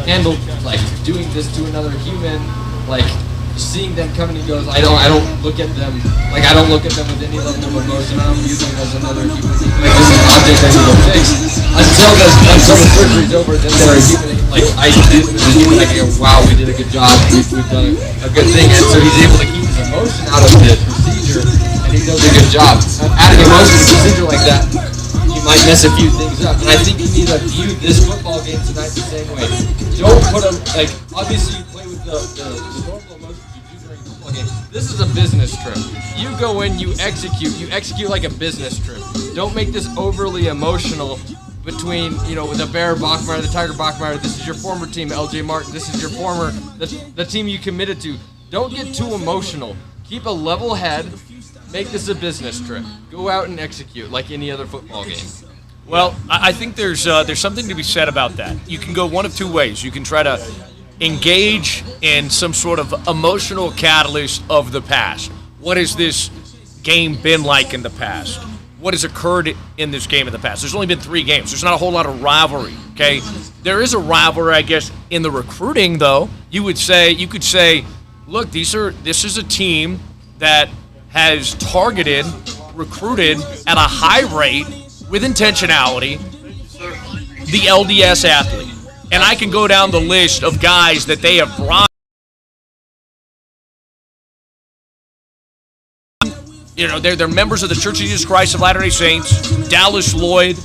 handle like doing this to another human, like seeing them come and he goes, I don't look at them like I don't look at them with any level of emotion. I don't view them as another human being. Like this is an object I need to fix until the surgery's over. Then they're a human. Like I did as a human, I go, wow, we did a good job. We've done a good thing, and so he's able to keep his emotion out of the procedure, and he does a good job. Adding emotion to a procedure like that, you might mess a few things up. And I think you need to view this football game tonight the same way. Don't put them like obviously you play with the normal emotions you do during a football game. This is a business trip. You go in, you execute like a business trip. Don't make this overly emotional between, the Bear Bachmire, the Tiger Bachmire. This is your former team, LJ Martin. This is your former, the team you committed to. Don't get too emotional. Keep a level head. Make this a business trip. Go out and execute like any other football game. Well, I think there's something to be said about that. You can go one of two ways. You can try to engage in some sort of emotional catalyst of the past. What has this game been like in the past? What has occurred in this game in the past? There's only been 3 games. There's not a whole lot of rivalry, okay? There is a rivalry, I guess, in the recruiting, though. You could say, look, this is a team that has targeted, recruited at a high rate with intentionality the LDS athlete. And I can go down the list of guys that they have brought. They're members of the Church of Jesus Christ of Latter-day Saints. Dallas Lloyd,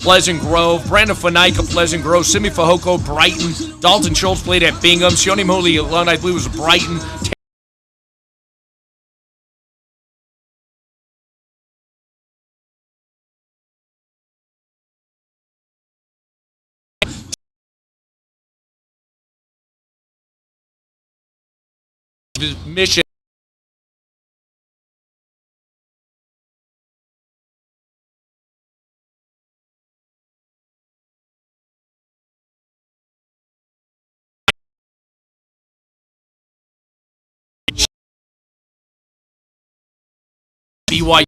Pleasant Grove. Brandon Fanaika, Pleasant Grove. Simi Fahoko, Brighton. Dalton Schultz played at Bingham. Sione Muli, I believe, was Brighton. Mission. BYU.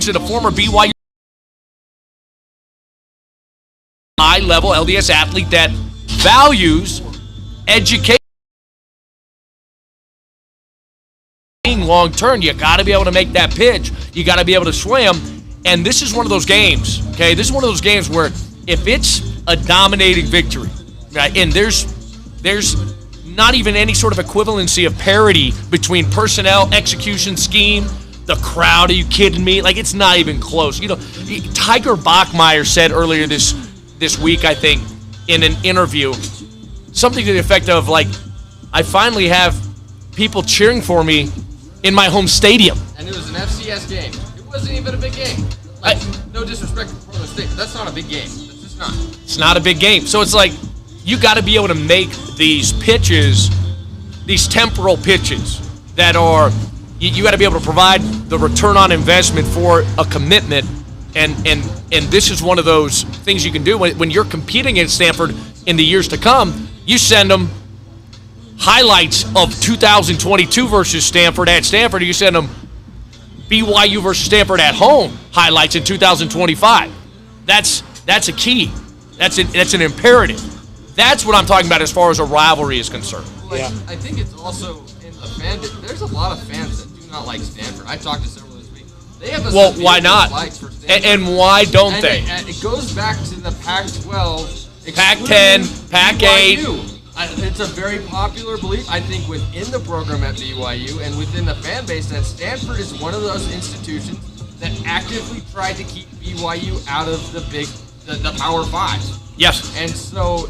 To the former BYU high-level LDS athlete that values education long term. You got to be able to make that pitch. You got to be able to swim. And this is one of those games, okay? This is one of those games where if it's a dominating victory, right, and there's not even any sort of equivalency of parity between personnel, execution, scheme, the crowd, are you kidding me? Like, it's not even close. Tiger Bachmire said earlier this week, I think, in an interview, something to the effect of, like, I finally have people cheering for me in my home stadium. And it was an FCS game. It wasn't even a big game. No disrespect to Provo State, but that's not a big game. It's just not. It's not a big game. So it's like, you got to be able to make these pitches, these temporal pitches that are, you got to be able to provide the return on investment for a commitment. And this is one of those things you can do when you're competing against Stanford in the years to come. You send them highlights of 2022 versus Stanford at Stanford. You send them BYU versus Stanford at home highlights in 2025. That's a key. That's an imperative. That's what I'm talking about as far as a rivalry is concerned. Yeah. I think it's also in the fan base. There's a lot of fans that do not like Stanford. I talked to several this week. They have why not? And why don't they? And it goes back to the Pac-12, Pac-10, Pac-8. It's a very popular belief, I think, within the program at BYU and within the fan base that Stanford is one of those institutions that actively tried to keep BYU out of the Power Five. Yes. And so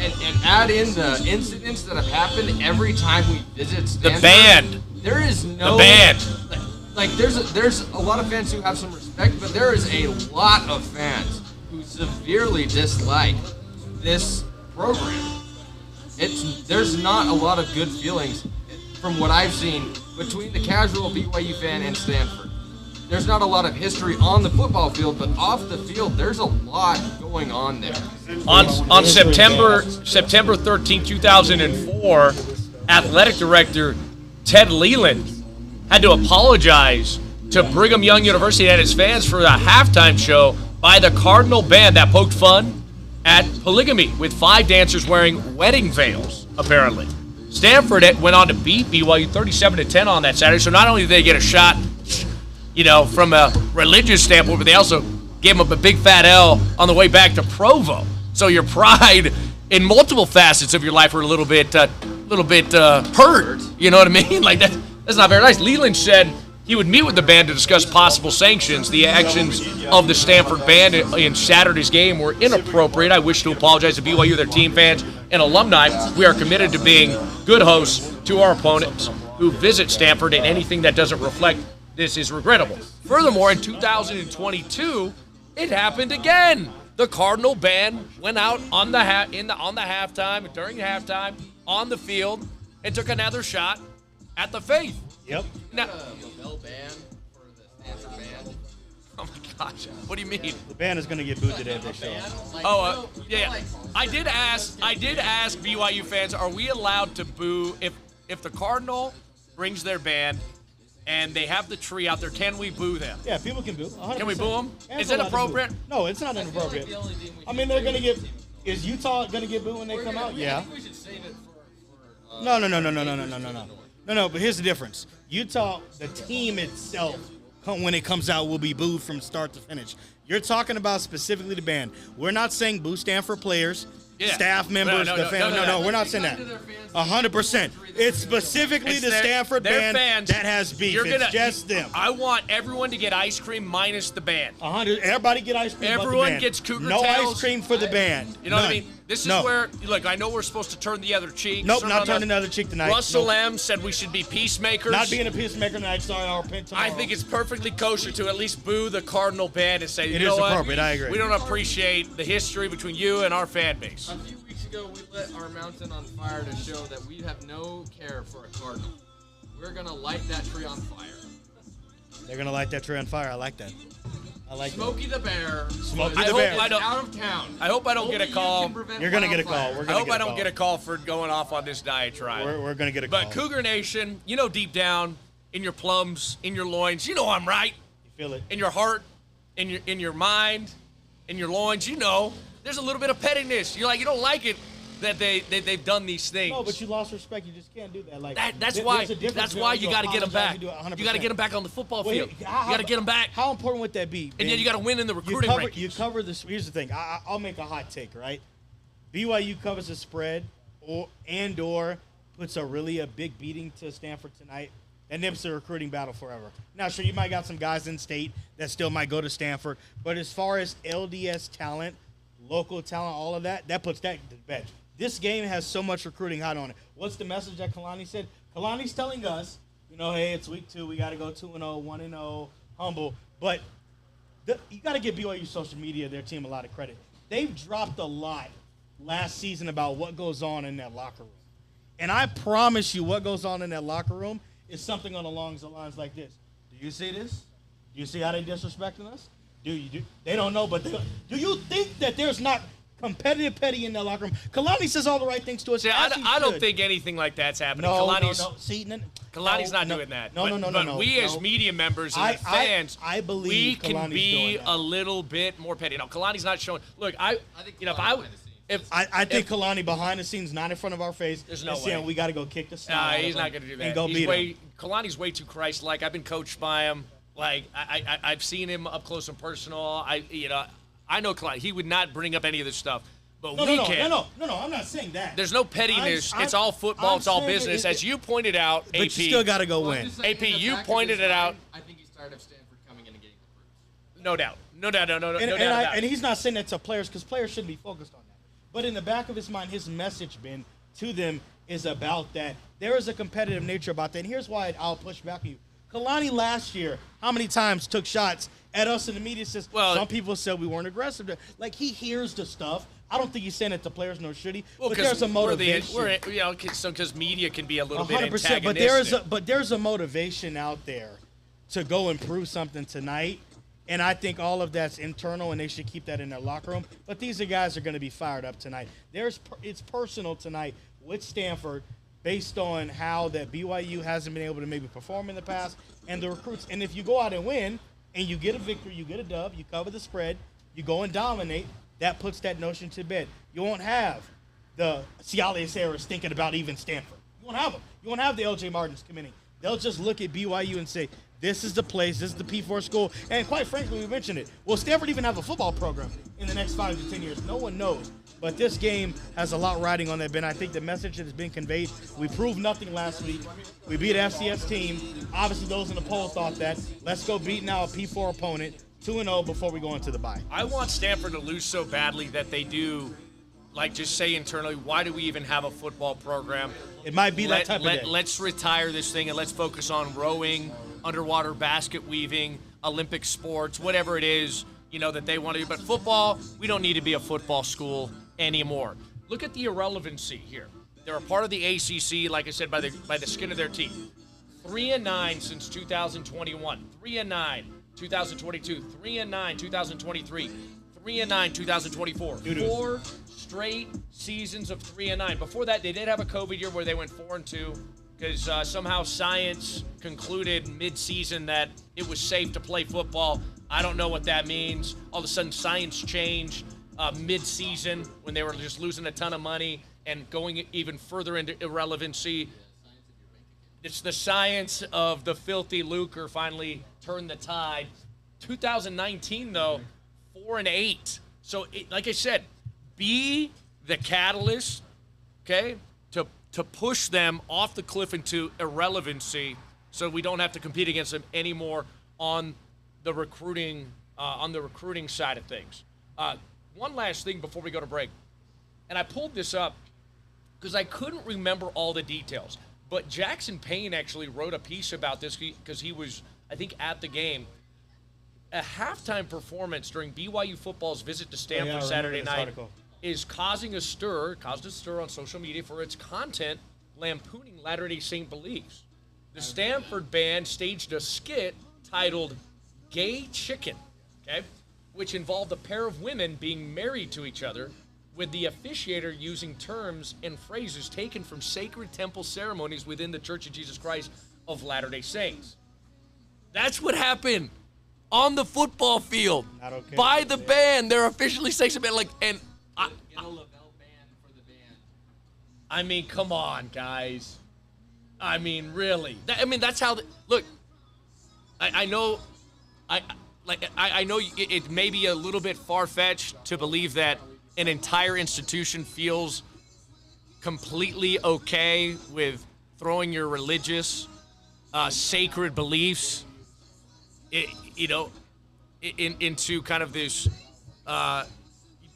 and add in the incidents that have happened every time we visit Stanford. The band. There is no. The band. Like there's a lot of fans who have some respect, but there is a lot of fans who severely dislike this program. There's not a lot of good feelings from what I've seen between the casual BYU fan and Stanford. There's not a lot of history on the football field, but off the field, there's a lot going on there. On September 13, 2004, athletic director Ted Leland had to apologize to Brigham Young University and its fans for a halftime show by the Cardinal Band that poked fun at polygamy with 5 dancers wearing wedding veils, apparently. Stanford went on to beat BYU 37-10 on that Saturday, so not only did they get a shot, from a religious standpoint, but they also gave them a big fat L on the way back to Provo. So your pride in multiple facets of your life were a little bit hurt. You know what I mean? Like that's not very nice. Leland said he would meet with the band to discuss possible sanctions. The actions of the Stanford band in Saturday's game were inappropriate. I wish to apologize to BYU, their team fans, and alumni. We are committed to being good hosts to our opponents who visit Stanford, and anything that doesn't reflect this is regrettable. Furthermore, in 2022, it happened again. The Cardinal Band went out on the halftime, during halftime, on the field, and took another shot at the Faith. Yep. Now, a bell ban for the Stanford band. Oh my gosh! What do you mean? The band is going to get booed today if they show up. Yeah. I did ask BYU fans, are we allowed to boo if the Cardinal brings their band and they have the tree out there? Can we boo them? Yeah, people can boo. 100%. Can we boo them? Is it appropriate? No, it's not inappropriate. I mean, they're going to get. Is Utah going to get booed when they come out? Yeah. I think we should save it for No. But here's the difference. Utah, the team itself, when it comes out, will be booed from start to finish. You're talking about specifically the band. We're not saying boo Stanford players, staff members, the fans. No, we're not saying that. 100%. It's specifically the Stanford band fans, that has beef. It's just them. I want everyone to get ice cream minus the band. 100. Everybody get ice cream. Everyone gets Cougar No tails. ice cream for the band. You know what I mean? This is where, look, I know we're supposed to turn the other cheek. Nope, not turning the other cheek tonight. Russell M. said we should be peacemakers. Not being a peacemaker tonight. Sorry, I'll repent tomorrow. I think it's perfectly kosher to at least boo the Cardinal band and say, it you know is what? appropriate. I agree. We don't appreciate the history between you and our fan base. A few weeks ago, we lit our mountain on fire to show that we have no care for a Cardinal. We're going to light that tree on fire. They're going to light that tree on fire. I like that. I like Smokey the Bear. Smokey I the hope Bear. I don't- out of town. I hope I don't get a call. You're going to get a call. I hope I don't get a call for going off on this diatribe. We're going to get a call. But Cougar Nation, you know deep down, in your plums, in your loins, you know I'm right. You feel it. In your heart, in your mind, in your loins, you know there's a little bit of pettiness. You're like, you don't like it that they've done these things. No, but you lost respect. You just can't do that. Like that's why you got to get them back. You got to get them back on the football field. You got to get them back. How important would that be? And then you got to win in the recruiting rankings. You cover this. Here's the thing. I'll make a hot take, right? BYU covers the spread or puts a big beating to Stanford tonight. And nips the recruiting battle forever. Now, sure, you might got some guys in state that still might go to Stanford. But as far as LDS talent, local talent, all of that puts that to bed. This game has so much recruiting hot on it. What's the message that Kalani said? Kalani's telling us, hey, it's week 2. We got to go 2-0, 1-0, humble. But you got to give BYU social media, their team, a lot of credit. They've dropped a lot last season about what goes on in that locker room. And I promise you what goes on in that locker room is something along the lines like this. Do you see this? Do you see how they disrespecting us? They don't know, but do you think that there's not competitive petty in that locker room? Kalani says all the right things to us. See, I don't think anything like that's happening. Kalani's not doing that. No. But we as media members and fans, I believe we Kalani's can be doing that. a little bit more petty. Now, Kalani's not showing. Look, I think I think Kalani behind the scenes, not in front of our face, there's no is saying way. we got to go kick the snot. Nah, he's not going to do that. And go beat him. Kalani's way too Christ-like. I've been coached by him. Like I've seen him up close and personal. I know Kalani. He would not bring up any of this stuff. But we can. No, I'm not saying that. There's no pettiness. It's all football. It's all business. As you pointed out, AP. But you still got to go win. AP, you pointed it out. I think he's tired of Stanford coming in and getting recruits. No doubt. No doubt about it. And he's not saying that to players because players shouldn't be focused on that. But in the back of his mind, his message, Ben, to them is about that. There is a competitive nature about that. And here's why I'll push back on you. Kalani last year, how many times took shots at us in the media? Says some people said we weren't aggressive. Like, he hears the stuff. I don't think he's saying it to players, nor should he. Well, but there's a motivation. Because media can be a little 100%, bit antagonistic. But there's a motivation out there to go and prove something tonight. And I think all of that's internal, and they should keep that in their locker room. But these guys are going to be fired up tonight. It's personal tonight with Stanford based on how that BYU hasn't been able to maybe perform in the past and the recruits. And if you go out and win and you get a victory, you get a dub, you cover the spread, you go and dominate, that puts that notion to bed. You won't have the Cialis Harris thinking about even Stanford. You won't have them. You won't have the LJ Martins committing. They'll just look at BYU and say, this is the place, this is the P4 school. And quite frankly, we mentioned it. Will Stanford even have a football program in the next 5 to 10 years? No one knows. But this game has a lot riding on that, Ben. I think the message that has been conveyed. We proved nothing last week. We beat an FCS team. Obviously, those in the poll thought that. Let's go beat now a P4 opponent, 2-0 before we go into the bye. I want Stanford to lose so badly that they do, like, just say internally, why do we even have a football program? It might be that type of day. Let's retire this thing and let's focus on rowing, underwater basket weaving, Olympic sports, whatever it is, that they want to do. But football, we don't need to be a football school anymore. Look at the irrelevancy here. They're a part of the ACC, like I said, by the skin of their teeth. 3-9 since 2021. 3-9, 2022. 3-9, 2023. 3-9, 2024. Doo-doo. 4 straight seasons of 3-9. Before that, they did have a COVID year where they went 4-2 because somehow science concluded mid-season that it was safe to play football. I don't know what that means. All of a sudden, science changed mid-season when they were just losing a ton of money and going even further into irrelevancy. It's the science of the filthy lucre finally turned the tide. 2019, though, 4-8. So, like I said, be the catalyst, okay, to push them off the cliff into irrelevancy, so we don't have to compete against them anymore on the recruiting side of things. One last thing before we go to break, and I pulled this up because I couldn't remember all the details, but Jackson Payne actually wrote a piece about this because he was, I think, at the game. A halftime performance during BYU football's visit to Stanford Saturday night caused a stir on social media for its content lampooning Latter-day Saint beliefs. The Stanford band staged a skit titled Gay Chicken, okay, which involved a pair of women being married to each other, with the officiator using terms and phrases taken from sacred temple ceremonies within the Church of Jesus Christ of Latter-day Saints. That's what happened on the football field by the band. They're officially saying something like, and Get a Lavelle band for the band. I mean, come on, guys. I mean, really. That's how. Look, I know. I know it may be a little bit far-fetched to believe that an entire institution feels completely okay with throwing your religious, sacred beliefs, into kind of this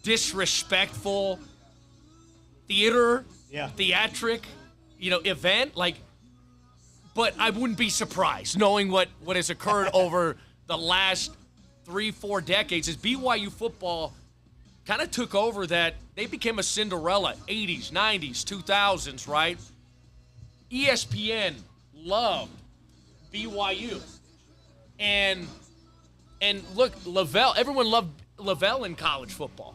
disrespectful theatric, event. But I wouldn't be surprised knowing what has occurred over the last 3-4 decades as BYU football kind of took over. That they became a Cinderella, 80s, 90s, 2000s, right? ESPN loved BYU. And look, Lavelle, everyone loved Lavelle in college football.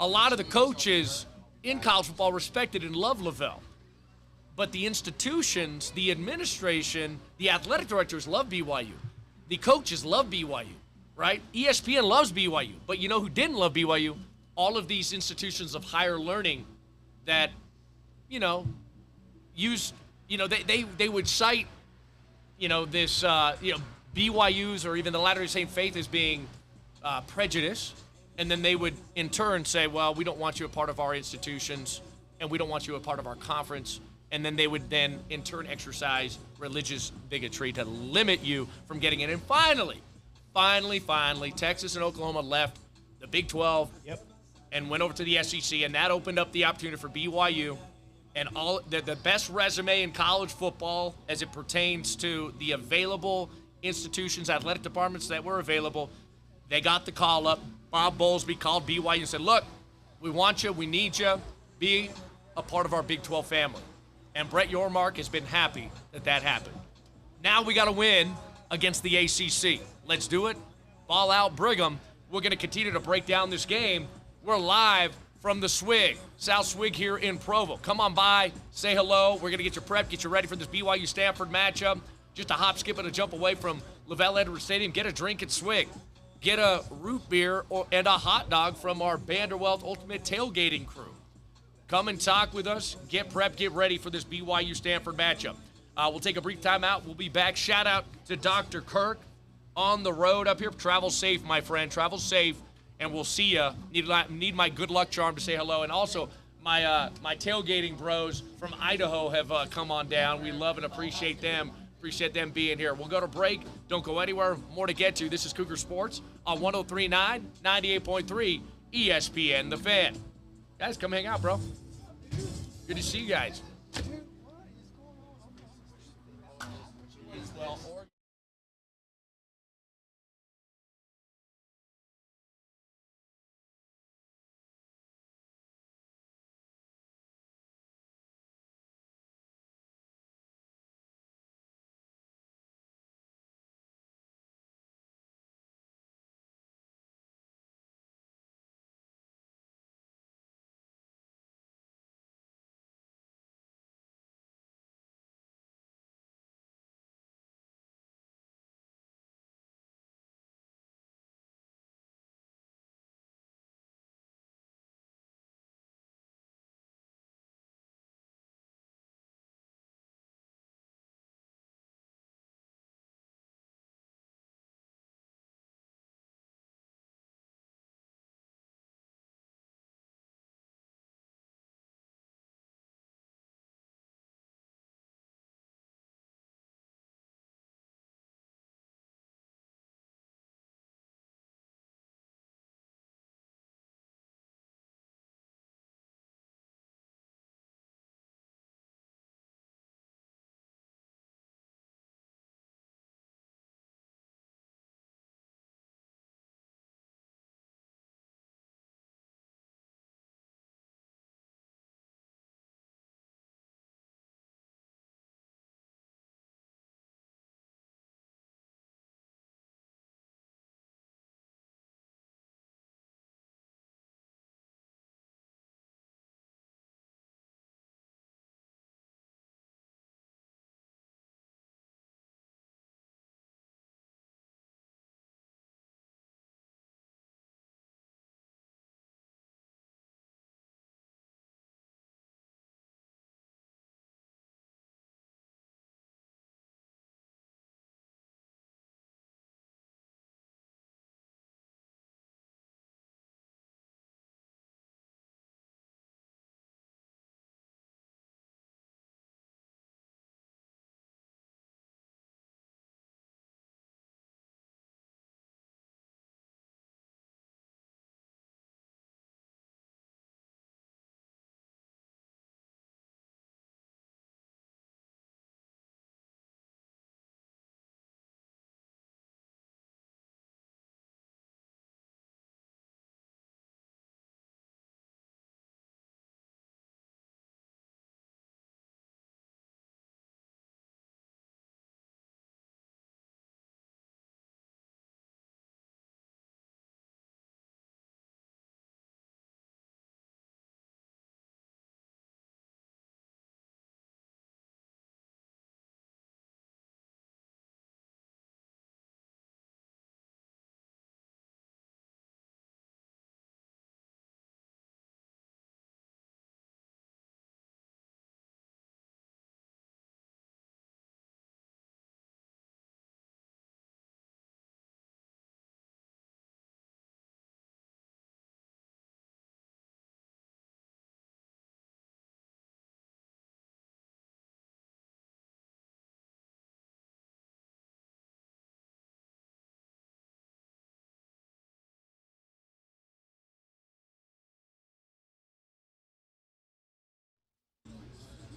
A lot of the coaches in college football respected and loved Lavelle. But the institutions, the administration, the athletic directors love BYU. The coaches love BYU, right? ESPN loves BYU. But you know who didn't love BYU? All of these institutions of higher learning that, they would cite, this, BYU's or even the Latter-day Saint faith as being prejudiced. And then they would, in turn, say, well, we don't want you a part of our institutions, and we don't want you a part of our conference. And then they would then, in turn, exercise religious bigotry to limit you from getting in. And finally, Texas and Oklahoma left the Big 12 and went over to the SEC, and that opened up the opportunity for BYU and all the best resume in college football as it pertains to the available institutions, athletic departments that were available. They got the call up. Bob Bowlesby called BYU and said, look, we want you, we need you, be a part of our Big 12 family. And Brett Yormark has been happy that happened. Now we got to win against the ACC. Let's do it. Ball out, Brigham. We're going to continue to break down this game. We're live from the Swig, South Swig here in Provo. Come on by, say hello. We're going to get you prepped, get you ready for this BYU Stanford matchup. Just a hop, skip, and a jump away from Lavelle Edwards Stadium. Get a drink at Swig. Get a root beer and a hot dog from our Vanderwelt Ultimate Tailgating crew. Come and talk with us. Get prepped, get ready for this BYU Stanford matchup. We'll take a brief time out. We'll be back. Shout out to Dr. Kirk on the road up here. Travel safe, my friend. Travel safe. And we'll see you. Need my good luck charm to say hello. And also, my tailgating bros from Idaho have come on down. We love and appreciate them. Appreciate them being here. We'll go to break. Don't go anywhere. More to get to. This is Cougar Sports on 103.9, 98.3 ESPN The Fan. Guys, come hang out, bro. Good to see you guys.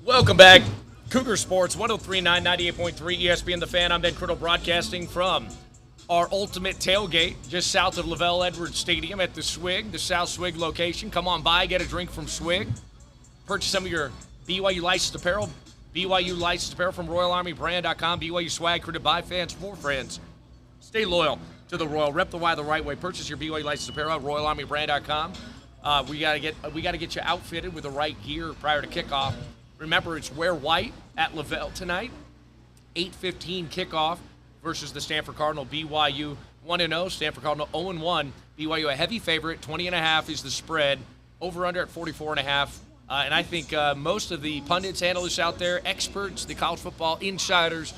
Welcome back. Cougar Sports, 103.9, 98.3 ESPN The Fan. I'm Ben Criddle broadcasting from our ultimate tailgate just south of Lavelle Edwards Stadium at the Swig, the South Swig location. Come on by, get a drink from Swig. Purchase some of your BYU licensed apparel. BYU licensed apparel from RoyalArmyBrand.com. BYU swag created by fans for friends. Stay loyal to the Royal. Rep the Y the right way. Purchase your BYU licensed apparel at RoyalArmyBrand.com. We gotta get you outfitted with the right gear prior to kickoff. Remember, it's wear white at Lavelle tonight. 8:15 kickoff versus the Stanford Cardinal. BYU 1-0, Stanford Cardinal 0-1. BYU a heavy favorite. 20.5 is the spread. Over under at 44.5. And I think most of the pundits, analysts out there, experts, the college football insiders,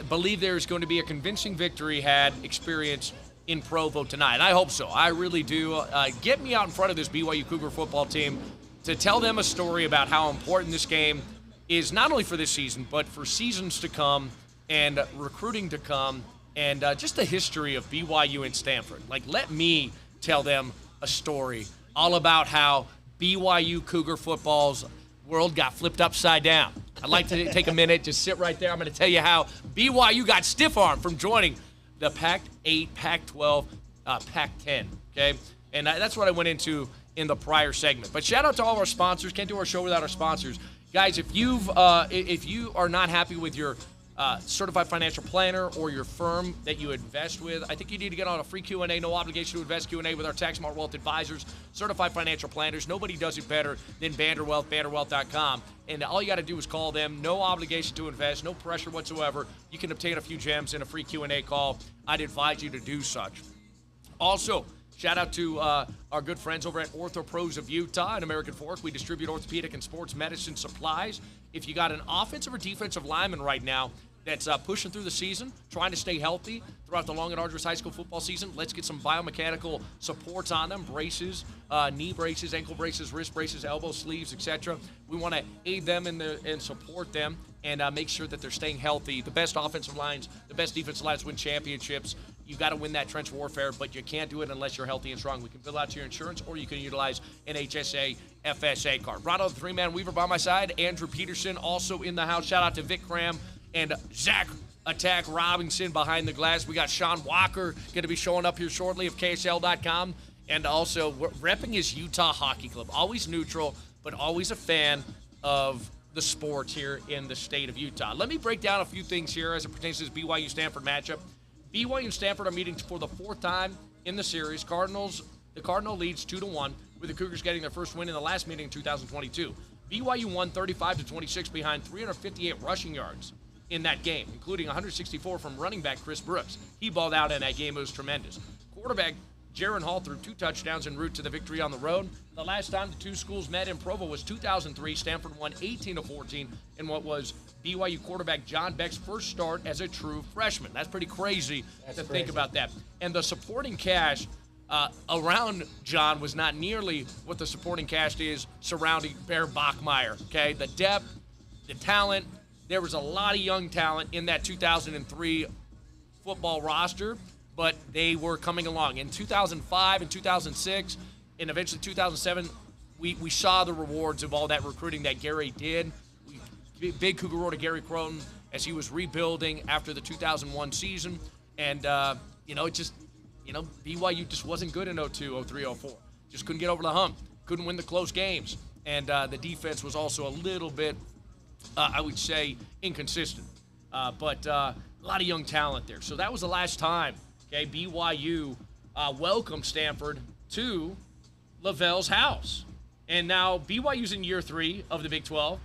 believe there is going to be a convincing victory experience in Provo tonight. I hope so. I really do. Get me out in front of this BYU Cougar football team to tell them a story about how important this game is, not only for this season, but for seasons to come and recruiting to come, and just the history of BYU and Stanford. Like, let me tell them a story all about how BYU Cougar football's world got flipped upside down. I'd like to take a minute, just sit right there. I'm going to tell you how BYU got stiff-armed from joining the Pac-8, Pac-12, Pac-10, okay? And that's what I went into in the prior segment. But shout out to all of our sponsors. Can't do our show without our sponsors. Guys, if you are not happy with your certified financial planner or your firm that you invest with, I think you need to get on a free Q&A, no obligation to invest Q&A with our Tax Smart Wealth Advisors, certified financial planners. Nobody does it better than Vanderwealth, vanderwealth.com. And all you got to do is call them. No obligation to invest, no pressure whatsoever. You can obtain a few gems in a free Q&A call. I'd advise you to do such. Also, shout out to our good friends over at OrthoPros of Utah and American Fork. We distribute orthopedic and sports medicine supplies. If you got an offensive or defensive lineman right now that's pushing through the season, trying to stay healthy throughout the long and arduous high school football season, let's get some biomechanical supports on them, braces, knee braces, ankle braces, wrist braces, elbow sleeves, etc. We want to aid them and support them and make sure that they're staying healthy. The best offensive lines, the best defensive lines win championships. You've got to win that trench warfare, but you can't do it unless you're healthy and strong. We can bill out to your insurance, or you can utilize an HSA FSA card. Ronald, the three-man weaver by my side. Andrew Peterson also in the house. Shout out to Vic Cram and Zach Attack Robinson behind the glass. We got Sean Walker going to be showing up here shortly of KSL.com. And also repping his Utah Hockey Club. Always neutral, but always a fan of the sports here in the state of Utah. Let me break down a few things here as it pertains to this BYU-Stanford matchup. BYU and Stanford are meeting for the fourth time in the series. The Cardinal leads 2-1, with the Cougars getting their first win in the last meeting in 2022. BYU won 35-26 behind 358 rushing yards in that game, including 164 from running back Chris Brooks. He balled out in that game. It was tremendous. Quarterback Jaron Hall threw 2 touchdowns en route to the victory on the road. The last time the two schools met in Provo was 2003. Stanford won 18-14 in what was BYU quarterback John Beck's first start as a true freshman. That's pretty crazy to think about that. And the supporting cast around John was not nearly what the supporting cast is surrounding Hank Bachmire. Okay, the depth, the talent. There was a lot of young talent in that 2003 football roster, but they were coming along. In 2005 and 2006, and eventually 2007, we saw the rewards of all that recruiting that Gary did. Big Cougar roar to Gary Croton as he was rebuilding after the 2001 season. And, BYU just wasn't good in 02, 03, 04. Just couldn't get over the hump. Couldn't win the close games. And the defense was also a little bit, I would say, inconsistent. But a lot of young talent there. So that was the last time, BYU welcomed Stanford to Lavelle's house. And now BYU's in year 3 of the Big 12.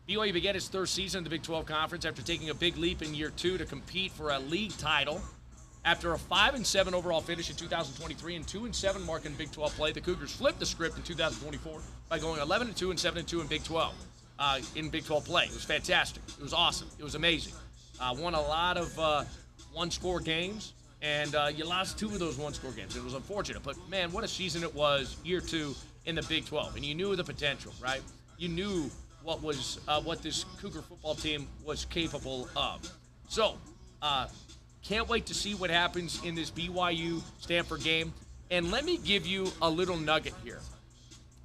BYU began its third season in the Big 12 Conference after taking a big leap in year 2 to compete for a league title. After a 5-7 overall finish in 2023 and 2-7 mark in Big 12 play, the Cougars flipped the script in 2024 by going 11-2 and 7-2 in Big 12. In Big 12 play. It was fantastic. It was awesome. It was amazing. Won a lot of one-score games, and you lost 2 of those one-score games. It was unfortunate, but man, what a season it was, year 2 in the Big 12, and you knew the potential, right? You knew what this Cougar football team was capable of. So, can't wait to see what happens in this BYU-Stanford game. And let me give you a little nugget here.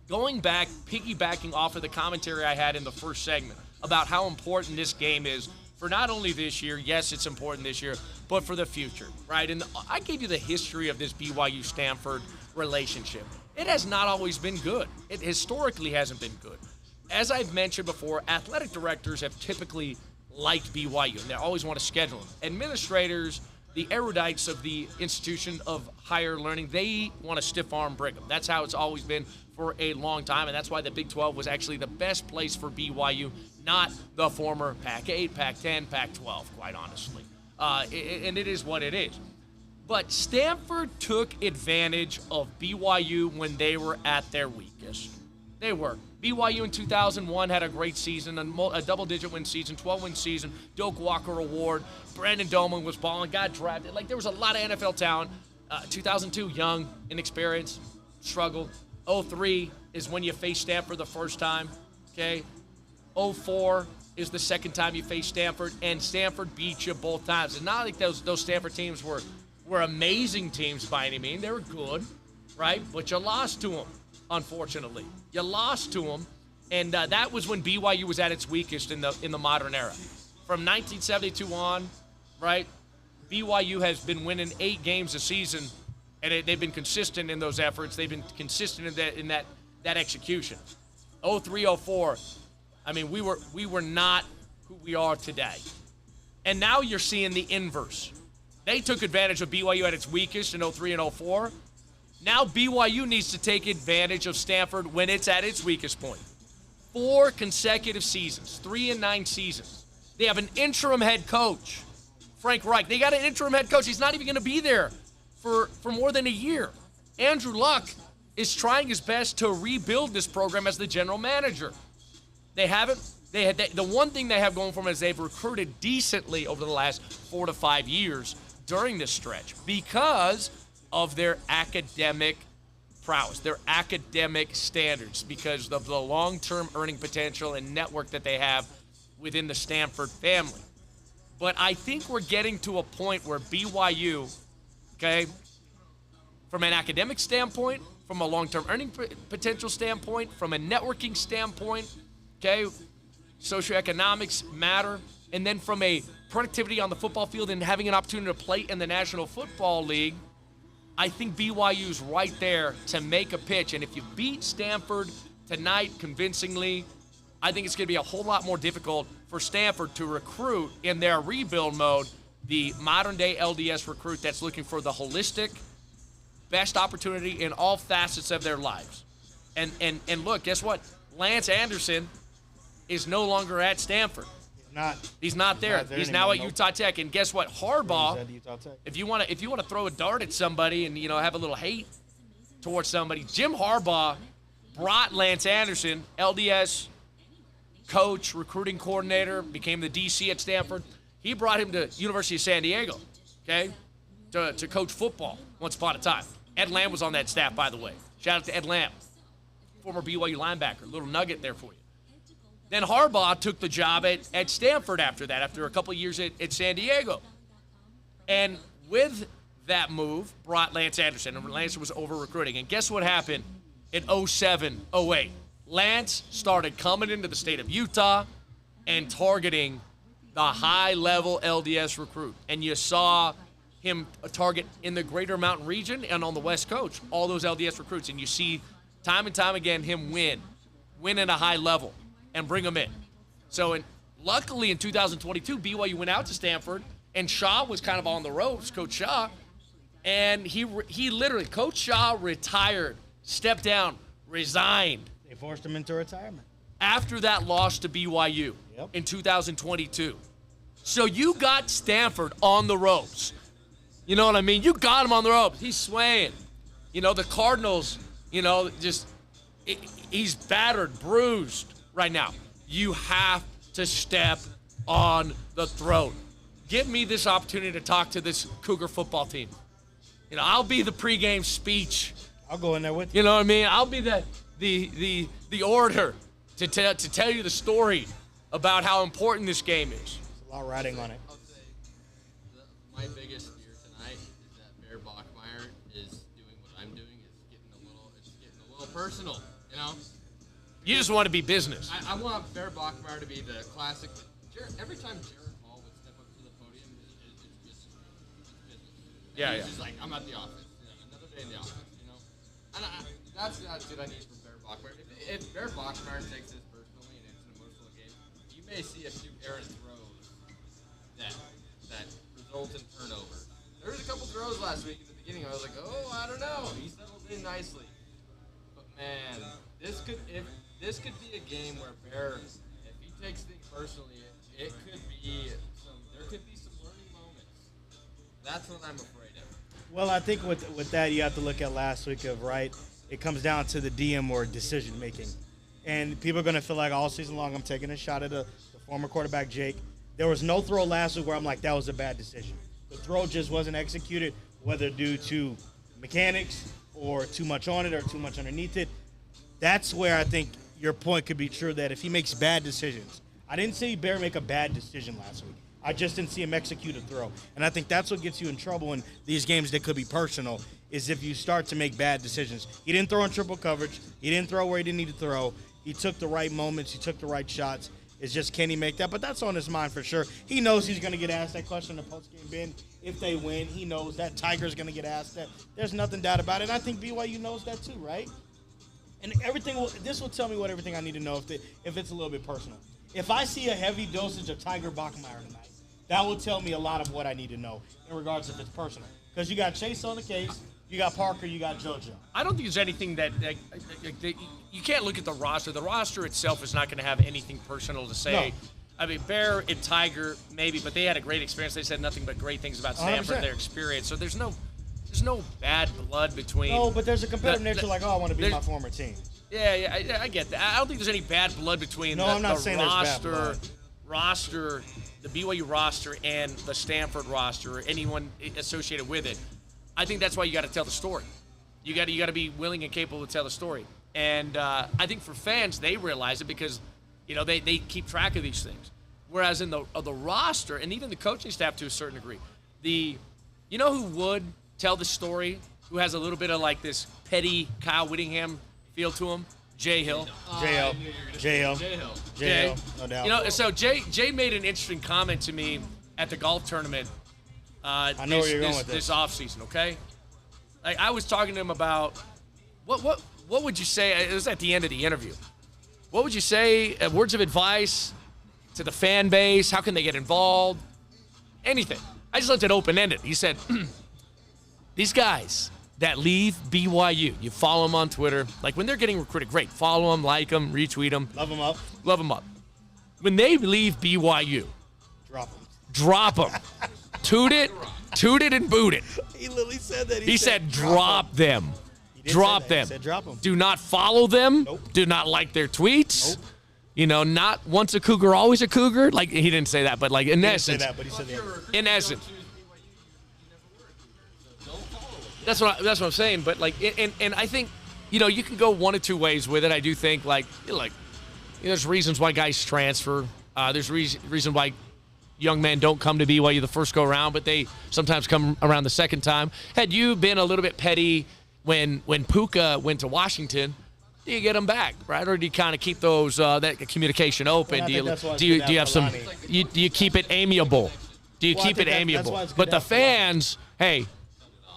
Going back, piggybacking off of the commentary I had in the first segment about how important this game is for not only this year, yes, it's important this year, but for the future, right? And I gave you the history of this BYU-Stanford relationship. It has not always been good. It historically hasn't been good. As I've mentioned before, athletic directors have typically liked BYU, and they always want to schedule them. Administrators the erudites of the institution of higher learning, they want to stiff-arm Brigham. That's how it's always been for a long time, and that's why the Big 12 was actually the best place for BYU, not the former Pac-8, Pac-10, Pac-12, quite honestly. And it is what it is. But Stanford took advantage of BYU when they were at their weakest. They were. BYU in 2001 had a great season, a double-digit win season, 12-win season, Doak Walker Award. Brandon Doman was balling, got drafted. Like, there was a lot of NFL talent. 2002, young, inexperienced, struggled. 03 is when you face Stanford the first time, okay? 04 is the second time you face Stanford, and Stanford beat you both times. It's not like those Stanford teams were amazing teams by any means. They were good, right? But you lost to them, unfortunately. You lost to them, and that was when BYU was at its weakest in the modern era. From 1972 on, right, BYU has been winning 8 games a season, and they've been consistent in those efforts. They've been consistent in that execution. 03, 04, I mean, we were not who we are today. And now you're seeing the inverse. They took advantage of BYU at its weakest in 03 and 04. Now BYU needs to take advantage of Stanford when it's at its weakest point. 4 consecutive seasons, 3 and 9 seasons. They have an interim head coach, Frank Reich. They got an interim head coach. He's not even going to be there for more than a year. Andrew Luck is trying his best to rebuild this program as the general manager. The one thing they have going for them is they've recruited decently over the last 4 to 5 years during this stretch because of their academic prowess, their academic standards, because of the long-term earning potential and network that they have within the Stanford family. But I think we're getting to a point where BYU, okay, from an academic standpoint, from a long-term earning potential standpoint, from a networking standpoint, okay, socioeconomics matter, and then from a productivity on the football field and having an opportunity to play in the National Football League, I think BYU's right there to make a pitch. And if you beat Stanford tonight convincingly, I think it's going to be a whole lot more difficult for Stanford to recruit in their rebuild mode the modern-day LDS recruit that's looking for the holistic, best opportunity in all facets of their lives. And look, guess what? Lance Anderson is no longer at Stanford. He's not there. He's now at Utah Tech. And guess what? Harbaugh, if you want to throw a dart at somebody and have a little hate towards somebody, Jim Harbaugh brought Lance Anderson, LDS coach, recruiting coordinator, became the DC at Stanford. He brought him to University of San Diego, okay, to coach football once upon a time. Ed Lamb was on that staff, by the way. Shout out to Ed Lamb, former BYU linebacker. Little nugget there for you. Then Harbaugh took the job at Stanford after that, after a couple of years at San Diego. And with that move, brought Lance Anderson, and Lance was over-recruiting. And guess what happened in 07, 08? Lance started coming into the state of Utah and targeting the high-level LDS recruit. And you saw him target in the greater mountain region and on the West Coast, all those LDS recruits. And you see time and time again him win at a high level and bring them in. So luckily in 2022, BYU went out to Stanford, and Shaw was kind of on the ropes, Coach Shaw. And he literally, Coach Shaw retired, stepped down, resigned. They forced him into retirement. After that loss to BYU in 2022. So you got Stanford on the ropes. You know what I mean? You got him on the ropes. He's swaying. The Cardinals, he's battered, bruised right now. You have to step on the throat. Give me this opportunity to talk to this Cougar football team. I'll be the pregame speech. I'll go in there with you. You know what I mean? I'll be the orator to tell you the story about how important this game is. There's a lot riding on it. I'll say my biggest fear tonight is that Bear Bachmire is doing what I'm doing. It's getting a little personal. You just want to be business. I want Bear Bachmire to be the classic. Every time Jared Hall would step up to the podium, it's just business. Yeah. He's just like, I'm at the office. Another day in the office. And that's what I need from Bear Bachmire. If Bear Bachmire takes this personally and it's an emotional game, you may see a few errant throws that result in turnovers. there was a couple throws last week in the beginning. I was like, oh, I don't know. He settled in nicely. But man, this could be a game where Bear, if he takes things personally, there could be some learning moments. That's what I'm afraid of. Well, I think with that, you have to look at last week of, right, it comes down to the DM or decision making. And people are going to feel like all season long I'm taking a shot at the former quarterback, Jake. There was no throw last week where I'm like, that was a bad decision. The throw just wasn't executed, whether due to mechanics or too much on it or too much underneath it. That's where I think your point could be true, that if he makes bad decisions. I didn't see Bear make a bad decision last week. I just didn't see him execute a throw. And I think that's what gets you in trouble in these games that could be personal, is if you start to make bad decisions. He didn't throw in triple coverage. He didn't throw where he didn't need to throw. He took the right moments. He took the right shots. It's just, can he make that? But that's on his mind for sure. He knows he's going to get asked that question in the postgame bin. If they win, he knows that Tiger's going to get asked that. There's nothing doubt about it. And I think BYU knows that too, right? And this will tell me what everything I need to know if it's a little bit personal. If I see a heavy dosage of Tiger Bachmire tonight, that will tell me a lot of what I need to know in regards if it's personal. Because you got Chase on the case, you got Parker, you got JoJo. I don't think there's anything that you can't look at the roster. The roster itself is not going to have anything personal to say. No. I mean, Bear and Tiger, maybe, but they had a great experience. They said nothing but great things about Stanford, 100%. their experience. So there's no bad blood between. No, but there's a competitive nature like, I want to be my former team. Yeah, I get that. I don't think there's any bad blood between I'm not the saying there's bad blood. The BYU roster and the Stanford roster, or anyone associated with it. I think that's why you got to tell the story. You got to be willing and capable to tell the story. And I think for fans, they realize it because, they keep track of these things. Whereas in the roster and even the coaching staff to a certain degree, who would tell the story, who has a little bit of like this petty Kyle Whittingham feel to him? Jay Hill. Jay Hill, no doubt. So Jay made an interesting comment to me at the golf tournament. I know where you're going with this offseason, okay? Like, I was talking to him about what would you say? It was at the end of the interview. What would you say? Words of advice to the fan base? How can they get involved? Anything. I just left it open-ended. He said, these guys that leave BYU, you follow them on Twitter. Like, when they're getting recruited, great. Follow them, like them, retweet them. Love them up. Love them up. When they leave BYU, drop them. Toot it and boot it. He literally said that. He said drop them. Drop them. He said drop them. Do not follow them. Nope. Do not like their tweets. Nope. Not once a Cougar, always a Cougar. Like, he didn't say that, but like in essence. He didn't say that, but he said that. In essence. That's what I'm saying. But like, and I think, you can go one of two ways with it. I do think there's reasons why guys transfer. There's reason why young men don't come to BYU the first go around, but they sometimes come around the second time. Had you been a little bit petty when Puka went to Washington, do you get them back, right? Or do you kind of keep those that communication open? Do you have some? Do you keep it amiable? Do you keep it amiable? But the fans, hey,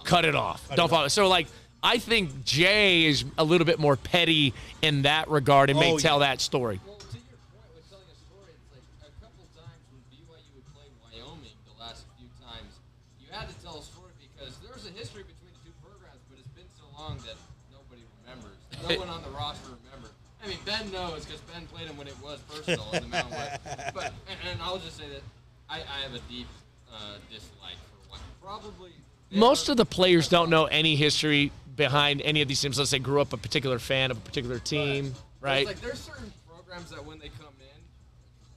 cut it off. Don't follow. So I think Jay is a little bit more petty in that regard and may tell that story. Well, to your point with telling a story, it's like a couple times when BYU would play Wyoming the last few times, you had to tell a story because there's a history between the two programs, but it's been so long that nobody remembers. No one on the roster remembers. I mean, Ben knows because Ben played him when it was personal in the Mountain West. But and I'll just say that I have a deep dislike for one. Probably. Most of the players don't know any history behind any of these teams. Let's say grew up a particular fan of a particular team, right? There's certain programs that when they come in,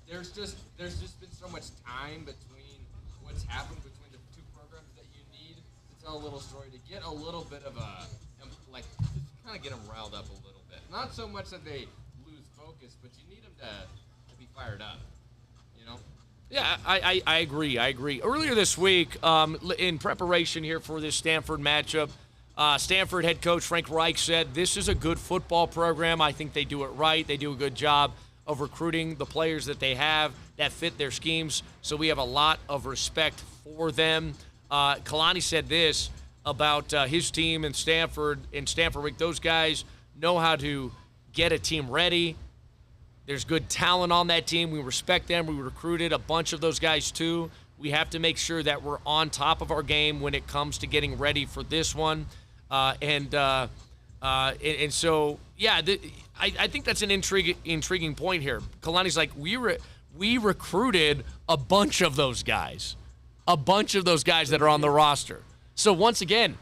there's just been so much time between what's happened between the two programs that you need to tell a little story to get a little bit of just kind of get them riled up a little bit. Not so much that they lose focus, but you need them to be fired up. Yeah, I agree. Earlier this week, in preparation here for this Stanford matchup, Stanford head coach Frank Reich said, this is a good football program. I think they do it right. They do a good job of recruiting the players that they have that fit their schemes. So we have a lot of respect for them. Kalani said this about his team in Stanford Week. Those guys know how to get a team ready. There's good talent on that team. We respect them. We recruited a bunch of those guys too. We have to make sure that we're on top of our game when it comes to getting ready for this one. And so, yeah, I think that's an intriguing point here. Kalani's like, we recruited a bunch of those guys that are on the roster. So once again,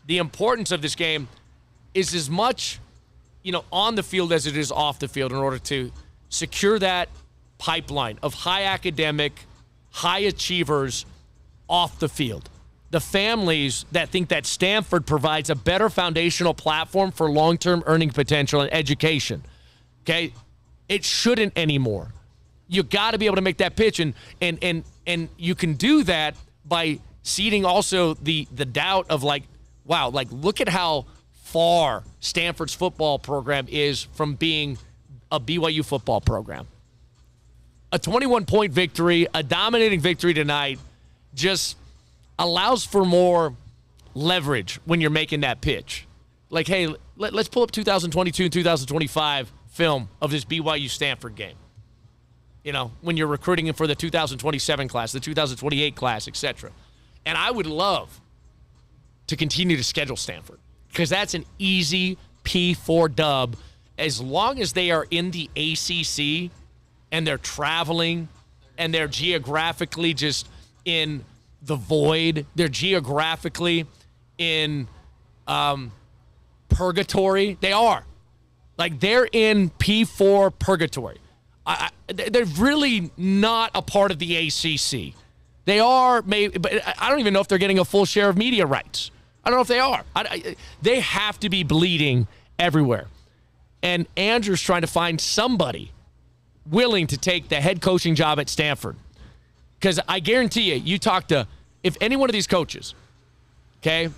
the importance of this game is as much, on the field as it is off the field in order to secure that pipeline of high academic, high achievers off the field. The families that think that Stanford provides a better foundational platform for long-term earning potential and education. Okay? It shouldn't anymore. You got to be able to make that pitch, and you can do that by seeding also the doubt of wow, look at how far Stanford's football program is from being a BYU football program. A 21-point victory, a dominating victory tonight, just allows for more leverage when you're making that pitch. Hey, let's pull up 2022 and 2025 film of this BYU Stanford game. When you're recruiting for the 2027 class, the 2028 class, etc. And I would love to continue to schedule Stanford because that's an easy P4 dub as long as they are in the ACC and they're traveling and they're geographically just in the void. They're geographically in purgatory. They are. They're in P4 purgatory. They're really not a part of the ACC. They are, maybe, but I don't even know if they're getting a full share of media rights. I don't know if they are. They have to be bleeding everywhere. And Andrew's trying to find somebody willing to take the head coaching job at Stanford. Because I guarantee you talk to, if any one of these coaches, okay,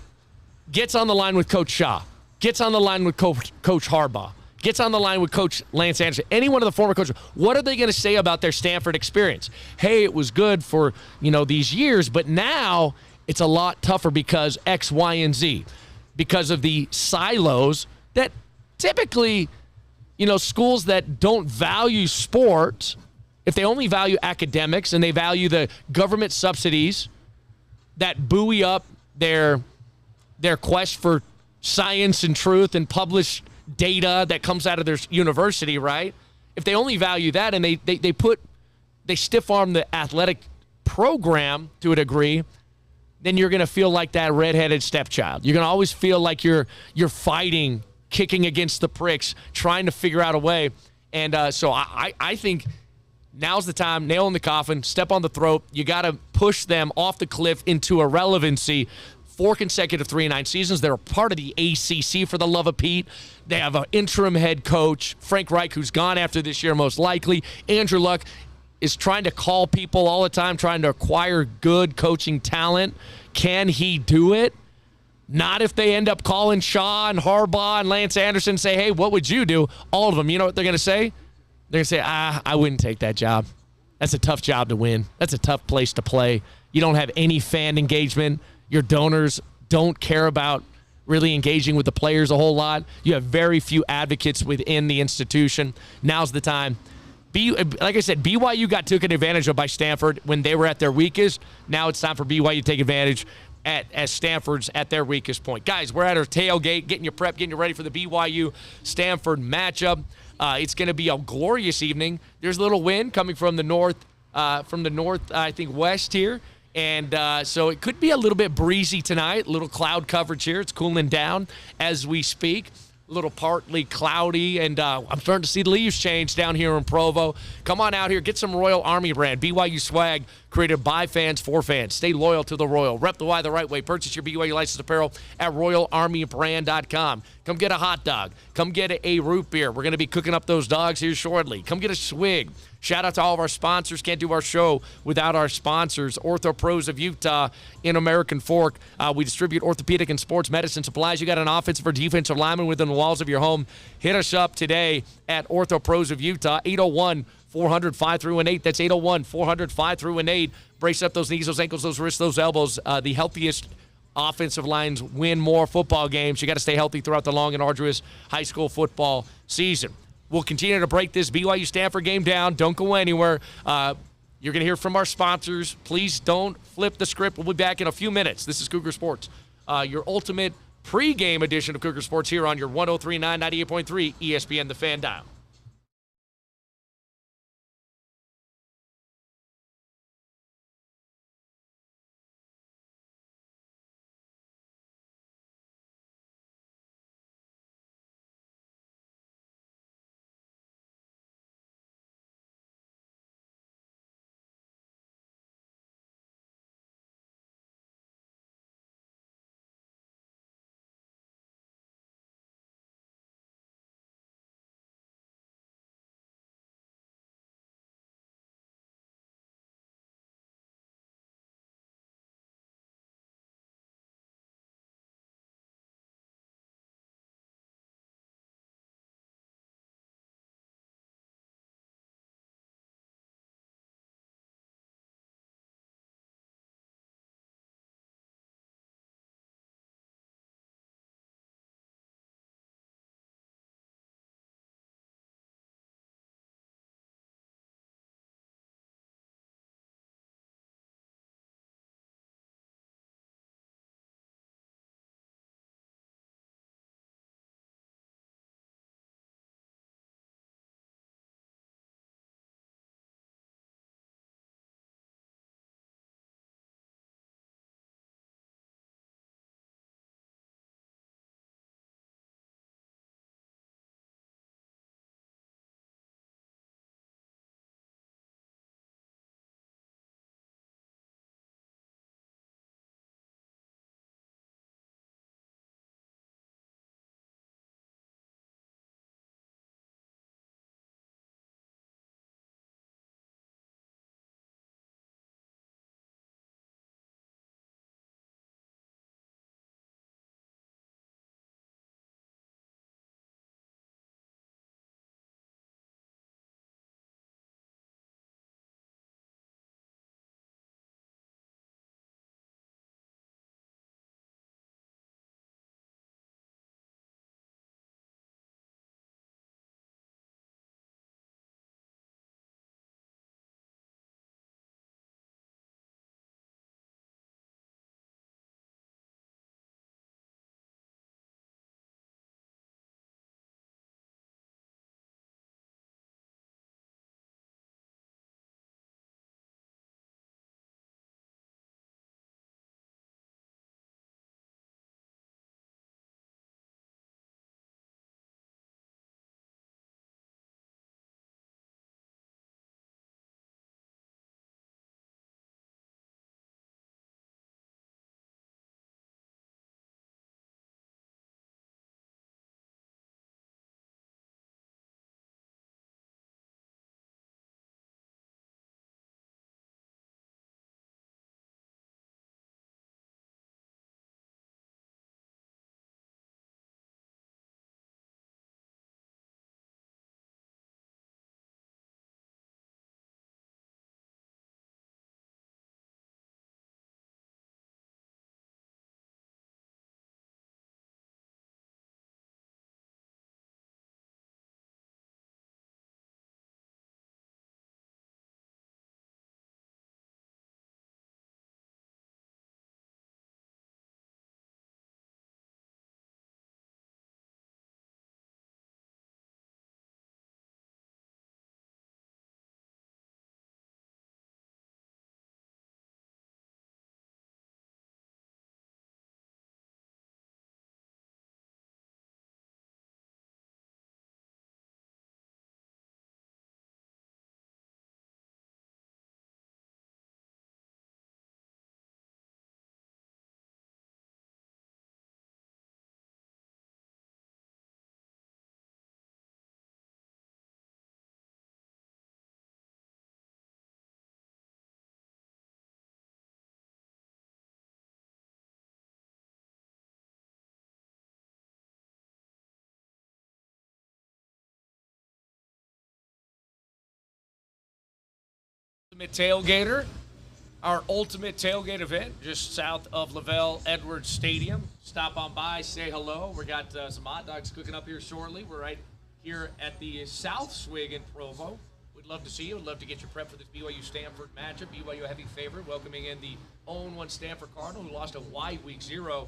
gets on the line with Coach Shaw, gets on the line with Coach Harbaugh, gets on the line with Coach Lance Anderson, any one of the former coaches, what are they going to say about their Stanford experience? Hey, it was good for, these years, but now it's a lot tougher because X, Y, and Z. Because of the silos that typically, schools that don't value sports, if they only value academics and they value the government subsidies that buoy up their quest for science and truth and published data that comes out of their university, right? If they only value that and they stiff-arm the athletic program to a degree, then you're going to feel like that redheaded stepchild. You're going to always feel like you're fighting, kicking against the pricks, trying to figure out a way. And so I think now's the time, nail in the coffin, step on the throat. You got to push them off the cliff into irrelevancy. 4 consecutive 3-9 seasons. They're a part of the ACC, for the love of Pete. They have an interim head coach, Frank Reich, who's gone after this year most likely. Andrew Luck is trying to call people all the time, trying to acquire good coaching talent. Can he do it? Not if they end up calling Shaw and Harbaugh and Lance Anderson and say, hey, what would you do? All of them, you know what they're going to say? They're going to say, I wouldn't take that job. That's a tough job to win. That's a tough place to play. You don't have any fan engagement. Your donors don't care about really engaging with the players a whole lot. You have very few advocates within the institution. Now's the time. Like I said, BYU got taken advantage of by Stanford when they were at their weakest. Now it's time for BYU to take advantage as Stanford's at their weakest point. Guys, we're at our tailgate, getting you prepped, getting you ready for the BYU-Stanford matchup. It's going to be a glorious evening. There's a little wind coming from the north, I think, west here. And so it could be a little bit breezy tonight, a little cloud coverage here. It's cooling down as we speak. A little partly cloudy, and I'm starting to see the leaves change down here in Provo. Come on out here, get some Royal Army brand BYU swag created by fans for fans. Stay loyal to the Royal. Rep the Y the right way. Purchase your BYU licensed apparel at RoyalArmyBrand.com. Come get a hot dog. Come get a root beer. We're going to be cooking up those dogs here shortly. Come get a swig. Shout out to all of our sponsors. Can't do our show without our sponsors. OrthoPros of Utah in American Fork. We distribute orthopedic and sports medicine supplies. You got an offensive or defensive lineman within the walls of your home. Hit us up today at OrthoPros of Utah, 801-400-5318. That's 801-400-5318. Brace up those knees, those ankles, those wrists, those elbows. The healthiest offensive lines win more football games. You got to stay healthy throughout the long and arduous high school football season. We'll continue to break this BYU-Stanford game down. Don't go anywhere. You're going to hear from our sponsors. Please don't flip the script. We'll be back in a few minutes. This is Cougar Sports, your ultimate pregame edition of Cougar Sports here on your 103.9, 98.3 ESPN The Fan dial. Ultimate Tailgater, our ultimate tailgate event just south of Lavelle Edwards Stadium. Stop on by, say hello. We got some hot dogs cooking up here shortly. We're right here at the South Swig in Provo We'd love to see you. We'd love to get you prepped for this BYU-Stanford matchup. BYU a heavy favorite, welcoming in the 0-1 Stanford Cardinal, who lost to Hawaii week 0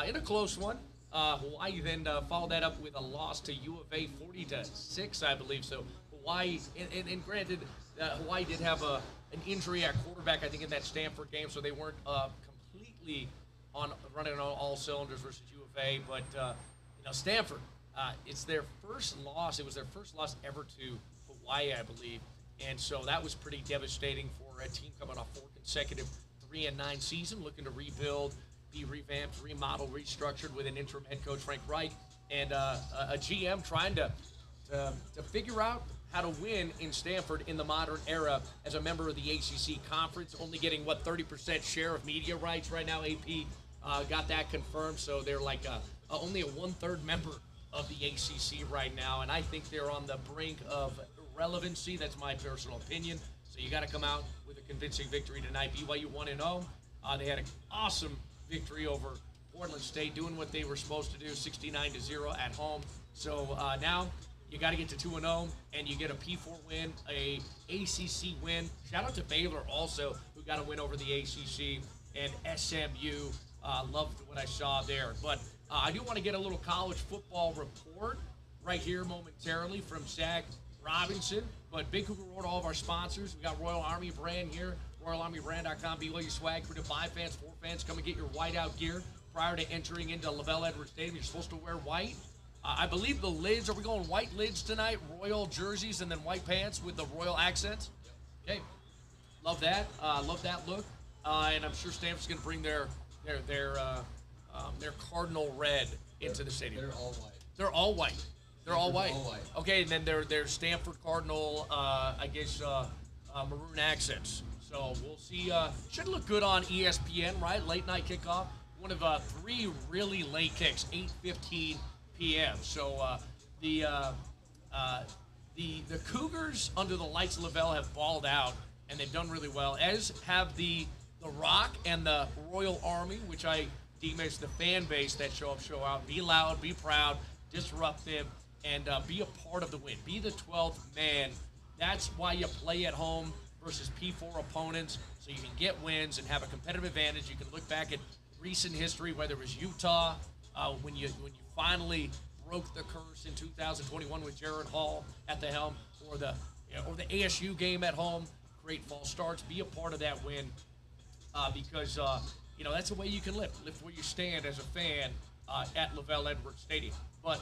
in a close one. Hawaii then followed that up with a loss to U of A 40-6, I believe. So Hawaii, and granted, Hawaii did have an injury at quarterback, I think, in that Stanford game, so they weren't completely running on all cylinders versus U of A. But Stanford, it's their first loss. It was their first loss ever to Hawaii, I believe, and so that was pretty devastating for a team coming off 4 consecutive 3-9 season, looking to rebuild, be revamped, remodeled, restructured with an interim head coach, Frank Wright, and a GM trying to figure out how to win in Stanford in the modern era as a member of the ACC conference, only getting, 30% share of media rights right now. AP got that confirmed, so they're like only a 1/3 member of the ACC right now, and I think they're on the brink of irrelevancy. That's my personal opinion. So you got to come out with a convincing victory tonight. BYU 1-0. They had an awesome victory over Portland State, doing what they were supposed to do, 69-0 at home. So now you got to get to 2-0, and you get a P4 win, a ACC win. Shout out to Baylor also, who got a win over the ACC, and SMU. Loved what I saw there. But I do want to get a little college football report right here momentarily from Zach Robinson. But Big Cougar Road, all of our sponsors. We got Royal Army Brand here, RoyalArmyBrand.com, BYU swag for the 5 fans, 4 fans. Come and get your whiteout gear prior to entering into LaVell Edwards Stadium. You're supposed to wear white. I believe the lids, are we going white lids tonight? Royal jerseys and then white pants with the Royal accents? Okay. Love that. Love that look. And I'm sure Stanford's going to bring their cardinal red into the stadium. They're all white. They're all white. They're all white. All white. Okay, and then their Stanford Cardinal, maroon accents. So we'll see. Should look good on ESPN, right? Late night kickoff. One of 3 really late kicks, 8:15 p.m. So the Cougars under the lights of LaVell have balled out, and they've done really well, as have the Rock and the Royal Army, which I deem as the fan base that show up, show out. Be loud, be proud, disrupt them, and be a part of the win. Be the 12th man. That's why you play at home versus P4 opponents, so you can get wins and have a competitive advantage. You can look back at recent history, whether it was Utah, when you finally broke the curse in 2021 with Jared Hall at the helm, or the ASU game at home. Great false starts. Be a part of that win. Because that's the way you can lift where you stand as a fan at LaVell Edwards Stadium. But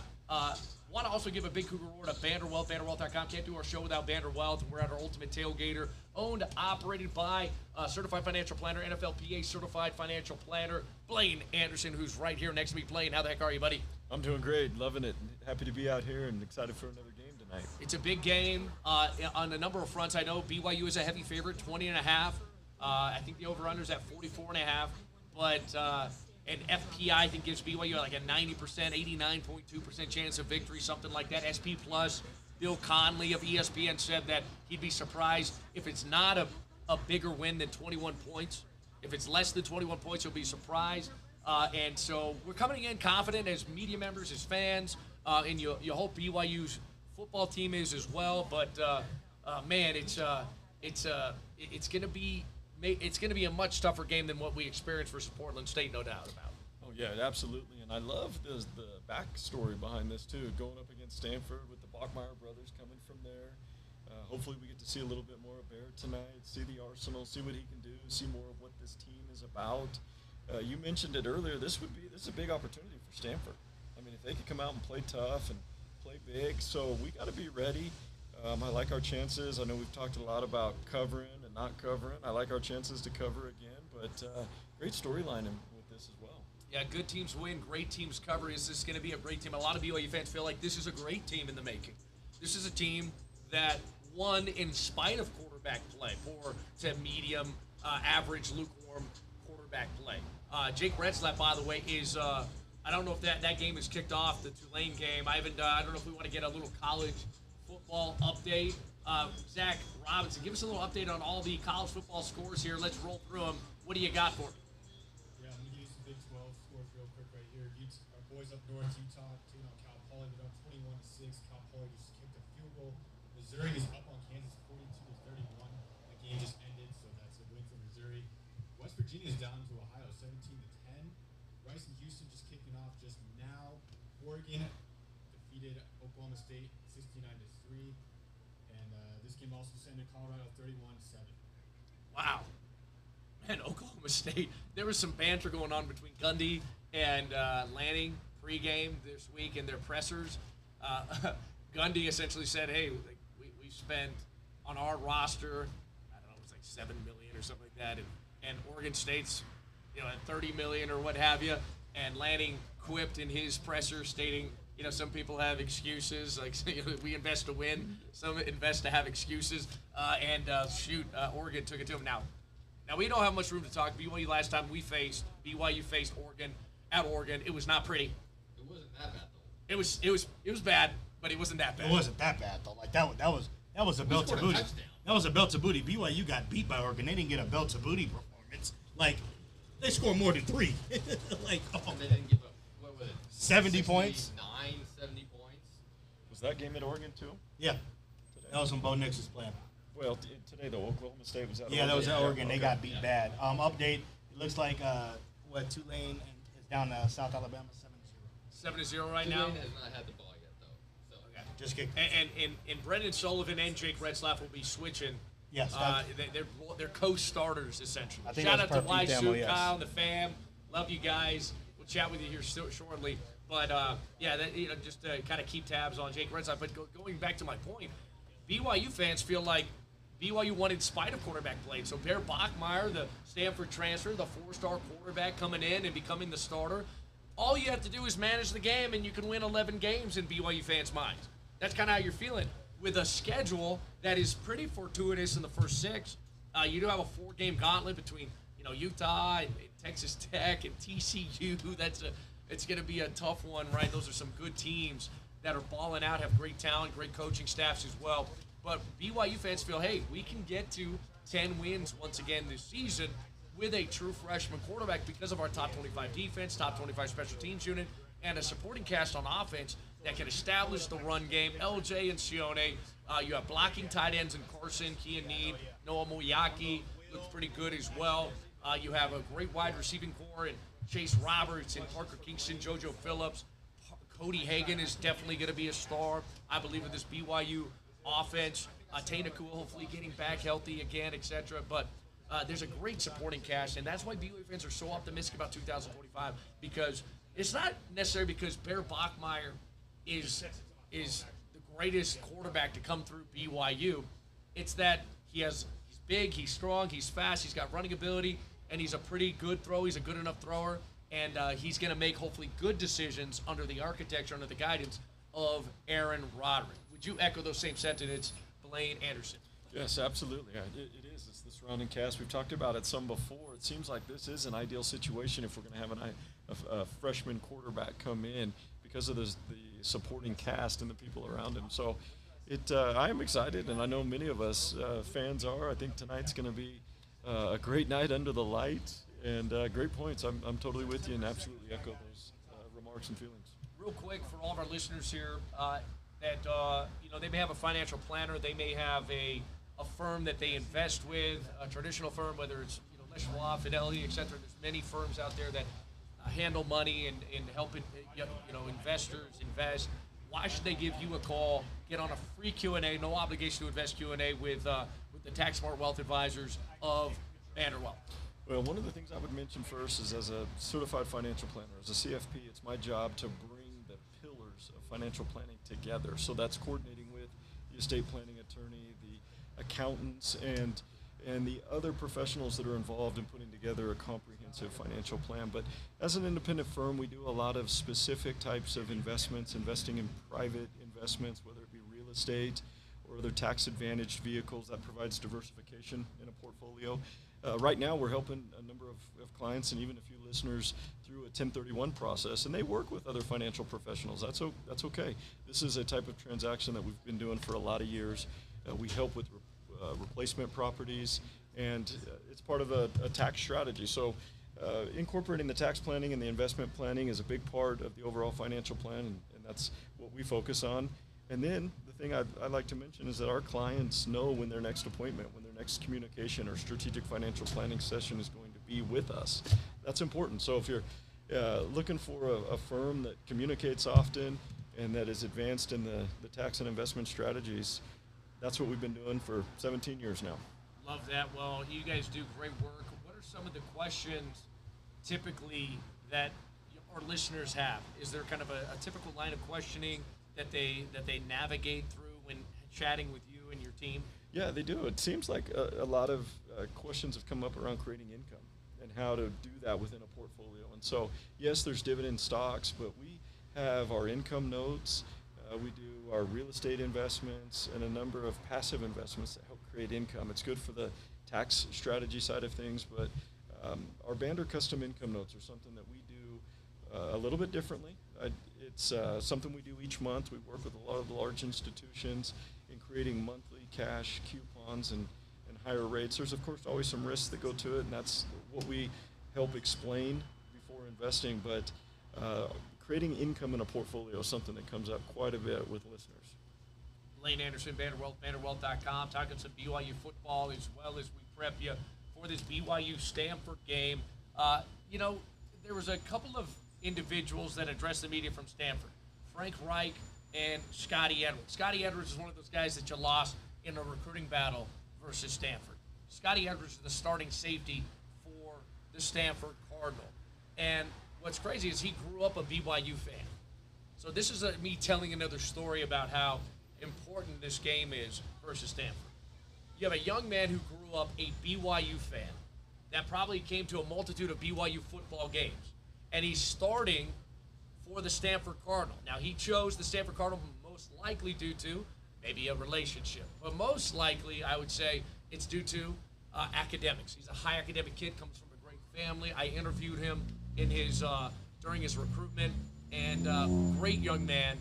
want to also give a big Cougar award to Vanderwelt, Vanderwelt.com. Can't do our show without Vanderwelt. We're at our Ultimate Tailgater, owned, operated by Certified Financial Planner, NFLPA Certified Financial Planner, Blaine Anderson, who's right here next to me. Blaine, how the heck are you, buddy? I'm doing great, loving it. Happy to be out here and excited for another game tonight. It's a big game on a number of fronts. I know BYU is a heavy favorite, 20.5. I think the over-under is at 44.5, but and FPI I think gives BYU like a 90%, 89.2% chance of victory, something like that. SP Plus, Bill Conley of ESPN said that he'd be surprised if it's not a bigger win than 21 points. If it's less than 21 points, he'll be surprised. And so we're coming in confident as media members, as fans, and you hope BYU's football team is as well. But man, it's going to be. It's going to be a much tougher game than what we experienced versus Portland State, no doubt about it. Oh, yeah, absolutely. And I love the backstory behind this, too, going up against Stanford with the Bachmire brothers coming from there. Hopefully we get to see a little bit more of Bear tonight, see the arsenal, see what he can do, see more of what this team is about. You mentioned it earlier. This is a big opportunity for Stanford. I mean, if they could come out and play tough and play big, so we got to be ready. I like our chances. I know we've talked a lot about covering and not covering. I like our chances to cover again, but great storyline with this as well. Yeah, good teams win, great teams cover. Is this going to be a great team? A lot of BYU fans feel like this is a great team in the making. This is a team that won in spite of quarterback play, poor to medium, average, lukewarm quarterback play. Jake Retzlaff, by the way, is I don't know if that game is kicked off, the Tulane game. I don't know if we want to get a little college football update. Zach Robinson, give us a little update on all the college football scores here. Let's roll through them. What do you got for me? Yeah, I'm going to use the Big 12 scores real quick right here. Our boys up north, Utah, taking on Cal Poly. They're up 21-6. Cal Poly just kicked a field goal. Missouri is up on Kansas 42-31. The game just ended, so that's a win for Missouri. West Virginia's down to Ohio 17-10. Rice and Houston just kicking off just now. Oregon defeated Oklahoma State 69-3. And this game also sent to Colorado 31-7. Wow. Man, Oklahoma State. There was some banter going on between Gundy and Lanning pregame this week in their pressers. Gundy essentially said, hey, like, we spent on our roster, I don't know, it was like $7 million or something like that. And Oregon State's, at $30 million or what have you. And Lanning quipped in his presser stating, some people have excuses, like we invest to win, some invest to have excuses, Oregon took it to him. Now we don't have much room to talk. BYU last time BYU faced Oregon at Oregon. It was not pretty. It wasn't that bad It though. was bad, but it wasn't that bad. It wasn't that bad though. Like that was a belt to booty. That was a belt to booty. BYU got beat by Oregon. They didn't get a belt to booty performance. Like they scored more than 3. Like And they didn't give up, what was it? 70 points. 70 points. Was that game at Oregon too? Yeah, that was when Bo Nix was playing. Well, today though, Oklahoma State was at Yeah, that was at Oregon. Okay. They got beat bad. Update. It looks like Tulane is down to South Alabama 7-0. 7-0 right now. Tulane has not had the ball yet though. So Okay. Just kick. And Brendan Sullivan and Jake Retzlaff will be switching. Yes. They're co-starters essentially. I think Shout that's out to per Pete Demo, Sue, yes. Kyle, and the fam. Love you guys. We'll chat with you here shortly. But just to kind of keep tabs on Jake Retzlaff. But going back to my point, BYU fans feel like BYU won in spite of quarterback play. So Bear Bachmire, the Stanford transfer, the 4-star quarterback coming in and becoming the starter. All you have to do is manage the game, and you can win 11 games in BYU fans' minds. That's kind of how you're feeling. With a schedule that is pretty fortuitous in the first 6, you do have a 4-game gauntlet between Utah and Texas Tech and TCU. It's going to be a tough one, right? Those are some good teams that are balling out, have great talent, great coaching staffs as well. But BYU fans feel, hey, we can get to 10 wins once again this season with a true freshman quarterback because of our top 25 defense, top 25 special teams unit, and a supporting cast on offense that can establish the run game. LJ and Sione, you have blocking tight ends in Carson, Kean Need, Noah Moyaki looks pretty good as well. You have a great wide receiving core in Chase Roberts and Parker Kingston, JoJo Phillips. Cody Hagan is definitely going to be a star, I believe, with this BYU offense. Tay Nakua hopefully getting back healthy again, etc. But there's a great supporting cast, and that's why BYU fans are so optimistic about 2025, because it's not necessarily because Bear Bachmire is the greatest quarterback to come through BYU. It's that he's big, he's strong, he's fast, he's got running ability, and he's a pretty good thrower. He's a good enough thrower, and he's going to make hopefully good decisions under the architecture, under the guidance of Aaron Roderick. Would you echo those same sentiments, Blaine Anderson? Yes, absolutely. It is. It's the surrounding cast. We've talked about it some before. It seems like this is an ideal situation if we're going to have a freshman quarterback come in because of the supporting cast and the people around him. So I am excited, and I know many of us fans are. I think tonight's going to be a great night under the light, and great points. I'm totally with you and absolutely echo those remarks and feelings. Real quick, for all of our listeners here, that they may have a financial planner, they may have a firm that they invest with, a traditional firm, whether it's Les Schwab, Fidelity, etc. There's many firms out there that handle money and helping investors invest. Why should they give you a call? Get on a free Q&A, no obligation to invest Q&A with the Tax Smart Wealth Advisors of Vanderwell. Well, one of the things I would mention first is, as a certified financial planner, as a CFP, it's my job to bring the pillars of financial planning together. So that's coordinating with the estate planning attorney, the accountants, and the other professionals that are involved in putting together a comprehensive financial plan. But as an independent firm, we do a lot of specific types of investments, investing in private investments, whether it be real estate or other tax-advantaged vehicles that provides diversification in a portfolio. Right now, we're helping a number of clients and even a few listeners through a 1031 process, and they work with other financial professionals. That's okay. This is a type of transaction that we've been doing for a lot of years. We help with replacement properties, and it's part of a tax strategy. So incorporating the tax planning and the investment planning is a big part of the overall financial plan, and that's what we focus on. And then the thing I'd like to mention is that our clients know when their next appointment, when their next communication or strategic financial planning session is going to be with us. That's important. So if you're looking for a firm that communicates often and that is advanced in the tax and investment strategies, that's what we've been doing for 17 years now. Love that. Well, you guys do great work. What are some of the questions typically that our listeners have? Is there kind of a typical line of questioning that they navigate through when chatting with you and your team? Yeah, they do. It seems like a lot of questions have come up around creating income and how to do that within a portfolio. And so, yes, there's dividend stocks, but we have our income notes. We do our real estate investments and a number of passive investments that help create income. It's good for the tax strategy side of things, but our Bander custom income notes are something that we do a little bit differently. It's something we do each month. We work with a lot of the large institutions in creating monthly cash coupons and higher rates. There's, of course, always some risks that go to it, and that's what we help explain before investing. But creating income in a portfolio is something that comes up quite a bit with listeners. Lane Anderson, Vanderwealth, Vanderwealth.com, talking some BYU football as well as we prep you for this BYU-Stanford game. There was a couple of individuals that addressed the media from Stanford, Frank Reich and Scotty Edwards. Scotty Edwards is one of those guys that you lost in a recruiting battle versus Stanford. Scotty Edwards is the starting safety for the Stanford Cardinal. And what's crazy is he grew up a BYU fan. So this is me telling another story about how important this game is versus Stanford. You have a young man who grew up a BYU fan that probably came to a multitude of BYU football games. And he's starting for the Stanford Cardinal. Now, he chose the Stanford Cardinal most likely due to maybe a relationship. But most likely, I would say, it's due to academics. He's a high academic kid, comes from a great family. I interviewed him in his during his recruitment, and great young man,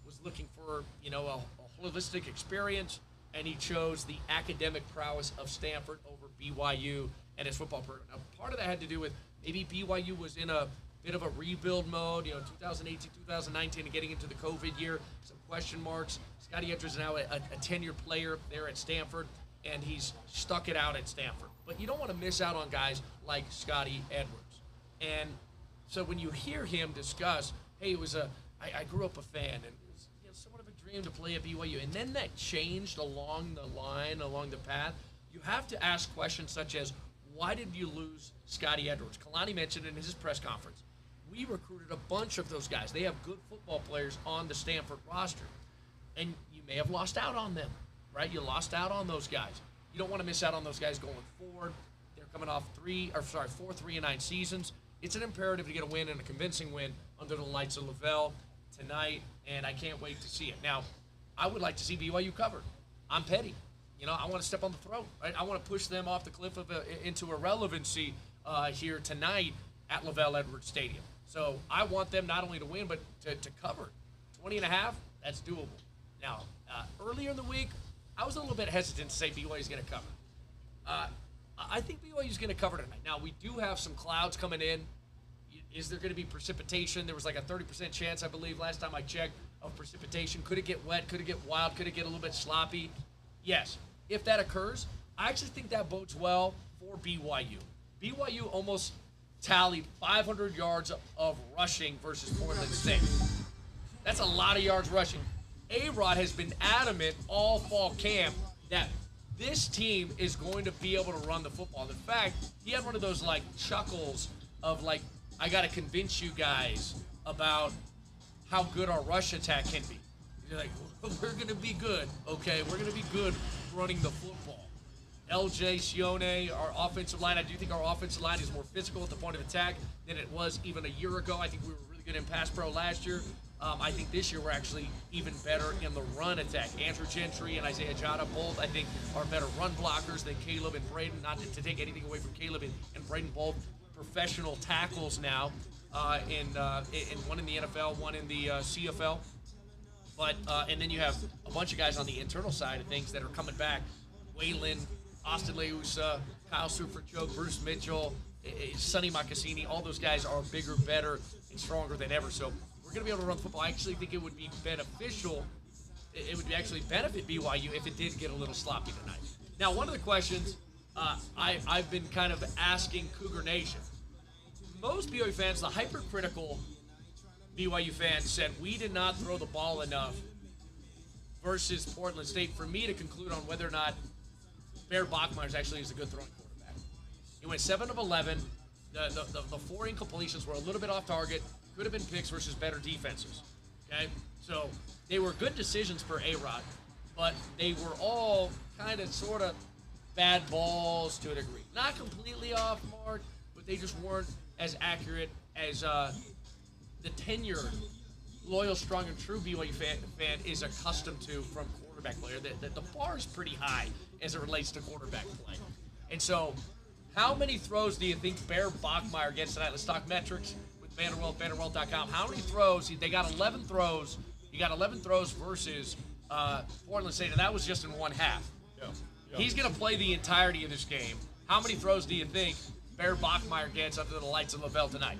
was looking for a holistic experience, and he chose the academic prowess of Stanford over BYU and his football program. Now, part of that had to do with maybe BYU was in a bit of a rebuild mode, 2018, 2019, and getting into the COVID year, some question marks. Scotty Edwards is now a tenured player there at Stanford, and he's stuck it out at Stanford. But you don't want to miss out on guys like Scotty Edwards. And so when you hear him discuss, hey, I grew up a fan, and it was somewhat of a dream to play at BYU, and then that changed along the line, along the path, you have to ask questions such as, why did you lose Scotty Edwards? Kalani mentioned in his press conference, we recruited a bunch of those guys. They have good football players on the Stanford roster, and you may have lost out on them, right? You lost out on those guys. You don't want to miss out on those guys going forward. They're coming off 4 3-9 seasons. It's an imperative to get a win, and a convincing win under the lights of Lavelle tonight, and I can't wait to see it. Now, I would like to see BYU covered. I'm petty. I want to step on the throat. Right? I want to push them off the cliff into irrelevancy here tonight at Lavelle Edwards Stadium. So I want them not only to win, but to cover. 20.5, that's doable. Now, earlier in the week, I was a little bit hesitant to say BYU is going to cover. I think BYU is going to cover tonight. Now, we do have some clouds coming in. Is there going to be precipitation? There was like a 30% chance, I believe, last time I checked, of precipitation. Could it get wet? Could it get wild? Could it get a little bit sloppy? Yes. If that occurs, I actually think that bodes well for BYU. BYU almost tallied 500 yards of rushing versus Portland State. That's a lot of yards rushing. A-Rod has been adamant all fall camp that this team is going to be able to run the football. In fact, he had one of those chuckles of I got to convince you guys about how good our rush attack can be. You're like, we're going to be good, okay? We're going to be good running the football. LJ, Sione, our offensive line, I do think our offensive line is more physical at the point of attack than it was even a year ago. I think we were really good in pass pro last year. I think this year we're actually even better in the run attack. Andrew Gentry and Isaiah Jada both, I think, are better run blockers than Caleb and Braden. Not to take anything away from Caleb and Braden, both professional tackles now, in one in the NFL, one in the CFL. But and then you have a bunch of guys on the internal side of things that are coming back. Waylon, Austin Leusa, Kyle Superchoke, Bruce Mitchell, Sonny Macassini, all those guys are bigger, better, and stronger than ever. So we're going to be able to run football. I actually think it would be beneficial it would actually benefit BYU if it did get a little sloppy tonight. Now, one of the questions I've been kind of asking Cougar Nation. Most BYU fans, the hypercritical BYU fans, said we did not throw the ball enough versus Portland State for me to conclude on whether or not Bear Bachmire actually is a good throwing quarterback. He went 7 of 11. The 4 incompletions were a little bit off target. Could have been picks versus better defenses. Okay? So they were good decisions for A-Rod, but they were all kind of sort of bad balls to a degree. Not completely off mark, but they just weren't as accurate as the tenured, loyal, strong, and true BYU fan is accustomed to from quarterback player. The bar is pretty high as it relates to quarterback play. And so, how many throws do you think Bear Bachmire gets tonight? Let's talk metrics with Vanderwelt, Vanderwelt.com. How many throws? They got 11 throws. He got 11 throws versus Portland State, and that was just in one half. Yeah. He's going to play the entirety of this game. How many throws do you think Bear Bachmire gets under the lights of LaBelle tonight?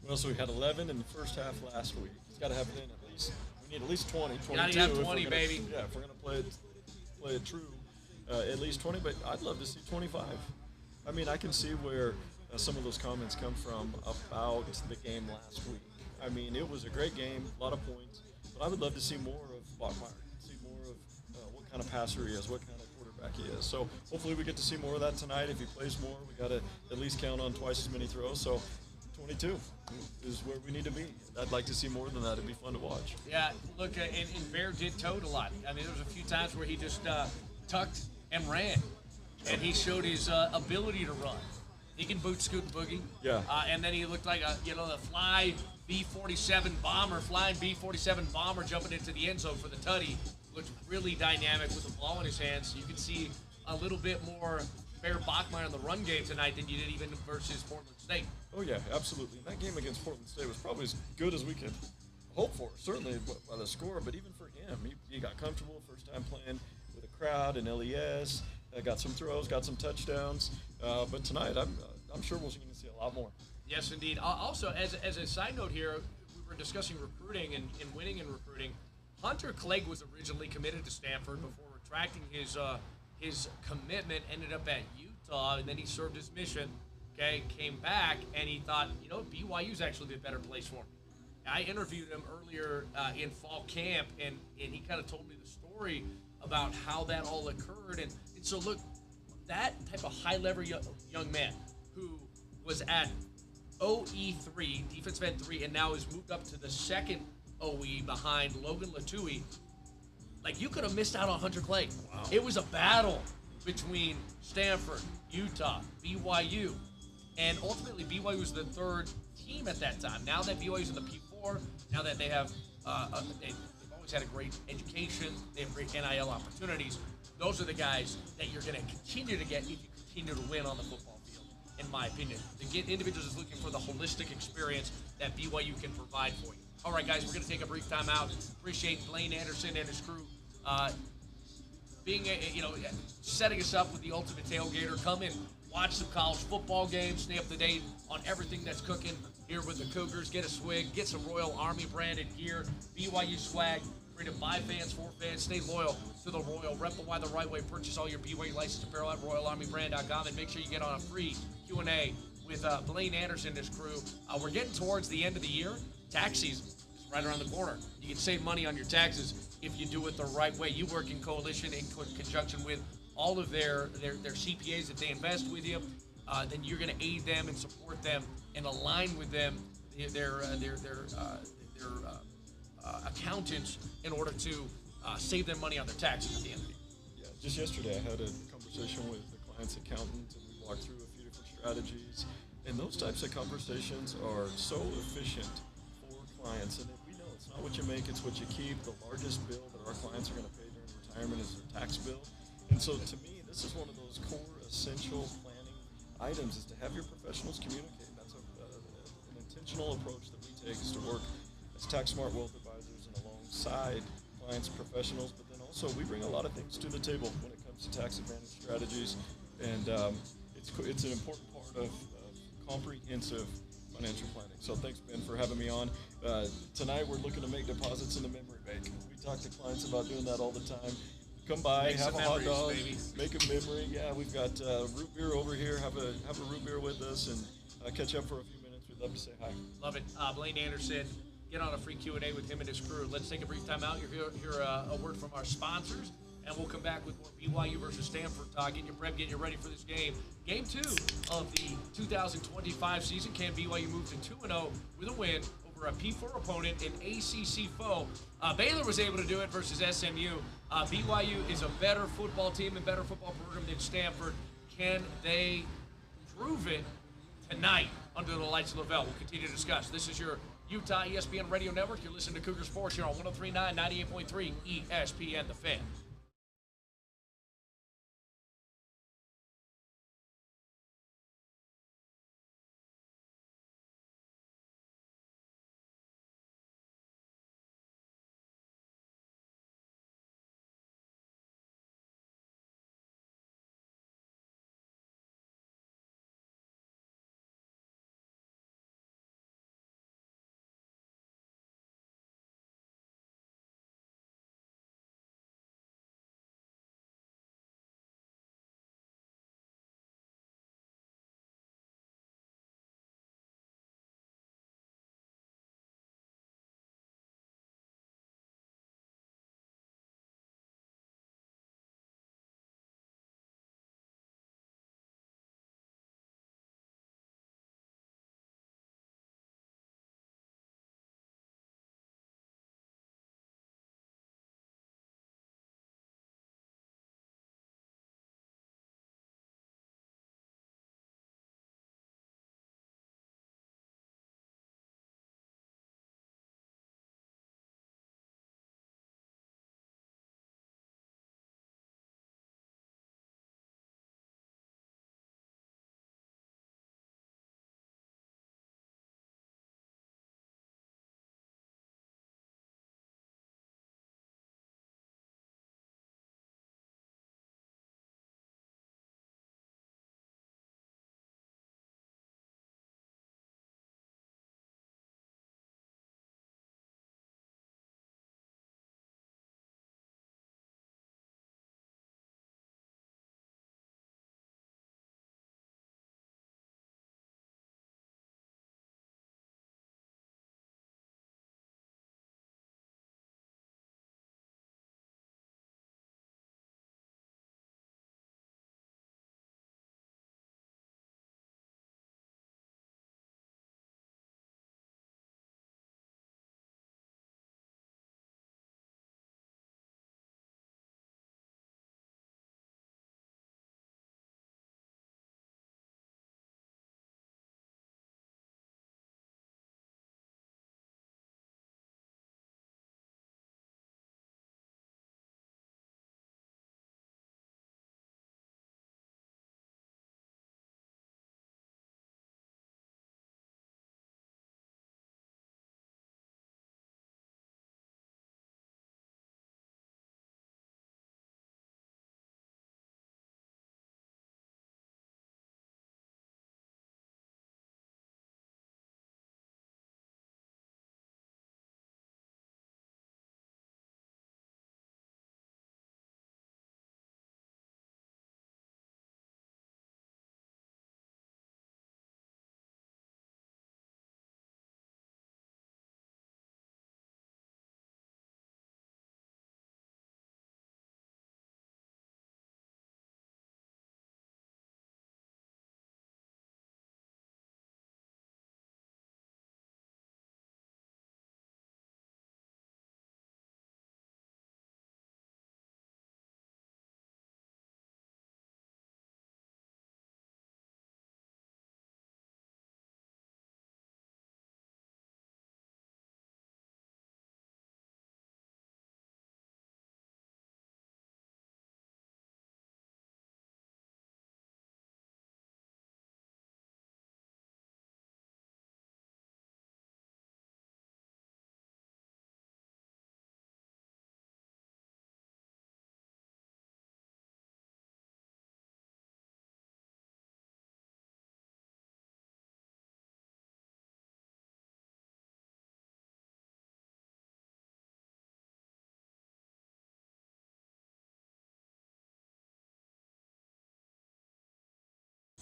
Well, so we had 11 in the first half last week. He's got to have it in at least. We need at least 20, 22. Gotta have 20, baby. Yeah, if we're going to play it true, at least 20. But I'd love to see 25. I mean, I can see where some of those comments come from about the game last week. I mean, it was a great game, a lot of points. But I would love to see more of Bachmire, see more of what kind of passer he is, what kind of quarterback he is. So hopefully we get to see more of that tonight. If he plays more, we got to at least count on twice as many throws. So 22 is where we need to be. I'd like to see more than that. It'd be fun to watch. Yeah, look, and Bear did tote a lot. I mean, there was a few times where he just tucked and ran, and he showed his ability to run. He can boot, scoot, and boogie. Yeah. And then he looked like the flying B-47 bomber jumping into the end zone for the tutty. Looked really dynamic with the ball in his hands. You could see a little bit more Bear Bachmire in the run game tonight than you did even versus Portland State. Oh, yeah, absolutely. That game against Portland State was probably as good as we could hope for, certainly by the score, but even for him, he got comfortable first time playing with a crowd and LES, got some throws, got some touchdowns, but tonight I'm sure we're going to see a lot more. Yes, indeed. Also, as a side note here, we were discussing recruiting and winning in recruiting. Hunter Clegg was originally committed to Stanford before retracting his commitment, ended up at Utah, and then he served his mission, came back, and he thought, BYU's actually the better place for him. I interviewed him earlier in fall camp, and he kind of told me the story about how that all occurred. And so, look, that type of high-level young man who was at OE3, defensive end 3, and now has moved up to the second OE behind Logan Latui. Like, you could have missed out on Hunter Clegg. Wow. It was a battle between Stanford, Utah, BYU, and ultimately BYU was the third team at that time. Now that BYU's in the P4, now that they have, they've always had a great education, they have great NIL opportunities. Those are the guys that you're going to continue to get if you continue to win on the football field, in my opinion. To get individuals is looking for the holistic experience that BYU can provide for you. All right, guys, we're going to take a brief time out. Appreciate Blaine Anderson and his crew setting us up with the ultimate tailgater. Come in, watch some college football games, stay up to date on everything that's cooking here with the Cougars. Get a swig, get some Royal Army branded gear, BYU swag, created by fans, for fans. Stay loyal to the Royal. Rep the Y the right way. Purchase all your BYU licensed apparel at RoyalArmyBrand.com, and make sure you get on a free Q&A with Blaine Anderson and his crew. We're getting towards the end of the year. Tax season is right around the corner. You can save money on your taxes if you do it the right way. You work in coalition in conjunction with all of their CPAs that they invest with you. Then you're going to aid them and support them and align with them, their accountants, in order to save them money on their taxes at the end of the year. Yeah, just yesterday I had a conversation with the client's accountant, and we walked through a few different strategies. And those types of conversations are so efficient for clients. And we know it's not what you make, it's what you keep. The largest bill that our clients are going to pay during retirement is their tax bill. And so to me, this is one of those core essential planning items, is to have your professionals communicate. That's an intentional approach that we take, is to work as tax smart wealth advisors and alongside clients and professionals. But then also we bring a lot of things to the table when it comes to tax advantage strategies. And it's an important part of comprehensive financial planning. So thanks, Ben, for having me on. Tonight we're looking to make deposits in the memory bank. We talk to clients about doing that all the time. Come by, Make have some a hot memories, dog, baby. make a memory. Yeah, we've got root beer over here. Have a root beer with us and catch up for a few minutes. We'd love to say hi. Love it. Blaine Anderson, get on a free Q&A with him and his crew. Let's take a brief time out. You'll hear a word from our sponsors, and we'll come back with more BYU versus Stanford talk. Get your prep, get you ready for this game. Game 2 of the 2025 season. Can BYU move to 2-0 with a win over a P4 opponent, an ACC foe? Baylor was able to do it versus SMU. BYU is a better football team and better football program than Stanford. Can they prove it tonight under the lights of Lavelle? We'll continue to discuss. This is your Utah ESPN Radio Network. You're listening to Cougar Sports here on 103.9, 98.3 ESPN, The Fan.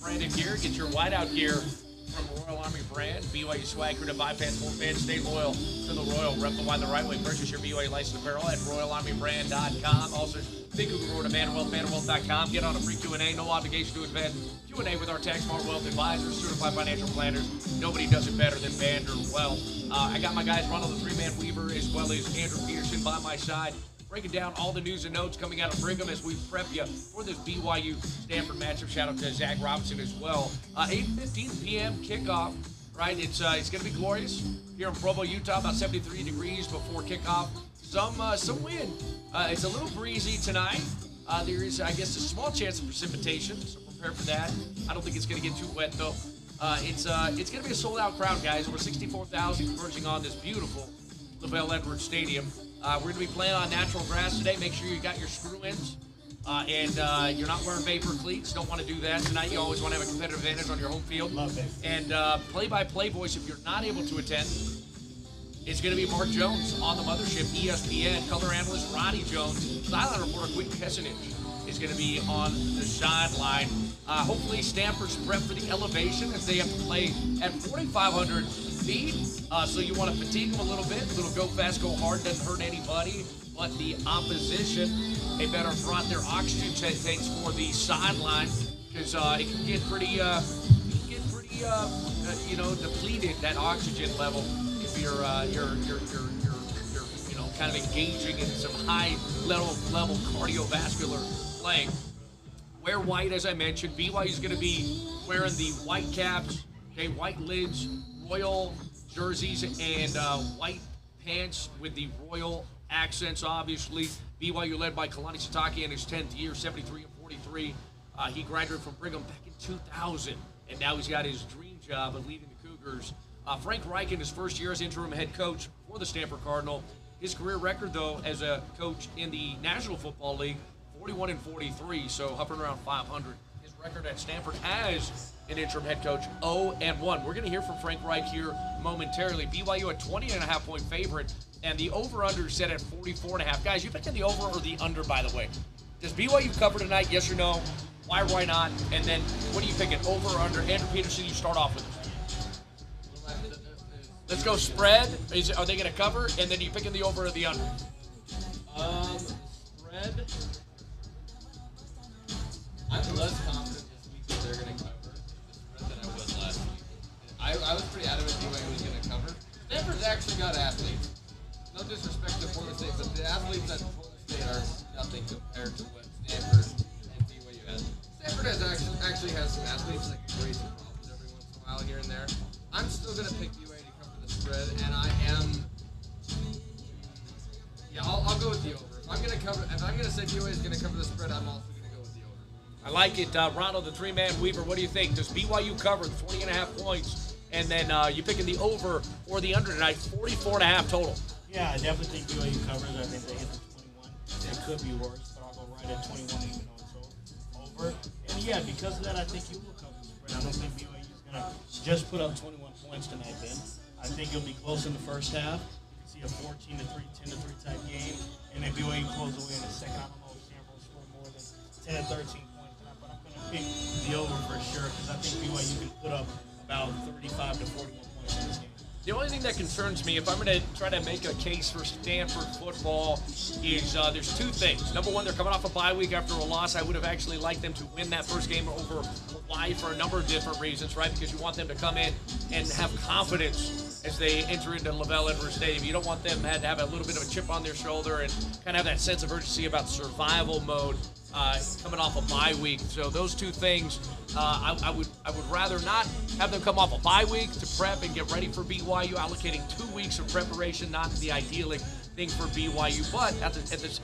branded gear. Get your whiteout gear from Royal Army brand. BYU swag, crew to buy fans, for fans. Stay loyal to the Royal. Rep the wine the right way. Purchase your BYU licensed apparel at RoyalArmyBrand.com. Also, Big Cougar Road to Vanderwealth, Vanderwealth.com. Get on a free Q&A. No obligation to invest. Q&A with our tax smart wealth advisors, certified financial planners. Nobody does it better than Vanderwealth. I got my guys Ronald, the three-man Weaver, as well as Andrew Peterson by my side, breaking down all the news and notes coming out of Brigham as we prep you for this BYU Stanford matchup. Shout out to Zach Robinson as well. 8:15 p.m. kickoff. Right, it's going to be glorious here in Provo, Utah. About 73 degrees before kickoff. Some wind. It's a little breezy tonight. There is, I guess, a small chance of precipitation, so prepare for that. I don't think it's going to get too wet though. It's going to be a sold-out crowd, guys. Over 64,000 converging on this beautiful LaVell Edwards Stadium. We're going to be playing on natural grass today. Make sure you got your screw-ins. And you're not wearing vapor cleats. Don't want to do that tonight. You always want to have a competitive advantage on your home field. Love it. And play-by-play voice, if you're not able to attend, it's going to be Mark Jones on the mothership, ESPN. Color analyst Ronnie Jones. Sideline reporter Quinn Kessenich is going to be on the sideline. Hopefully Stanford's prep for the elevation as they have to play at 4,500 feet. So you want to fatigue them a little bit. A little go fast, go hard, doesn't hurt anybody. But the opposition, they better brought their oxygen tanks for the sideline because it can get pretty, depleted, that oxygen level if you're kind of engaging in some high level cardiovascular playing. Wear white, as I mentioned. BYU is going to be wearing the white caps, okay, white lids, Royal jerseys, and white pants with the Royal accents, obviously. BYU led by Kalani Sitake in his 10th year, 73 and 43. He graduated from Brigham back in 2000, and now he's got his dream job of leading the Cougars. Frank Reich in his first year as interim head coach for the Stanford Cardinal. His career record, though, as a coach in the National Football League, 41 and 43, so hovering around 500. His record at Stanford as an interim head coach, 0-1. We're going to hear from Frank Reich here momentarily. BYU a 20.5-point favorite, and the over-under set at 44.5. Guys, you picking the over or the under, by the way? Does BYU cover tonight, yes or no? Why not? And then what are you picking, over or under? Andrew Peterson, you start off with it. Let's go spread. Are they going to cover? And then you picking the over or the under? Spread. I'm less confident this week that they're going to cover the spread than I was last week. I was pretty adamant BYU was going to cover. Stanford's actually got athletes. No disrespect to Florida State, but the athletes at Florida State are nothing compared to what Stanford and BYU has. Stanford actually has some athletes that can create some problems every once in a while here and there. I'm still going to pick BYU to cover the spread, and I am. Yeah, I'll go with the over. If I'm going to say BYU is going to cover the spread, I'm also going to go with the over. I like it. Ronald, the three-man Weaver, what do you think? Does BYU cover the 20.5 points? And then you picking the over or the under tonight, 44.5 total. Yeah, I definitely think BYU covers. I think they hit the 21. It could be worse, but I'll go right at 21 even though it's over. And yeah, because of that, I think you will cover the spread. I don't think BYU is going to just put up 21 points tonight, Ben. I think it'll be close in the first half. You can see a 14-3, 10-3 type game, and then BYU close away in the second. I don't know if Stanford will score more than 10 or 13 points tonight, but I'm going to pick the over for sure because I think BYU can put up about 35 to 41 points in this game. The only thing that concerns me, if I'm going to try to make a case for Stanford football, is there's two things. Number one, they're coming off a bye week after a loss. I would have actually liked them to win that first game over Hawaii for a number of different reasons, right? Because you want them to come in and have confidence as they enter into LaVell Edwards Stadium. You don't want them to have a little bit of a chip on their shoulder and kind of have that sense of urgency about survival mode coming off a bye week. So those two things, I would rather not have them come off a bye week to prep and get ready for BYU. Allocating 2 weeks of preparation, not the ideal thing for BYU. But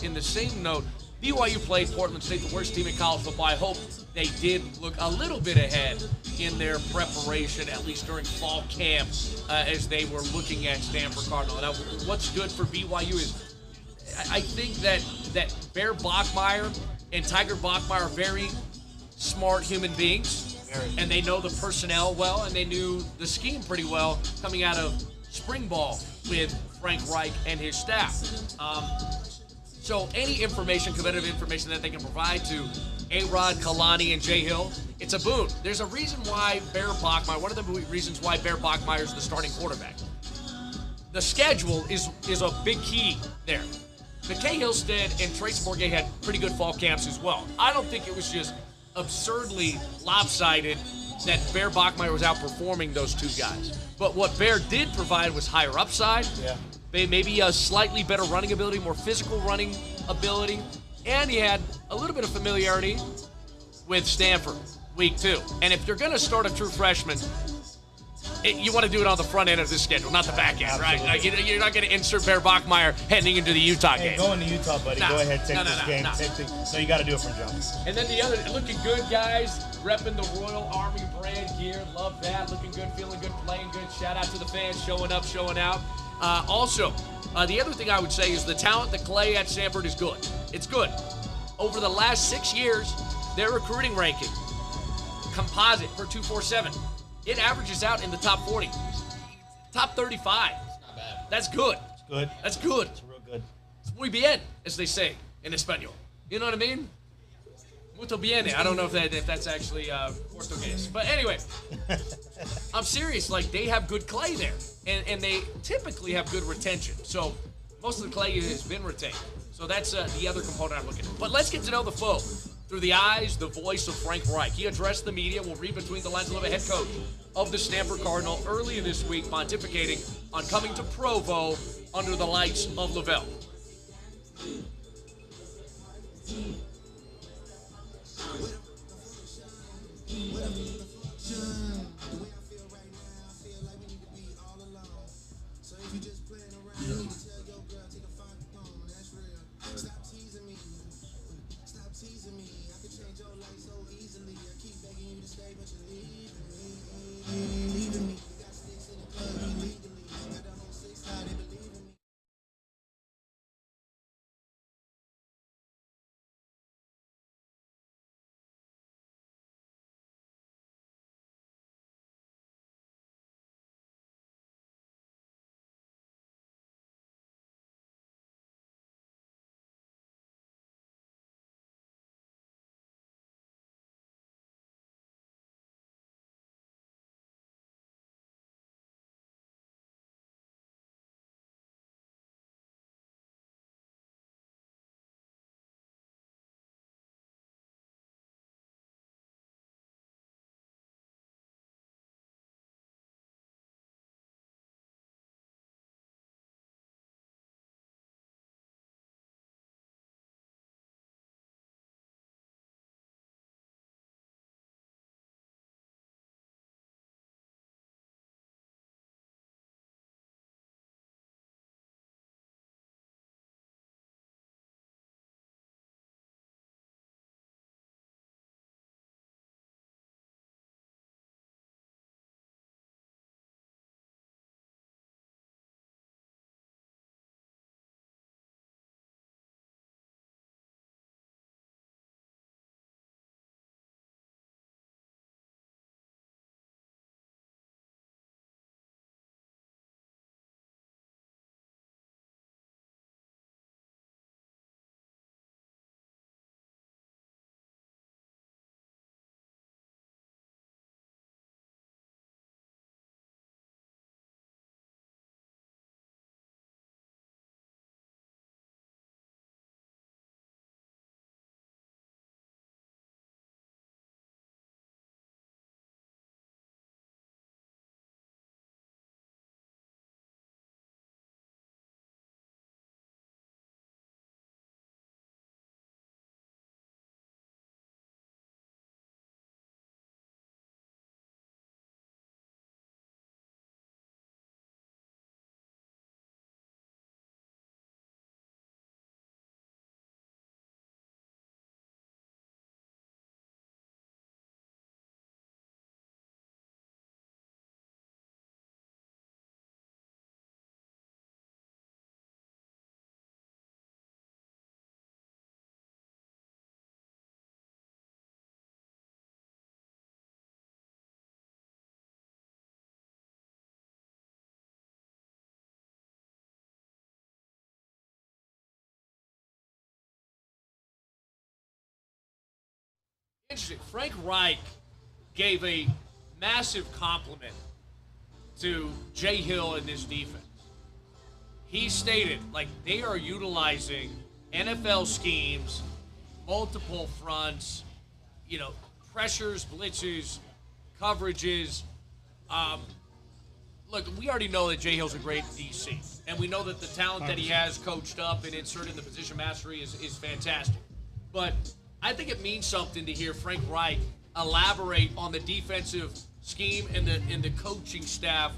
in the same note, BYU played Portland State, the worst team in college football. I hope they did look a little bit ahead in their preparation, at least during fall camp, as they were looking at Stanford Cardinal. Now, what's good for BYU is I think that Bear Bachmire and Tiger Bachmire are very smart human beings. And they know the personnel well, and they knew the scheme pretty well coming out of spring ball with Frank Reich and his staff. So any information, competitive information that they can provide to A-Rod, Kalani, and Jay Hill, it's a boon. There's a reason why Bear Bachmire, one of the reasons why Bear Bachmire is the starting quarterback. The schedule is a big key there. McKay Hillstead and Tracy Morgay had pretty good fall camps as well. I don't think it was just absurdly lopsided that Bear Bachmire was outperforming those two guys. But what Bear did provide was higher upside, maybe a slightly better running ability, more physical running ability, and he had a little bit of familiarity with Stanford week 2. And if you're going to start a true freshman, you want to do it on the front end of this schedule, not the back end, right? Like, you're not going to insert Bear Bachmire heading into the Utah game. Going to Utah, buddy. Go ahead, take this game. So you got to do it from jump. And then the other, looking good, guys, repping the Royal Army brand gear. Love that. Looking good, feeling good, playing good. Shout out to the fans showing up, showing out. Also, the other thing I would say is the talent that Clay at Stanford is good. It's good. Over the last 6 years, their recruiting ranking, composite for 247, it averages out in the top 40, top 35. It's not bad. That's good. It's good. That's good. It's real good. It's muy bien, as they say in Espanol. You know what I mean? Muito bien. I don't know if that's actually Portuguese. But anyway, I'm serious. Like, they have good clay there. And they typically have good retention. So most of the clay has been retained. So that's the other component I'm looking at. But let's get to know the foe through the eyes, the voice of Frank Reich. He addressed the media. We'll read between the lines a little bit. Head coach of the Stanford Cardinal earlier this week, pontificating on coming to Provo under the lights of Lavelle. Interesting. Frank Reich gave a massive compliment to Jay Hill and this defense. He stated, like, they are utilizing NFL schemes, multiple fronts, pressures, blitzes, coverages. Look, we already know that Jay Hill's a great DC, and we know that the talent that he has coached up and inserted in the position mastery is fantastic. But I think it means something to hear Frank Reich elaborate on the defensive scheme and the coaching staff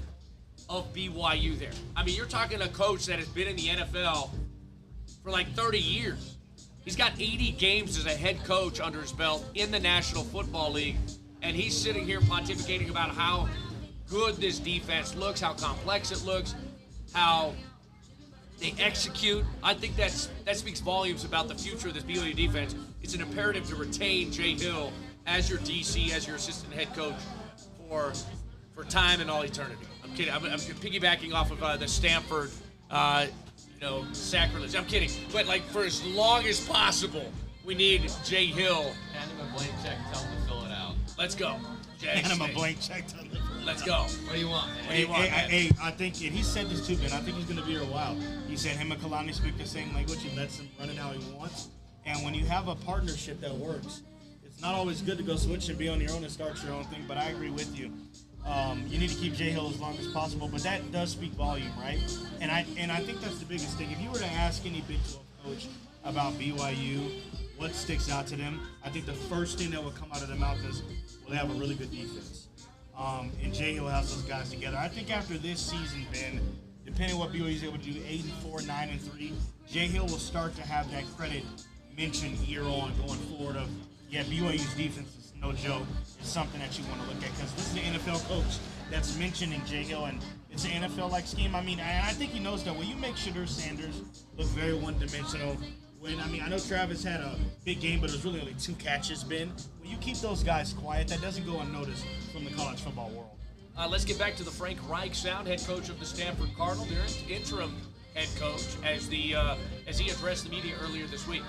of BYU there. I mean, you're talking a coach that has been in the NFL for like 30 years. He's got 80 games as a head coach under his belt in the National Football League, and he's sitting here pontificating about how good this defense looks, how complex it looks, how they execute. I think that speaks volumes about the future of this BYU defense. It's an imperative to retain Jay Hill as your DC, as your assistant head coach for time and all eternity. I'm kidding. I'm piggybacking off of the Stanford, sacrilege. I'm kidding. But, like, for as long as possible, we need Jay Hill. Hand him a blank check, tell him to fill it out. Let's go. Jay, Hand him a blank check. Let's go. What do you want, man? What do you want, man? Hey, I think, and he said this too, Ben. I think he's going to be here a while. He said him and Kalani speak the same language. He lets him run it how he wants. And when you have a partnership that works, it's not always good to go switch and be on your own and start your own thing. But I agree with you. You need to keep Jay Hill as long as possible, but that does speak volume, right? And I think that's the biggest thing. If you were to ask any Big 12 coach about BYU, what sticks out to them, I think the first thing that would come out of their mouth is, well, they have a really good defense. And Jay Hill has those guys together. I think after this season, Ben, depending on what BYU is able to do, 8-4, 9-3, Jay Hill will start to have that credit mentioned year on going forward of, yeah, BYU's defense is no joke. It's something that you want to look at because this is an NFL coach that's mentioning Jay Hill, and it's an NFL-like scheme. I mean, I think he knows that when you make Shedeur Sanders look very one-dimensional, I know Travis had a big game, but it was really only 2 catches, Ben. When you keep those guys quiet, that doesn't go unnoticed from the college football world. Let's get back to the Frank Reich sound, head coach of the Stanford Cardinal, their interim head coach, as he addressed the media earlier this week.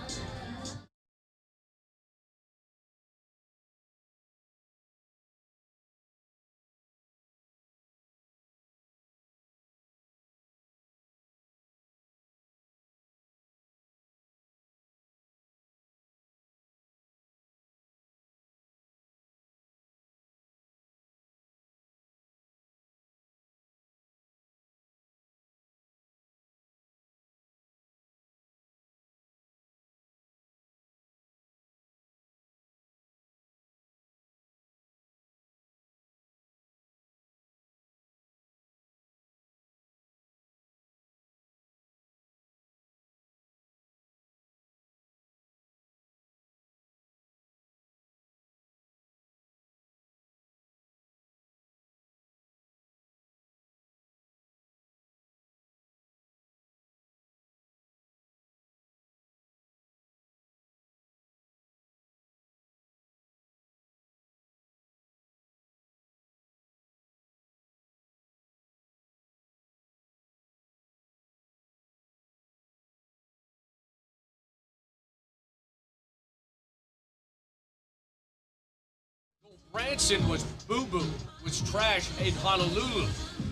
Branson was boo-boo, was trash in Honolulu.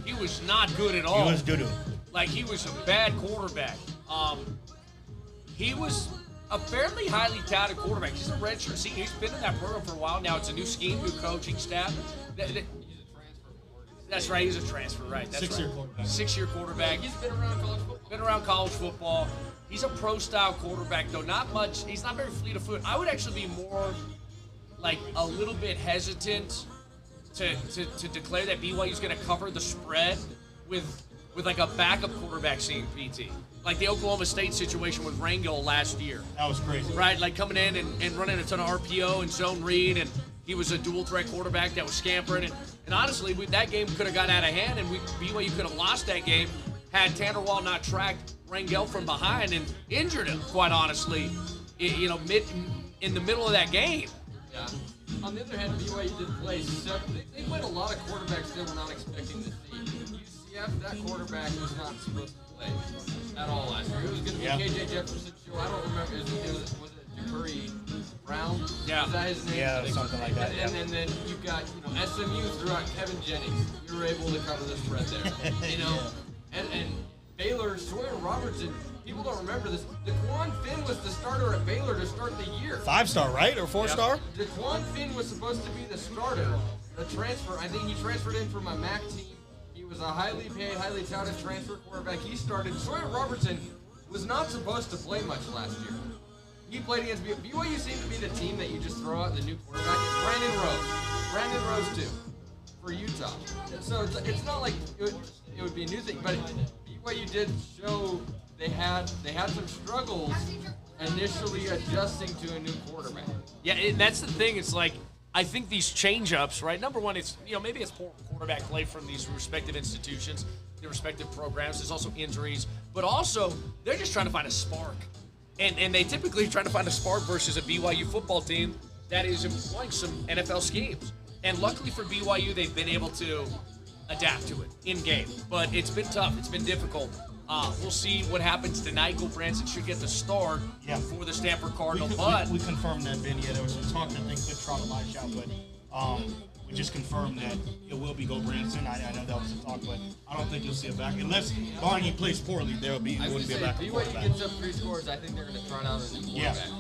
He was not good at all. He was doo-doo. Like, he was a bad quarterback. He was a fairly highly touted quarterback. He's a redshirt senior. He's been in that program for a while now. It's a new scheme, new coaching staff. That's right. He's a transfer, right? That's 6-year quarterback. 6-year quarterback. He's been around college football. Been around college football. He's a pro-style quarterback, though. Not much. He's not very fleet of foot. I would actually be more, like, a little bit hesitant to declare that BYU's going to cover the spread with like a backup quarterback seeing PT. Like the Oklahoma State situation with Rangel last year. That was crazy. Right, like coming in and running a ton of RPO and zone read, and he was a dual threat quarterback that was scampering. And honestly, that game could have got out of hand, and BYU could have lost that game had Tanner Wall not tracked Rangel from behind and injured him, quite honestly, in the middle of that game. Yeah. On the other hand, BYU did play they played a lot of quarterbacks they were not expecting to see. UCF, that quarterback was not supposed to play at all last year. It was going to be KJ Jefferson show. I don't remember. Was it Dupree? Brown. Yeah. Is that his name? Yeah, something like that. And then you've got, SMU threw out Kevin Jennings. You were able to cover the spread there. And Baylor, Sawyer Robertson, people don't remember this. DeQuan Finn was the starter at Baylor to start the year. 5-star, right? Or 4-star? DeQuan Finn was supposed to be the starter. The transfer, I think he transferred in from a MAC team. He was a highly paid, highly touted transfer quarterback. He started. Sawyer Robertson was not supposed to play much last year. He played against BYU. Seemed to be the team that you just throw out the new quarterback. It's Brandon Rose too, for Utah. And so it's not like it would be a new thing, but BYU did show they had some struggles initially adjusting to a new quarterback. Yeah, and that's the thing. It's like, I think these change-ups, right? Number one, it's maybe it's poor quarterback play from these respective institutions, their respective programs. There's also injuries, but also they're just trying to find a spark, and they typically try to find a spark versus a BYU football team that is employing some NFL schemes. And luckily for BYU, they've been able to adapt to it in game, but it's been tough. It's been difficult. We'll see what happens tonight. Go Branson should get the start for the Stanford Cardinal. We confirmed that, Ben. Yeah, there was some talk that they could try to live shot, but we just confirmed that it will be Go Branson. I know that was a talk, but I don't think you'll see a back unless barring he plays poorly. There wouldn't be a backup BYU quarterback. gets up 3 scores. I think they're going to trot out a new quarterback.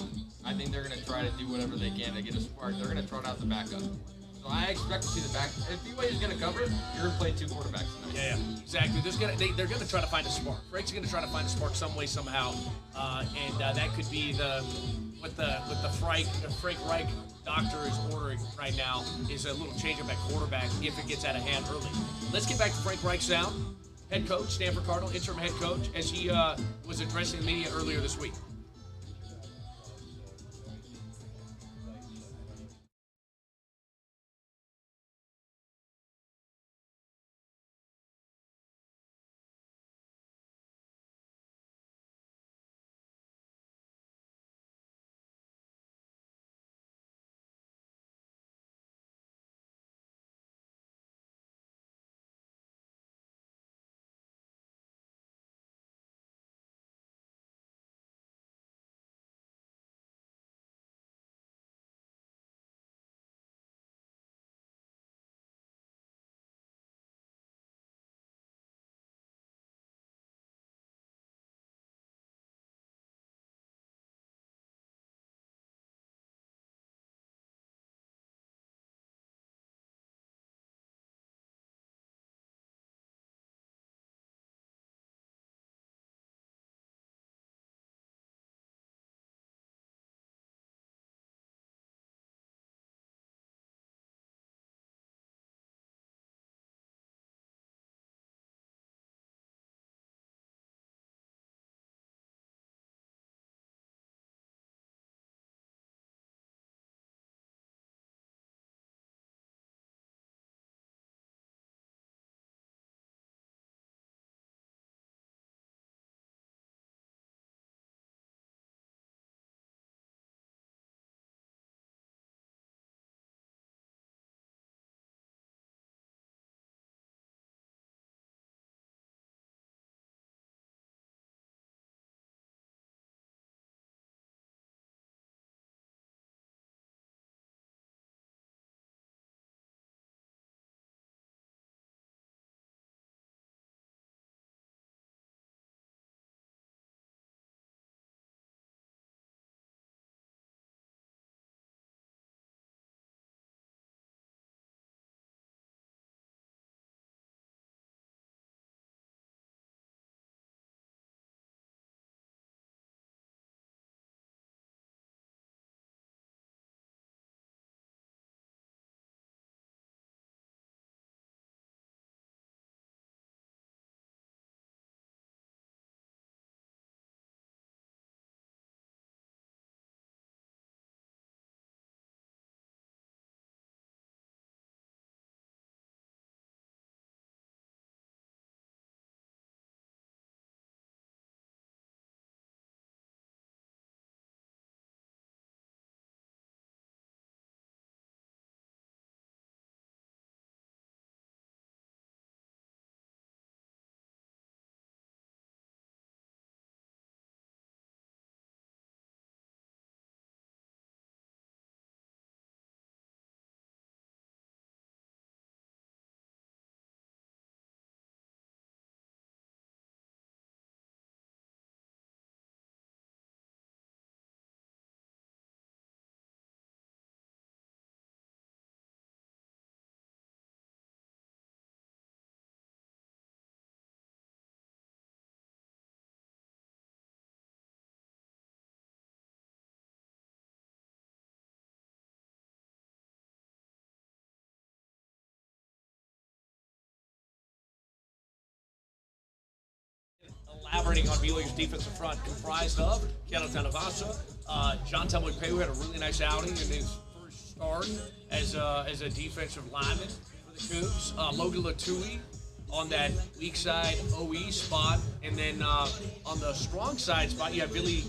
I think they're going to try to do whatever they can to get a spark. They're going to trot out the backup. So I expect to see the back. If BYU is going to cover it, you're going to play 2 quarterbacks tonight. Yeah, exactly. They're going to try to find a spark. Frank's going to try to find a spark some way, somehow, and that could be what the Frank Reich doctor is ordering right now is a little change up at quarterback if it gets out of hand early. Let's get back to Frank Reich's sound, head coach, Stanford Cardinal, interim head coach, as he was addressing the media earlier this week. starting on BYU's defensive front, comprised of Keanu Tanavasa, John Telmoy-Pay, who had a really nice outing in his first start as a defensive lineman for the Cougs. Logan Latui on that weak side OE spot, and then on the strong side spot, you have Billy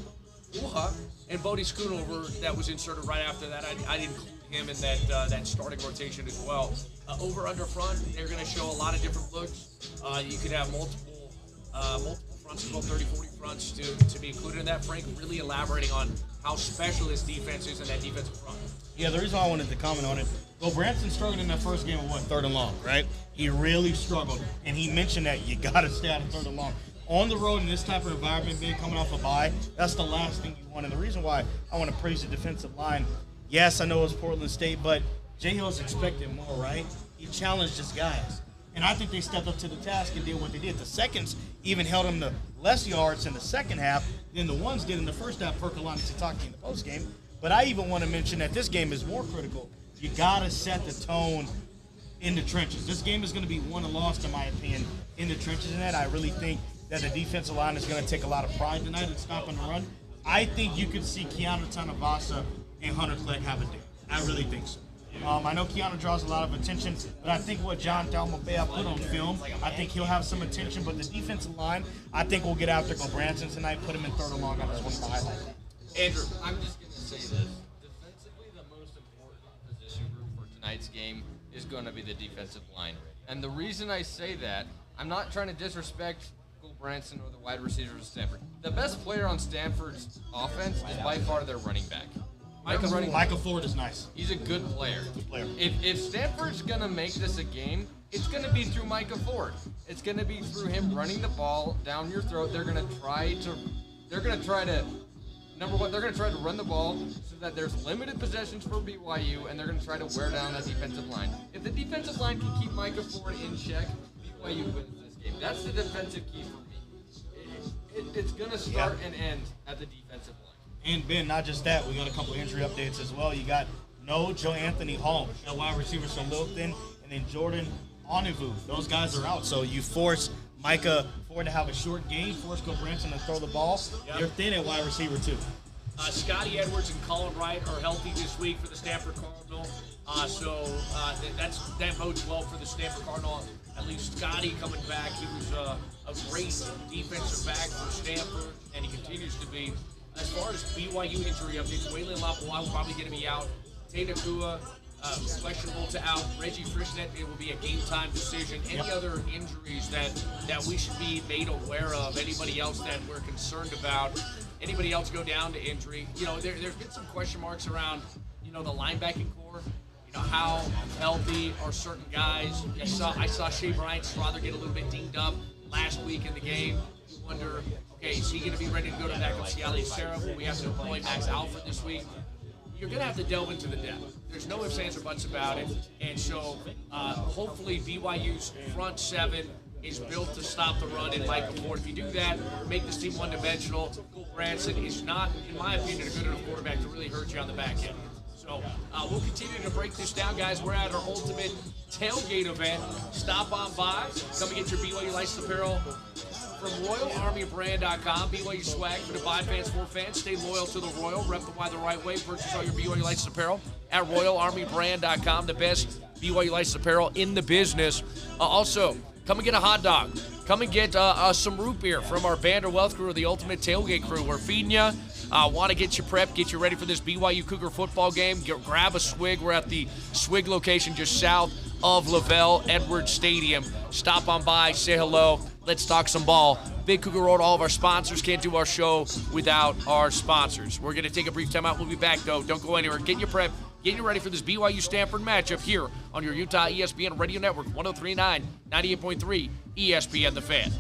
Uha and Bodie Schoonover that was inserted right after that. I didn't include him in that starting rotation as well. Over under front, they're going to show a lot of different looks. You could have multiple fronts as well, 30, 40 fronts to be included in that. Frank really elaborating on how special this defense is in that defensive front. Yeah, the reason why I wanted to comment on it, well, Branson struggled in that first game of third and long, right? He really struggled, and he mentioned that you got to stay out of third and long. On the road in this type of environment, being coming off a bye, that's the last thing you want. And the reason why I want to praise the defensive line, yes, I know it's Portland State, but Jay Hill's expected more, right? He challenged his guys. And I think they stepped up to the task and did what they did. The seconds even held them to less yards in the second half than the ones did in the first half, Percolani Sitaki in the postgame. But I even want to mention that this game is more critical. You got to set the tone in the trenches. This game is going to be won and lost, in my opinion, in the trenches. And that I really think that the defensive line is going to take a lot of pride tonight in stopping the run. I think you could see Keanu Tanavasa and Hunter Clegg have a day. I really think so. I know Keanu draws a lot of attention, but I think what John Dalmabea put on film, I think he'll have some attention. But the defensive line, I think we'll get after Go Branson tonight, put him in third and long. I just wanted to highlight that. Andrew, I'm just going to say this. Defensively, the most important position group for tonight's game is going to be the defensive line. And the reason I say that, I'm not trying to disrespect Cole Branson or the wide receivers of Stanford. The best player on Stanford's offense is by far their running back. Micah Ford is nice. He's a good player. Good player. If Stanford's going to make this a game, it's going to be through Micah Ford. It's going to be through him running the ball down your throat. They're going to try to number one, they're going to try to run the ball so that there's limited possessions for BYU, and they're going to try to wear down that defensive line. If the defensive line can keep Micah Ford in check, BYU wins this game. That's the defensive key for me. It's going to start and end at the defensive line. And Ben, not just that, we got a couple of injury updates as well. You got Joe Anthony Hall, that wide receiver from Littleton, and then Jordan Onevu. Those guys are out. So you force Micah Ford to have a short game, force Go Branson to throw the ball. Yep. They're thin at wide receiver too. Scotty Edwards and Colin Wright are healthy this week for the Stanford Cardinal. That bodes well for the Stanford Cardinal. At least Scotty coming back. He was a great defensive back for Stanford, and he continues to be. As far as BYU injury updates, Waylon Lapua will probably going to be out. Tate Nakua, questionable to out. Reggie Frischnet, it will be a game-time decision. Any other injuries that we should be made aware of? Anybody else that we're concerned about? Anybody else go down to injury? There's been some question marks around, the linebacking core. How healthy are certain guys? I saw Shea Bryant's father get a little bit dinged up last week in the game. You wonder, okay, is he going to be ready to go to back up Ciali Sarah? Will we have to employ Max Alford this week? You're going to have to delve into the depth. There's no ifs, ands, or buts about it. And so hopefully BYU's front seven is built to stop the run in Michael Ford. If you do that, make this team one-dimensional. Cole Branson is not, in my opinion, a good enough quarterback to really hurt you on the back end. So we'll continue to break this down, guys. We're at our ultimate tailgate event. Stop on by. Come and get your BYU licensed apparel from RoyalArmyBrand.com. BYU swag for the Buy fans, for fans. Stay loyal to the Royal. Rep the Y the right way. Purchase all your BYU licensed apparel at RoyalArmyBrand.com. The best BYU licensed apparel in the business. Also, come and get a hot dog. Come and get some root beer from our Vander Wealth crew, the ultimate tailgate crew. We're feeding you. Want to get you prepped, get you ready for this BYU Cougar football game. Grab a Swig. We're at the Swig location just south of Lavelle Edwards Stadium. Stop on by, say hello. Let's talk some ball. Big Cougar Road, all of our sponsors. Can't do our show without our sponsors. We're going to take a brief time out. We'll be back, though. Don't go anywhere. Get you prepped. Get you ready for this BYU-Stanford matchup here on your Utah ESPN Radio Network, 103.9, 98.3 ESPN The Fan.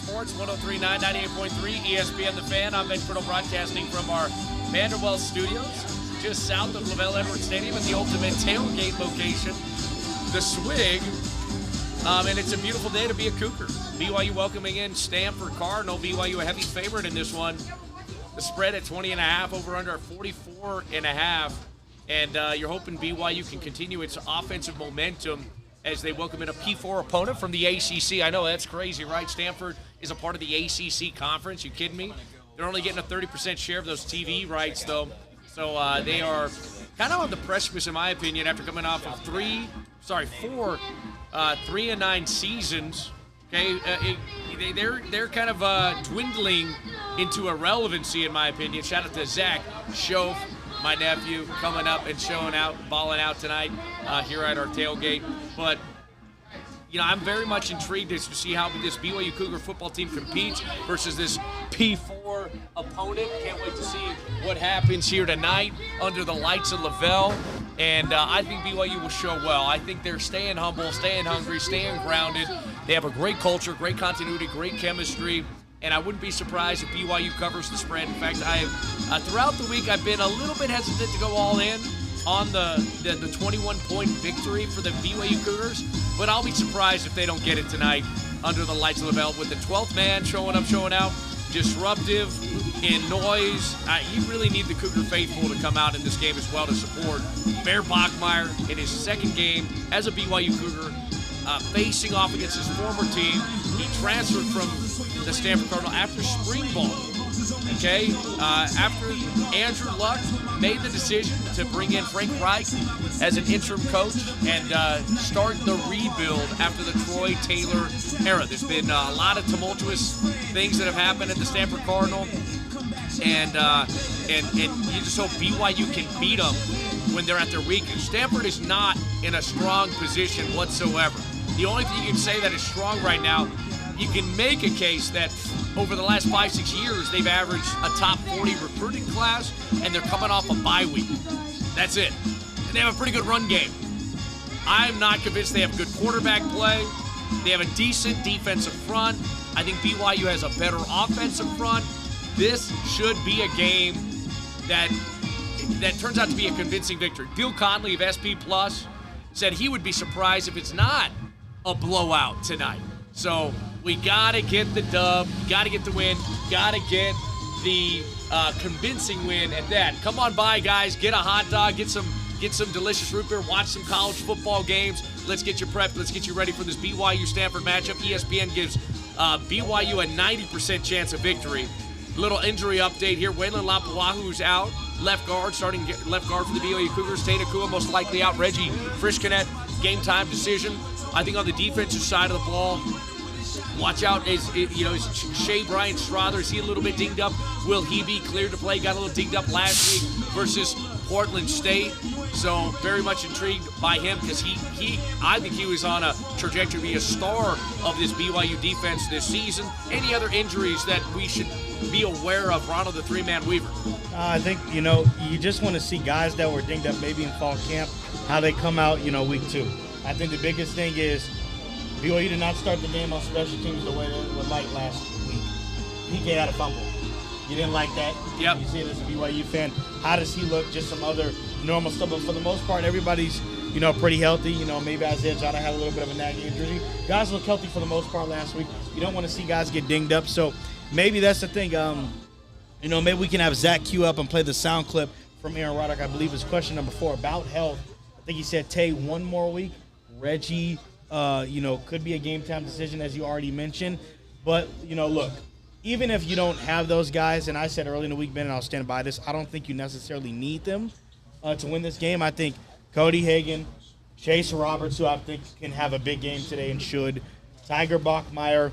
Sports, 103.9, 98.3, ESPN The Fan. I'm Ben Criddle broadcasting from our Vanderbilt studios, just south of LaVell Edwards Stadium at the ultimate tailgate location, the Swig. And it's a beautiful day to be a Cougar. BYU welcoming in Stanford Cardinal. BYU a heavy favorite in this one. The spread at 20.5, over under 44.5. And you're hoping BYU can continue its offensive momentum as they welcome in a P4 opponent from the ACC. I know that's crazy, right? Stanford is a part of the ACC conference. You kidding me? They're only getting a 30% share of those TV rights, though. So they are kind of on the precipice, in my opinion, after coming off of four 3-9 seasons. Okay, they're kind of dwindling into irrelevancy, in my opinion. Shout out to Zach Schoaf, my nephew, coming up and showing out, balling out tonight here at our tailgate. But, you know, I'm very much intrigued to see how this BYU Cougar football team competes versus this P4 opponent. Can't wait to see what happens here tonight under the lights of LaVell. And I think BYU will show well. I think they're staying humble, staying hungry, staying grounded. They have a great culture, great continuity, great chemistry. And I wouldn't be surprised if BYU covers the spread. In fact, I have throughout the week I've been a little bit hesitant to go all in on the 21-point victory for the BYU Cougars, but I'll be surprised if they don't get it tonight under the lights of LaVell with the 12th man showing up, showing out, disruptive in noise. You really need the Cougar faithful to come out in this game as well to support Hank Bachmire in his second game as a BYU Cougar, facing off against his former team. He transferred from the Stanford Cardinal after spring ball. Okay, after Andrew Luck made the decision to bring in Frank Reich as an interim coach and start the rebuild after the Troy Taylor era. There's been a lot of tumultuous things that have happened at the Stanford Cardinal, and you just hope BYU can beat them when they're at their weakest. Stanford is not in a strong position whatsoever. The only thing you can say that is strong right now, you can make a case that over the last 5-6 years, they've averaged a top 40 recruiting class, and they're coming off a bye week. That's it. And they have a pretty good run game. I'm not convinced they have good quarterback play. They have a decent defensive front. I think BYU has a better offensive front. This should be a game that turns out to be a convincing victory. Bill Conley of SP Plus said he would be surprised if it's not a blowout tonight. So we got to get the dub, got to get the win, got to get the convincing win at that. Come on by, guys. Get a hot dog, get some delicious root beer, watch some college football games. Let's get you prepped. Let's get you ready for this BYU-Stanford matchup. ESPN gives BYU a 90% chance of victory. Little injury update here. Waylon Lapuahu's out. Left guard, starting left guard for the BYU Cougars. Tate Akua most likely out. Reggie Frischkinet, game time decision. I think on the defensive side of the ball, watch out, is Shea Bryant Strother. Is he a little bit dinged up? Will he be cleared to play? Got a little dinged up last week versus Portland State. So very much intrigued by him because I think he was on a trajectory to be a star of this BYU defense this season. Any other injuries that we should be aware of? Ronald, the three-man weaver. I think, you just want to see guys that were dinged up maybe in fall camp, how they come out, week 2. I think the biggest thing is BYU did not start the game on special teams the way they would like last week. PK had a fumble. You didn't like that? Yep. You see it as a BYU fan. How does he look? Just some other normal stuff. But for the most part, everybody's, pretty healthy. Maybe Isaiah Jada had a little bit of a nagging injury. Guys look healthy for the most part last week. You don't want to see guys get dinged up. So maybe that's the thing. Maybe we can have Zach queue up and play the sound clip from Aaron Roddick, I believe is question number 4 about health. I think he said, Tay, one more week. Reggie, could be a game time decision, as you already mentioned. But, look, even if you don't have those guys, and I said early in the week, Ben, and I'll stand by this, I don't think you necessarily need them to win this game. I think Cody Hagan, Chase Roberts, who I think can have a big game today and should, Tiger Bachmire,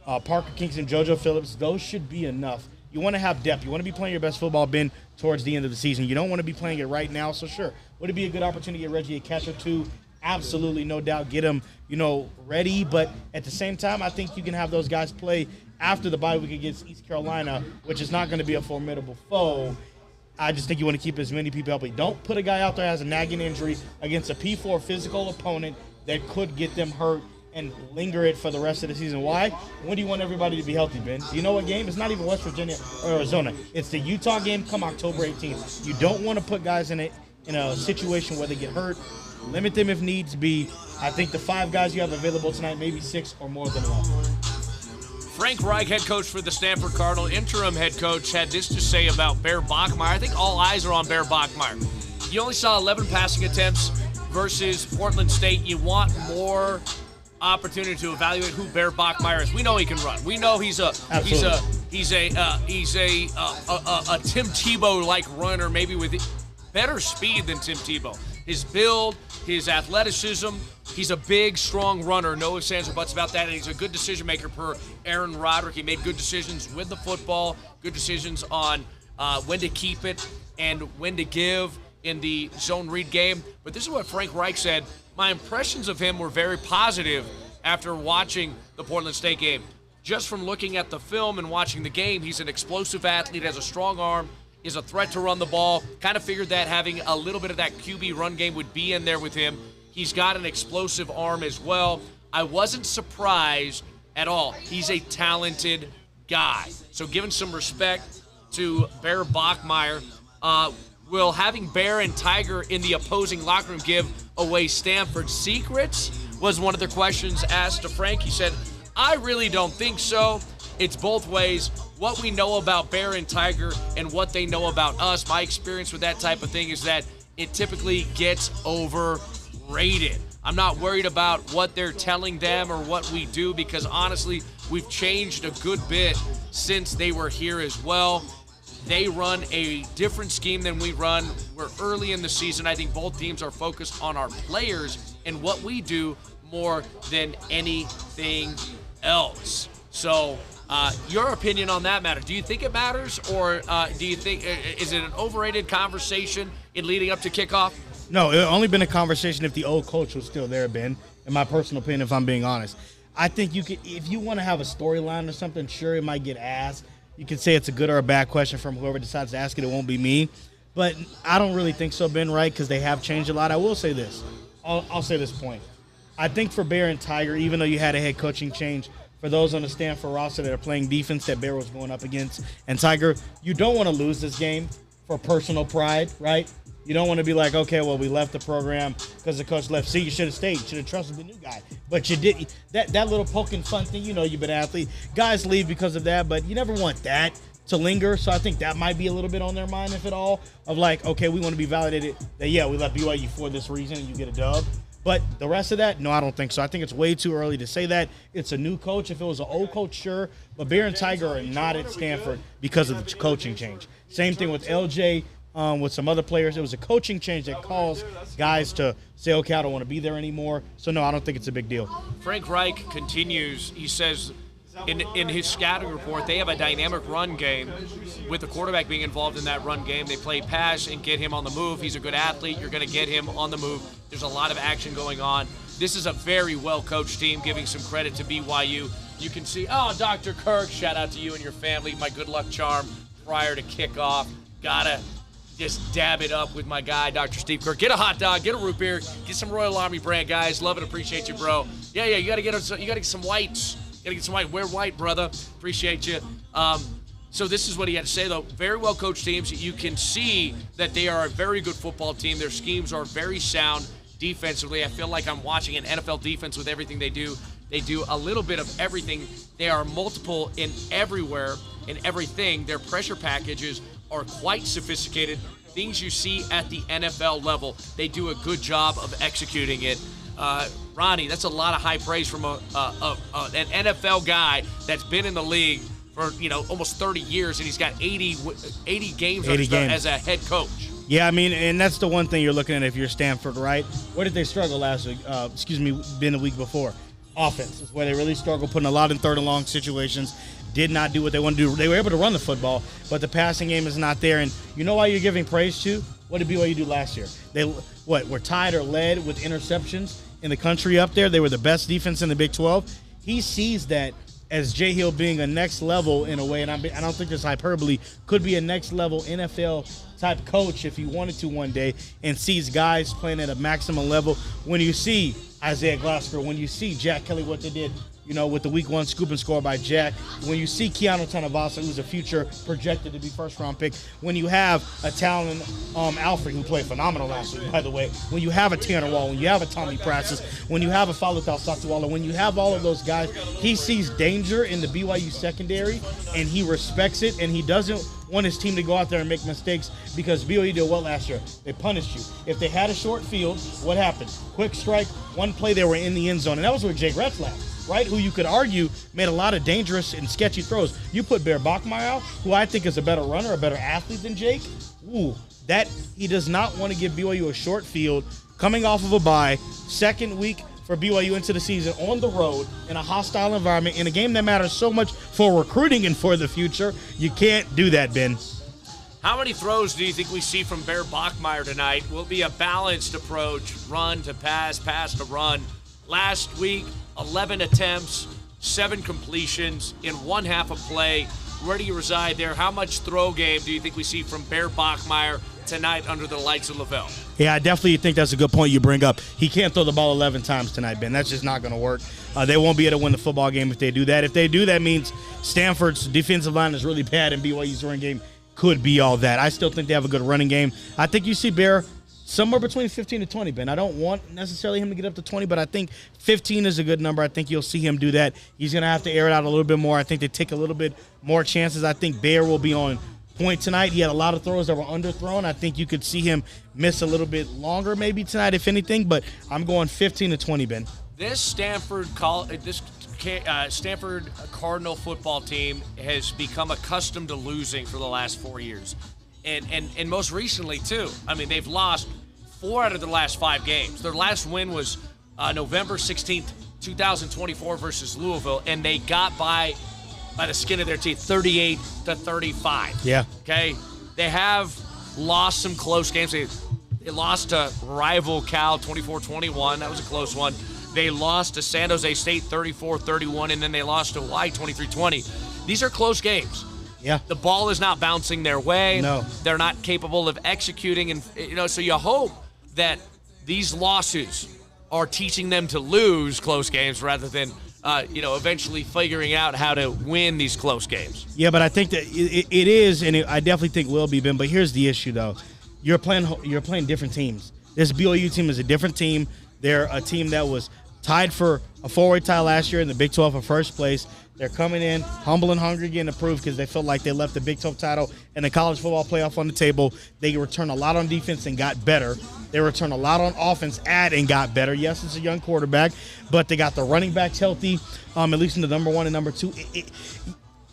Parker Kingston, JoJo Phillips, those should be enough. You want to have depth. You want to be playing your best football, Ben, towards the end of the season. You don't want to be playing it right now, so sure. Would it be a good opportunity to get Reggie a catch or two? Absolutely, no doubt. Get him, ready. But at the same time, I think you can have those guys play after the bye week against East Carolina, which is not going to be a formidable foe. I just think you want to keep as many people healthy. Don't put a guy out there that has a nagging injury against a P4 physical opponent that could get them hurt and linger it for the rest of the season. Why? When do you want everybody to be healthy, Ben? Do you know what game? It's not even West Virginia or Arizona. It's the Utah game come October 18th. You don't want to put guys in a situation where they get hurt. Limit them if needs be. I think the 5 guys you have available tonight, maybe 6 or more than enough. Frank Reich, head coach for the Stanford Cardinal, interim head coach, had this to say about Bear Bachmire. I think all eyes are on Bear Bachmire. You only saw 11 passing attempts versus Portland State. You want more opportunity to evaluate who Bear Bachmire is. We know he can run. We know he's a Tim Tebow-like runner, maybe with better speed than Tim Tebow. His build, his athleticism, he's a big, strong runner. No ifs, ands, or buts about that. And he's a good decision maker per Aaron Roderick. He made good decisions with the football, good decisions on when to keep it and when to give in the zone read game. But this is what Frank Reich said. My impressions of him were very positive after watching the Portland State game. Just from looking at the film and watching the game, he's an explosive athlete, has a strong arm, is a threat to run the ball. Kind of figured that having a little bit of that QB run game would be in there with him. He's got an explosive arm as well. I wasn't surprised at all. He's a talented guy. So giving some respect to Bear Bachmire. Will having Bear and Tiger in the opposing locker room give away Stanford's secrets? Was one of the questions asked to Frank. He said, I really don't think so. It's both ways. What we know about Bear and Tiger and what they know about us, my experience with that type of thing is that it typically gets overrated. I'm not worried about what they're telling them or what we do because honestly, we've changed a good bit since they were here as well. They run a different scheme than we run. We're early in the season. I think both teams are focused on our players and what we do more than anything else. So your opinion on that matter. Do you think it matters or do you think is it an overrated conversation in leading up to kickoff? No, it only been a conversation if the old coach was still there, Ben, in my personal opinion, if I'm being honest. I think you could, if you want to have a storyline or something, sure, it might get asked. You can say it's a good or a bad question from whoever decides to ask it. It won't be me. But I don't really think so, Ben, right, because they have changed a lot. I will say this. I'll say this point. I think for Bear and Tiger, even though you had a head coaching change, for those on the Stanford roster that are playing defense that Bear was going up against, and Tiger, you don't want to lose this game for personal pride, right? You don't want to be like, okay, well, we left the program because the coach left. See, you should have stayed. You should have trusted the new guy. But you didn't. That little poking fun thing, you know you've been an athlete. Guys leave because of that, but you never want that to linger. So I think that might be a little bit on their mind, if at all, of like, okay, we want to be validated that, yeah, we left BYU for this reason and you get a dub. But the rest of that, no, I don't think so. I think it's way too early to say that. It's a new coach. If it was an old coach, sure. But Bear and Tiger are not at Stanford because of the coaching change. Same thing with LJ. With some other players, it was a coaching change that caused guys to say, okay, I don't want to be there anymore. So, no, I don't think it's a big deal. Frank Reich continues. He says in his scouting report, they have a dynamic run game with the quarterback being involved in that run game. They play pass and get him on the move. He's a good athlete. You're going to get him on the move. There's a lot of action going on. This is a very well-coached team, giving some credit to BYU. You can see, Dr. Kirk, shout out to you and your family, my good luck charm prior to kickoff. Gotta just dab it up with my guy, Dr. Steve Kirk. Get a hot dog, get a root beer, get some Royal Army brand, guys. Love it, appreciate you, bro. Yeah, you gotta get some whites. Gotta get some white. Wear white, brother. Appreciate you. So this is what he had to say, though. Very well coached teams. You can see that they are a very good football team. Their schemes are very sound defensively. I feel like I'm watching an NFL defense with everything they do. They do a little bit of everything. They are multiple in everywhere, in everything. Their pressure packages are quite sophisticated. Things you see at the NFL level. They do a good job of executing it. Ronnie, that's a lot of high praise from an NFL guy that's been in the league for almost 30 years, and he's got 80 games as a head coach. Yeah, I mean, and that's the one thing you're looking at if you're Stanford, right? Where did they struggle last week? Been the week before. Offense is where they really struggled, putting a lot in third and long situations. Did not do what they want to do. They were able to run the football, but the passing game is not there. And you know why you're giving praise to? What did BYU do last year? They were tied or led with interceptions in the country up there. They were the best defense in the Big 12. He sees that as Jay Hill being a next level in a way, and I don't think this hyperbole, could be a next level NFL type coach if he wanted to one day, and sees guys playing at a maximum level. When you see Isaiah Glasgow, when you see Jack Kelly, what they did, with the week 1 scoop and score by Jack, when you see Keanu Tanavasa, who's a future projected to be first-round pick, when you have a Talon Alfred, who played phenomenal last week, by the way, when you have a Tanner Wall, when you have a Tommy Prassis, when you have a Falutal Satuala, when you have all of those guys, he sees danger in the BYU secondary, and he respects it, and he doesn't want his team to go out there and make mistakes, because BYU did well last year. They punished you. If they had a short field, what happened? Quick strike, one play, they were in the end zone, and that was where Jake Retzlaff, right, who you could argue made a lot of dangerous and sketchy throws. You put Bear Bachmire out, who I think is a better runner, a better athlete than Jake. That he does not want to give BYU a short field, coming off of a bye, second week for BYU into the season on the road in a hostile environment in a game that matters so much for recruiting and for the future. You can't do that, Ben. How many throws do you think we see from Bear Bachmire tonight? Will it be a balanced approach, run to pass, pass to run? Last week, 11 attempts, 7 completions in one half of play. Where do you reside there? How much throw game do you think we see from Bear Bachmire tonight under the lights of Lavelle? Yeah, I definitely think that's a good point you bring up. He can't throw the ball 11 times tonight, Ben. That's just not going to work. They won't be able to win the football game if they do that. If they do, that means Stanford's defensive line is really bad and BYU's running game could be all that. I still think they have a good running game. I think you see Bear somewhere between 15 to 20, Ben. I don't want necessarily him to get up to 20, but I think 15 is a good number. I think you'll see him do that. He's going to have to air it out a little bit more. I think they take a little bit more chances. I think Bear will be on point tonight. He had a lot of throws that were underthrown. I think you could see him miss a little bit longer maybe tonight, if anything, but I'm going 15 to 20, Ben. This Stanford Cardinal football team has become accustomed to losing for the last 4 years. And most recently, too. I mean, they've lost 4 out of their last 5 games. Their last win was November 16th, 2024 versus Louisville, and they got by the skin of their teeth, 38-35. Yeah. Okay? They have lost some close games. They lost to rival Cal 24-21. That was a close one. They lost to San Jose State 34-31, and then they lost to Hawaii 23-20. These are close games. Yeah. The ball is not bouncing their way. No. They're not capable of executing. And, so you hope that these losses are teaching them to lose close games rather than, eventually figuring out how to win these close games. Yeah, but I think that it is, and I definitely think will be, Ben. But here's the issue, though. You're playing different teams. This BYU team is a different team. They're a team that was tied for a 4-way tie last year in the Big 12 for first place. They're coming in humble and hungry again to prove, because they felt like they left the Big 12 title and the college football playoff on the table. They returned a lot on defense and got better. They returned a lot on offense and got better. Yes, it's a young quarterback, but they got the running backs healthy, at least in the number 1 and number 2.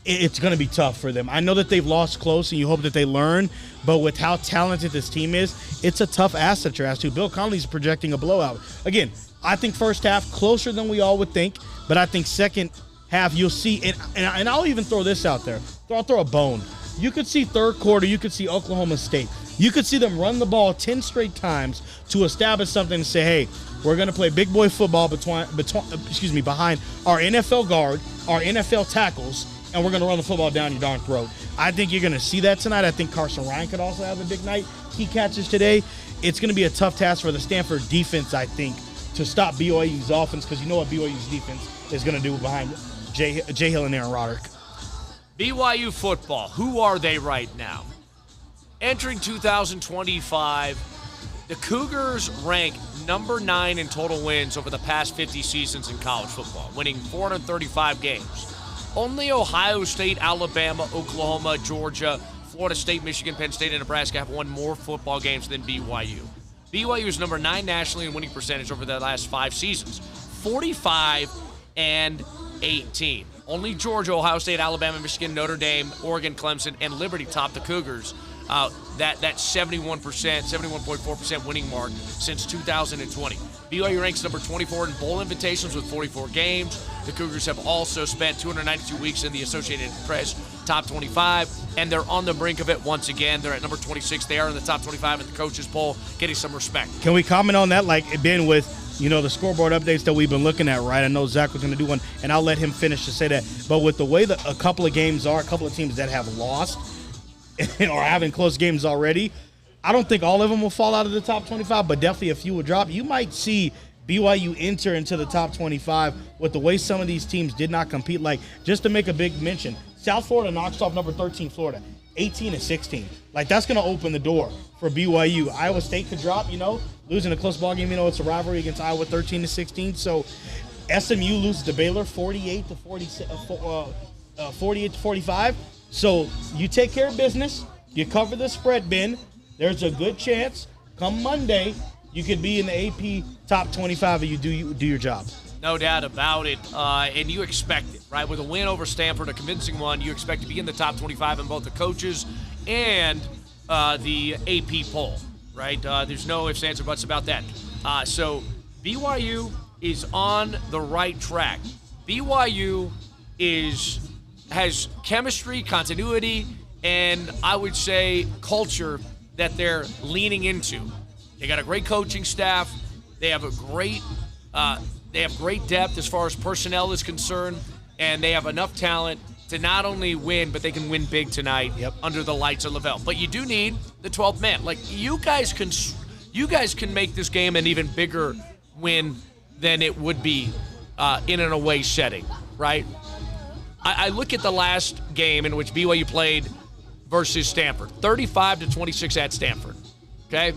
It's going to be tough for them. I know that they've lost close, and you hope that they learn, but with how talented this team is, it's a tough asset you're asked to. Bill Connolly's projecting a blowout. Again, I think first half closer than we all would think, but I think second half you'll see, and I'll even throw this out there. I'll throw a bone. You could see third quarter, you could see Oklahoma State. You could see them run the ball 10 straight times to establish something and say, hey, we're going to play big boy football behind our NFL guard, our NFL tackles, and we're going to run the football down your darn throat. I think you're going to see that tonight. I think Carson Ryan could also have a big night. He catches today. It's going to be a tough task for the Stanford defense, I think, to stop BYU's offense, because you know what BYU's defense is going to do behind Jay Hill and Aaron Roderick. BYU football, who are they right now? Entering 2025, the Cougars rank number 9 in total wins over the past 50 seasons in college football, winning 435 games. Only Ohio State, Alabama, Oklahoma, Georgia, Florida State, Michigan, Penn State, and Nebraska have won more football games than BYU. BYU is number 9 nationally in winning percentage over the last 5 seasons, 45-18. Only Georgia, Ohio State, Alabama, Michigan, Notre Dame, Oregon, Clemson, and Liberty top the Cougars. That 71.4% winning mark since 2020. BYU ranks number 24 in bowl invitations with 44 games. The Cougars have also spent 292 weeks in the Associated Press top 25, and they're on the brink of it once again. They're at number 26. They are in the top 25 in the coaches poll, getting some respect. Can we comment on that? Like, Ben, with the scoreboard updates that we've been looking at, right? I know Zach was going to do one, and I'll let him finish to say that. But with the way that a couple of games are, a couple of teams that have lost or having close games already, I don't think all of them will fall out of the top 25, but definitely a few will drop. You might see BYU enter into the top 25 with the way some of these teams did not compete. Like, just to make a big mention, South Florida knocks off number 13 Florida, 18-16. Like, that's going to open the door for BYU. Iowa State could drop, losing a close ball game. It's a rivalry against Iowa, 13-16. So SMU loses to Baylor, 48-45. So you take care of business. You cover the spread, Ben. There's a good chance come Monday you could be in the AP top 25 if you do your job. No doubt about it, and you expect it, right? With a win over Stanford, a convincing one, you expect to be in the top 25 in both the coaches and the AP poll, right? There's no ifs, ands, or buts about that. So BYU is on the right track. BYU has chemistry, continuity, and I would say culture that they're leaning into. They got a great coaching staff. They have great depth as far as personnel is concerned, and they have enough talent to not only win, but they can win big tonight under the lights of Lavelle. But you do need the 12th man. Like, you guys can make this game an even bigger win than it would be in an away setting, right? I look at the last game in which BYU played versus Stanford, 35-26 at Stanford. Okay,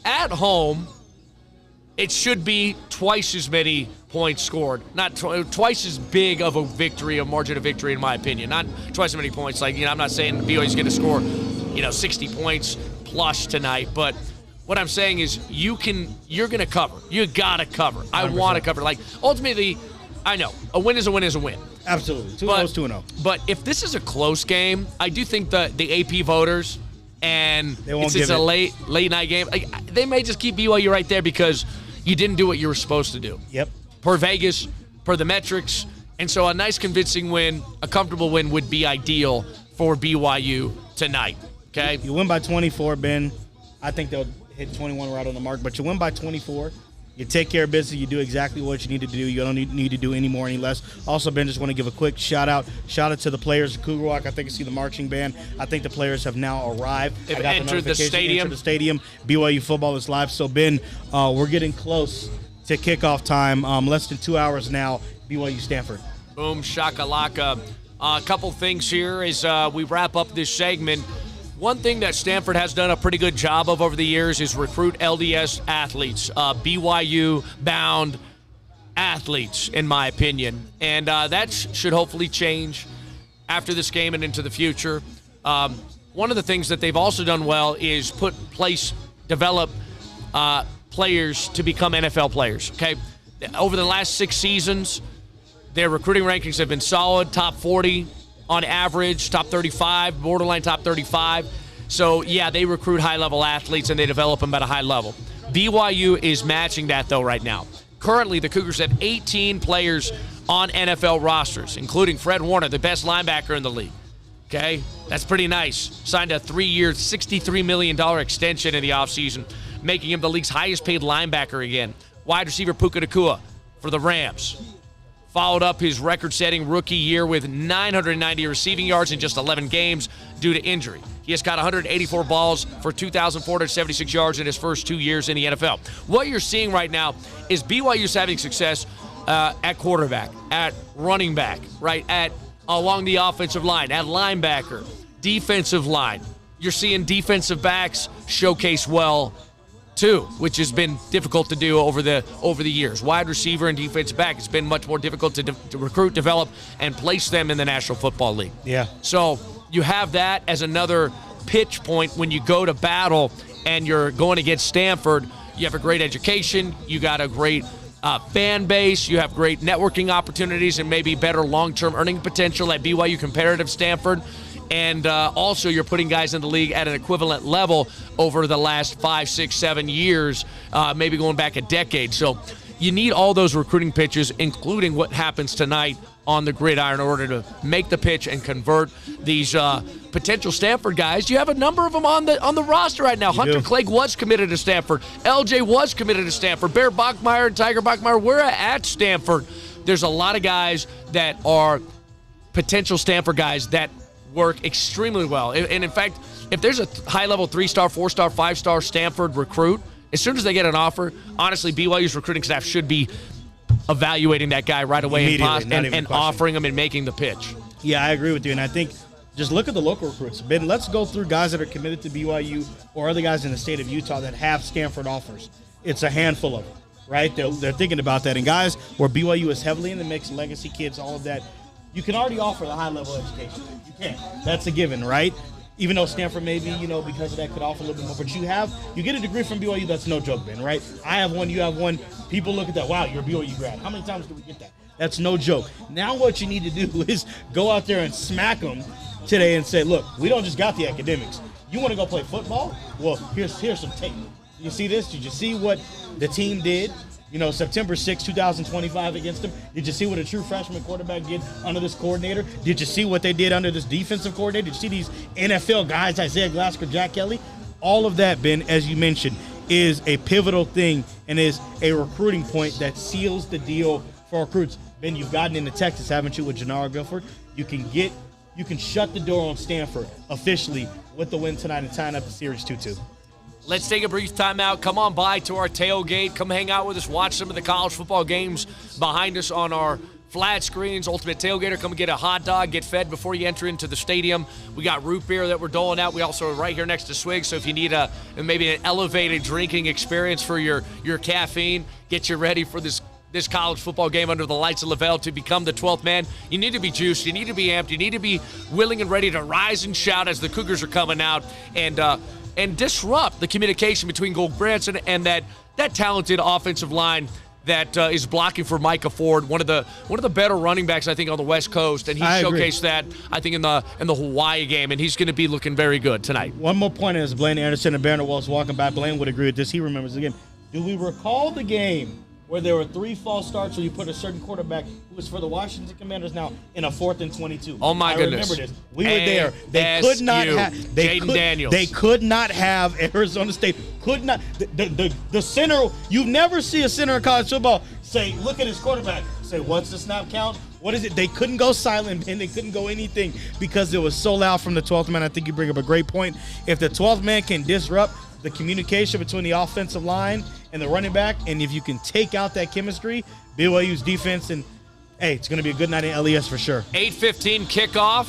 at home, it should be twice as many points scored, not twice as big of a victory, a margin of victory, in my opinion. Not twice as many points. Like, I'm not saying BYU's going to score, 60 points plus tonight, but what I'm saying is you're going to cover. You got to cover. 100%. I want to cover. Like, ultimately, I know a win is a win is a win. Absolutely. 2-0 is 2-0. But if this is a close game, I do think the AP voters, and it's a late night game, they may just keep BYU right there because you didn't do what you were supposed to do. Yep. Per Vegas, per the metrics. And so a nice convincing win, a comfortable win would be ideal for BYU tonight. Okay? You win by 24, Ben. I think they'll hit 21 right on the mark, but you win by 24. You take care of business. You do exactly what you need to do. You don't need to do any more, any less. Also, Ben, just want to give a quick shout out to the players of Cougar Walk. I think I see the marching band. I think the players have now arrived. They've entered the stadium. BYU football is live. So, Ben, we're getting close to kickoff time. Less than 2 hours now. BYU Stanford. Boom shakalaka. A couple things here as we wrap up this segment. One thing that Stanford has done a pretty good job of over the years is recruit LDS athletes, BYU-bound athletes, in my opinion. And that should hopefully change after this game and into the future. One of the things that they've also done well is develop players to become NFL players, okay? Over the last 6 seasons, their recruiting rankings have been solid, top 40 on average, top 35, borderline top 35. So, yeah, they recruit high-level athletes and they develop them at a high level. BYU is matching that, though, right now. Currently, the Cougars have 18 players on NFL rosters, including Fred Warner, the best linebacker in the league. Okay? That's pretty nice. Signed a 3-year, $63 million extension in the offseason, making him the league's highest-paid linebacker again. Wide receiver Puka Nacua for the Rams. Followed up his record-setting rookie year with 990 receiving yards in just 11 games due to injury. He has got 184 balls for 2,476 yards in his first 2 years in the NFL. What you're seeing right now is BYU's having success at quarterback, at running back, right, along the offensive line, at linebacker, defensive line. You're seeing defensive backs showcase well too, which has been difficult to do over the years. Wide receiver and defensive back, it's been much more difficult to recruit, develop, and place them in the National Football League. Yeah. So you have that as another pitch point when you go to battle and you're going against Stanford. You have a great education. You got a great fan base. You have great networking opportunities and maybe better long-term earning potential at BYU compared to Stanford. And also you're putting guys in the league at an equivalent level over the last 5, 6, 7 years, maybe going back a decade. So you need all those recruiting pitches, including what happens tonight on the gridiron, in order to make the pitch and convert these potential Stanford guys, you have a number of them on the roster right now. Hunter Clegg was committed to Stanford. LJ was committed to Stanford. Bear Bachmire and Tiger Bachmire were at Stanford. There's a lot of guys that are potential Stanford guys that work extremely well. And in fact, if there's a high-level 3-star, 4-star, 5-star Stanford recruit, as soon as they get an offer, honestly, BYU's recruiting staff should be evaluating that guy right away and offering him and making the pitch. Yeah, I agree with you. And I think just look at the local recruits. Ben, let's go through guys that are committed to BYU or other guys in the state of Utah that have Stanford offers. It's a handful of them, right? They're thinking about that. And guys where BYU is heavily in the mix, legacy kids, all of that, you can already offer the high-level education. You can. That's a given, right? Even though Stanford maybe, because of that could offer a little bit more. But you get a degree from BYU, that's no joke, Ben, right? I have one, you have one. People look at that, wow, you're a BYU grad. How many times do we get that? That's no joke. Now what you need to do is go out there and smack them today and say, look, we don't just got the academics. You want to go play football? Well, here's some tape. You see this? Did you see what the team did? September 6, 2025 against them. Did you see what a true freshman quarterback did under this coordinator? Did you see what they did under this defensive coordinator? Did you see these NFL guys, Isaiah Glasgow, Jack Kelly? All of that, Ben, as you mentioned, is a pivotal thing and is a recruiting point that seals the deal for recruits. Ben, you've gotten into Texas, haven't you, with Jannara Guilford? You can shut the door on Stanford officially with the win tonight and tying up the series 2-2. Let's take a brief timeout. Come on by to our tailgate. Come hang out with us. Watch some of the college football games behind us on our flat screens. Ultimate Tailgater, come and get a hot dog, get fed before you enter into the stadium. We got root beer that we're doling out. We also are right here next to Swig, so if you need maybe an elevated drinking experience for your caffeine, get you ready for this college football game under the lights of Lavelle to become the 12th man. You need to be juiced. You need to be amped. You need to be willing and ready to rise and shout as the Cougars are coming out and disrupt the communication between Gold Branson and that talented offensive line that is blocking for Micah Ford, one of the better running backs, I think, on the West Coast. And he showcased that, I think, in the Hawaii game, and he's going to be looking very good tonight. One more point as Blaine Anderson and Barron Walsh walking by. Blaine would agree with this. He remembers the game. Do we recall the game where there were 3 false starts where you put a certain quarterback who was for the Washington Commanders now in a 4th and 22? Oh, my goodness. I remember this. We were there. They could not have Jaden Daniels. They could not have Arizona State. Could not. The center, you never see a center in college football say, look at his quarterback. Say, what's the snap count? What is it? They couldn't go silent, and they couldn't go anything because it was so loud from the 12th man. I think you bring up a great point. If the 12th man can disrupt the communication between the offensive line and the running back, and if you can take out that chemistry, BYU's defense, and hey, it's going to be a good night in LES for sure. 8:15 kickoff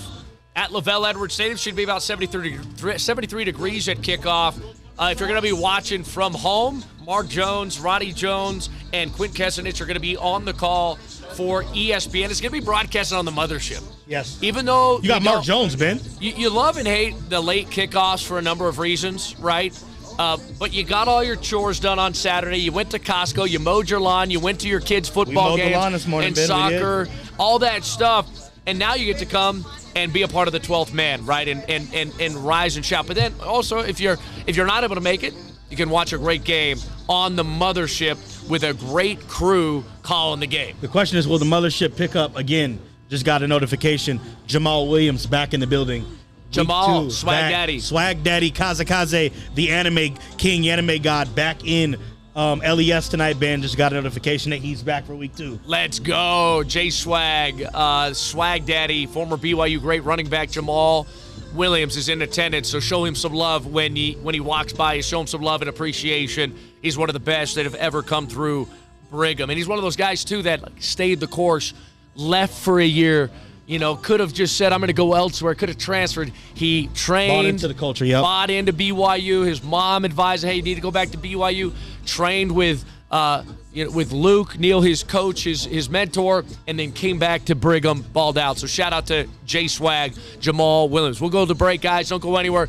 at Lavelle Edwards Stadium. Should be about 73 degrees at kickoff. If you're going to be watching from home, Mark Jones, Roddy Jones, and Quint Kessenich are going to be on the call for ESPN. It's going to be broadcasted on the mothership. Yes. Even though you got Mark Jones, Ben. You love and hate the late kickoffs for a number of reasons, right? But you got all your chores done on Saturday. You went to Costco. You mowed your lawn. You went to your kids' football games the lawn this morning, and Ben, soccer, all that stuff. And now you get to come and be a part of the 12th man, right? And rise and shout. But then also, if you're not able to make it, you can watch a great game on the mothership with a great crew calling the game. The question is, will the mothership pick up again? Just got a notification. Jamal Williams back in the building. Jamal, Swag Daddy. Swag Daddy, Kazakaze, the anime king, anime god, back in LES tonight. Ben just got a notification that he's back for week 2. Let's go. J Swag, Swag Daddy, former BYU great running back Jamal Williams is in attendance, so show him some love when he walks by. Show him some love and appreciation. He's one of the best that have ever come through Brigham. And he's one of those guys, too, that stayed the course, left for a year, could have just said, I'm going to go elsewhere, could have transferred. He trained. Bought into the culture, yep. Bought into BYU. His mom advised, hey, you need to go back to BYU. Trained with Luke, Neil, his coach, his mentor, and then came back to Brigham, balled out. So shout out to J Swag, Jamal Williams. We'll go to the break, guys. Don't go anywhere.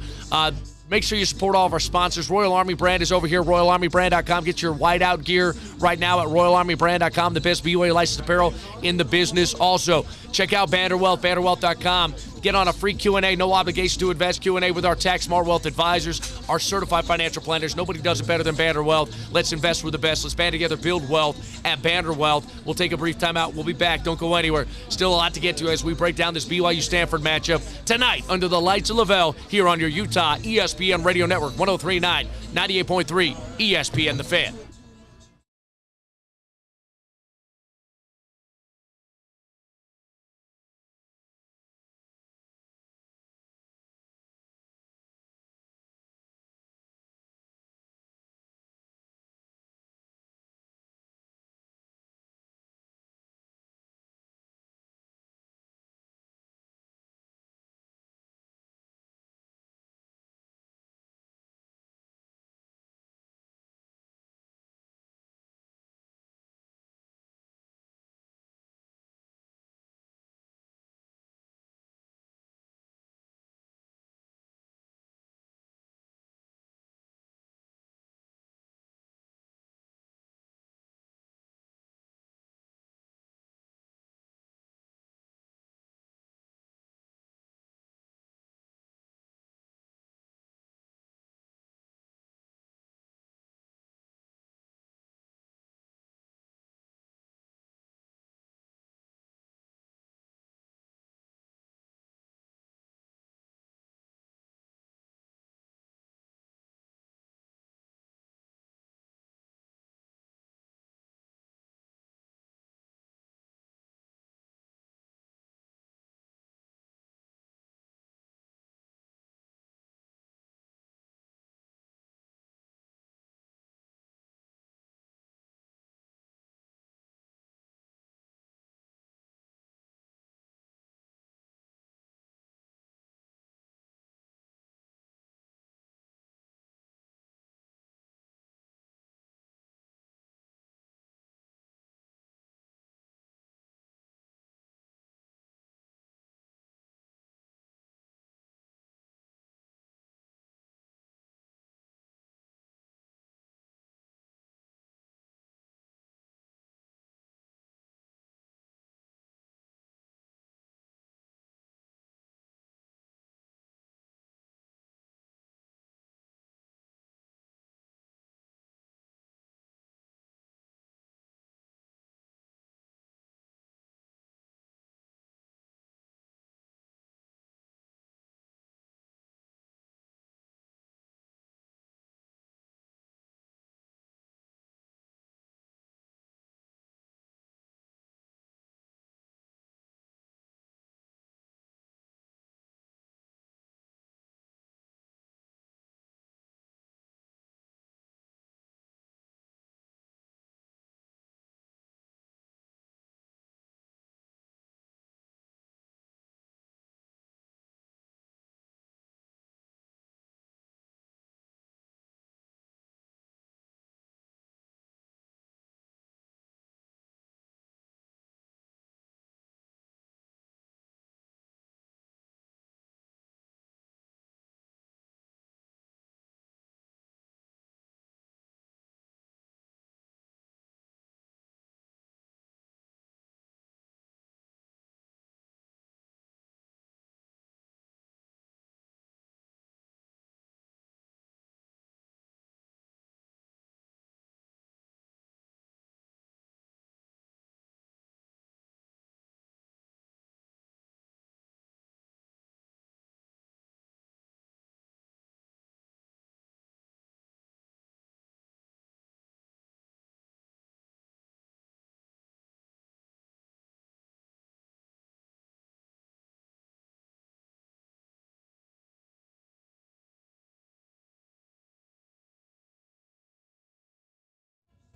Make sure you support all of our sponsors. Royal Army Brand is over here, royalarmybrand.com. Get your whiteout gear right now at royalarmybrand.com, the best BYU licensed apparel in the business. Also, check out Vanderwealth, vanderwealth.com. Get on a free Q&A, no obligation to invest Q&A with our tax smart wealth advisors, our certified financial planners. Nobody does it better than Vanderwealth. Let's invest with the best. Let's band together, build wealth at Vanderwealth. We'll take a brief time out. We'll be back. Don't go anywhere. Still a lot to get to as we break down this BYU-Stanford matchup tonight under the lights of Lavelle here on your Utah ESPN Radio Network, 103.9, 98.3, ESPN The Fan.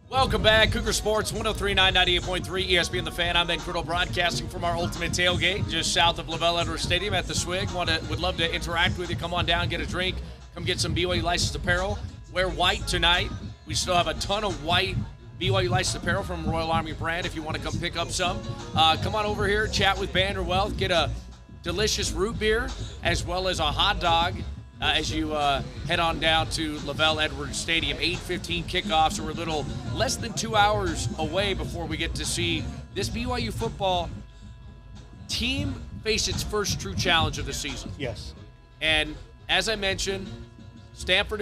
Welcome back. Cougar Sports, 103.9, 98.3, ESPN The Fan. I'm Ben Criddle, broadcasting from our ultimate tailgate just south of Lavelle Edwards Stadium at the Swig. Would love to interact with you. Come on down, get a drink. Come get some BYU licensed apparel. Wear white tonight. We still have a ton of white BYU licensed apparel from Royal Army Brand if you want to come pick up some. Come on over here, chat with Vanderwealth, get a delicious root beer as well as a hot dog as you head on down to Lavelle Edwards Stadium. 8:15 kickoff, so we're a little less than 2 hours away before we get to see this BYU football team face its first true challenge of the season. Yes. And as I mentioned, Stanford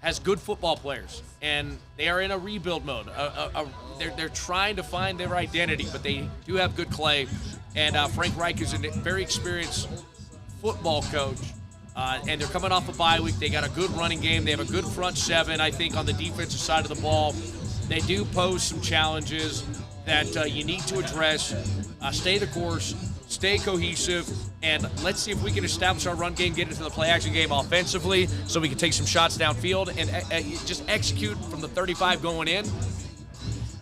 has good football players, and they are in a rebuild mode. They're trying to find their identity, but they do have good clay. And Frank Reich is a very experienced football coach, and they're coming off a bye week. They got a good running game. They have a good front seven, I think, on the defensive side of the ball. They do pose some challenges that you need to address. Stay the course, stay cohesive, and let's see if we can establish our run game, get into the play-action game offensively so we can take some shots downfield and just execute from the 35 going in.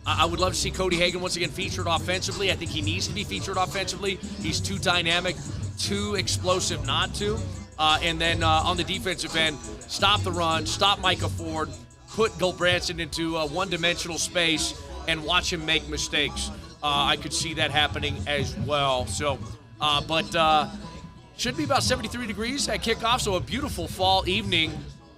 I would love to see Cody Hagan once again featured offensively. I think he needs to be featured offensively. He's too dynamic, too explosive not to. And then on the defensive end, stop the run, stop Micah Ford, put Gulbranson into a one-dimensional space, and watch him make mistakes. I could see that happening as well. So, should be about 73 degrees at kickoff, so a beautiful fall evening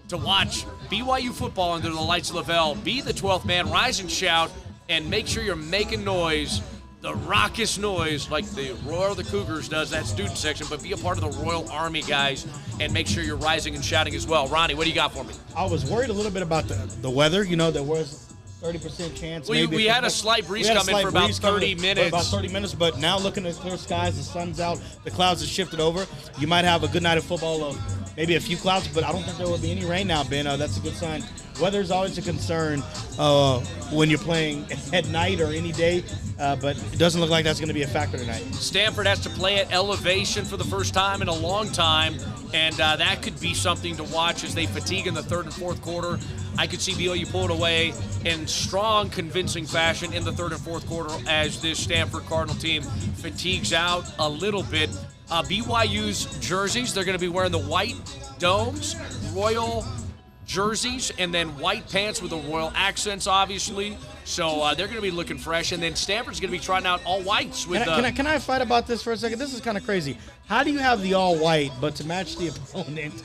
to watch BYU football under the lights of Lavelle. Be the 12th man, rise and shout, and make sure you're making noise, the raucous noise like the Royal of the Cougars does, that student section, but be a part of the Royal Army, guys, and make sure you're rising and shouting as well. Ronnie, what do you got for me? I was worried a little bit about the weather. You know, there was 30% chance. We had a slight breeze come in for about 30 minutes. But now looking at clear skies, the sun's out, the clouds have shifted over. You might have a good night of football of maybe a few clouds, but I don't think there will be any rain now, Ben. That's a good sign. Weather's always a concern when you're playing at night or any day, but it doesn't look like that's going to be a factor tonight. Stanford has to play at elevation for the first time in a long time, and that could be something to watch as they fatigue in the third and fourth quarter. I could see BYU pull it away in strong, convincing fashion in the third and fourth quarter as this Stanford Cardinal team fatigues out a little bit. BYU's jerseys, they're going to be wearing the white domes, royal jerseys, and then white pants with the royal accents, obviously. So they're going to be looking fresh. And then Stanford's going to be trying out all whites. Can I fight about this for a second? This is kind of crazy. How do you have the all white, but to match the opponent,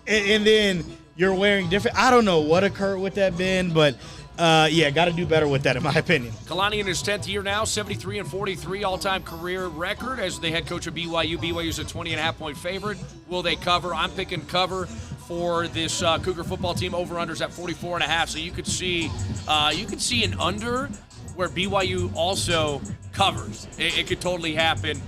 and then you're wearing different? I don't know what occurred with that, Ben, but got to do better with that, in my opinion. Kalani in his 10th year now, 73-43 all-time career record as the head coach of BYU. BYU's a 20.5-point favorite. Will they cover? I'm picking cover for this Cougar football team. Over-unders at 44.5. So you could see an under where BYU also covers. It could totally happen.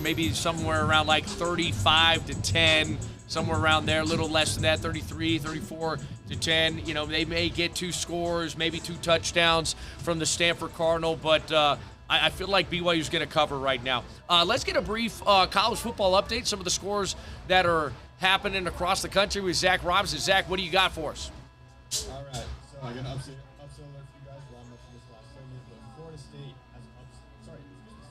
Maybe somewhere around like 35-10. Somewhere around there, a little less than that, 33, 34 to 10. You know, they may get 2 scores, maybe 2 touchdowns from the Stanford Cardinal, but I feel like BYU's going to cover right now. Let's get a brief college football update, some of the scores that are happening across the country with Zach Robinson. Zach, what do you got for us? All right, so I got an upset alert for you guys. Well, I'm mentioning this last segment, but Florida State has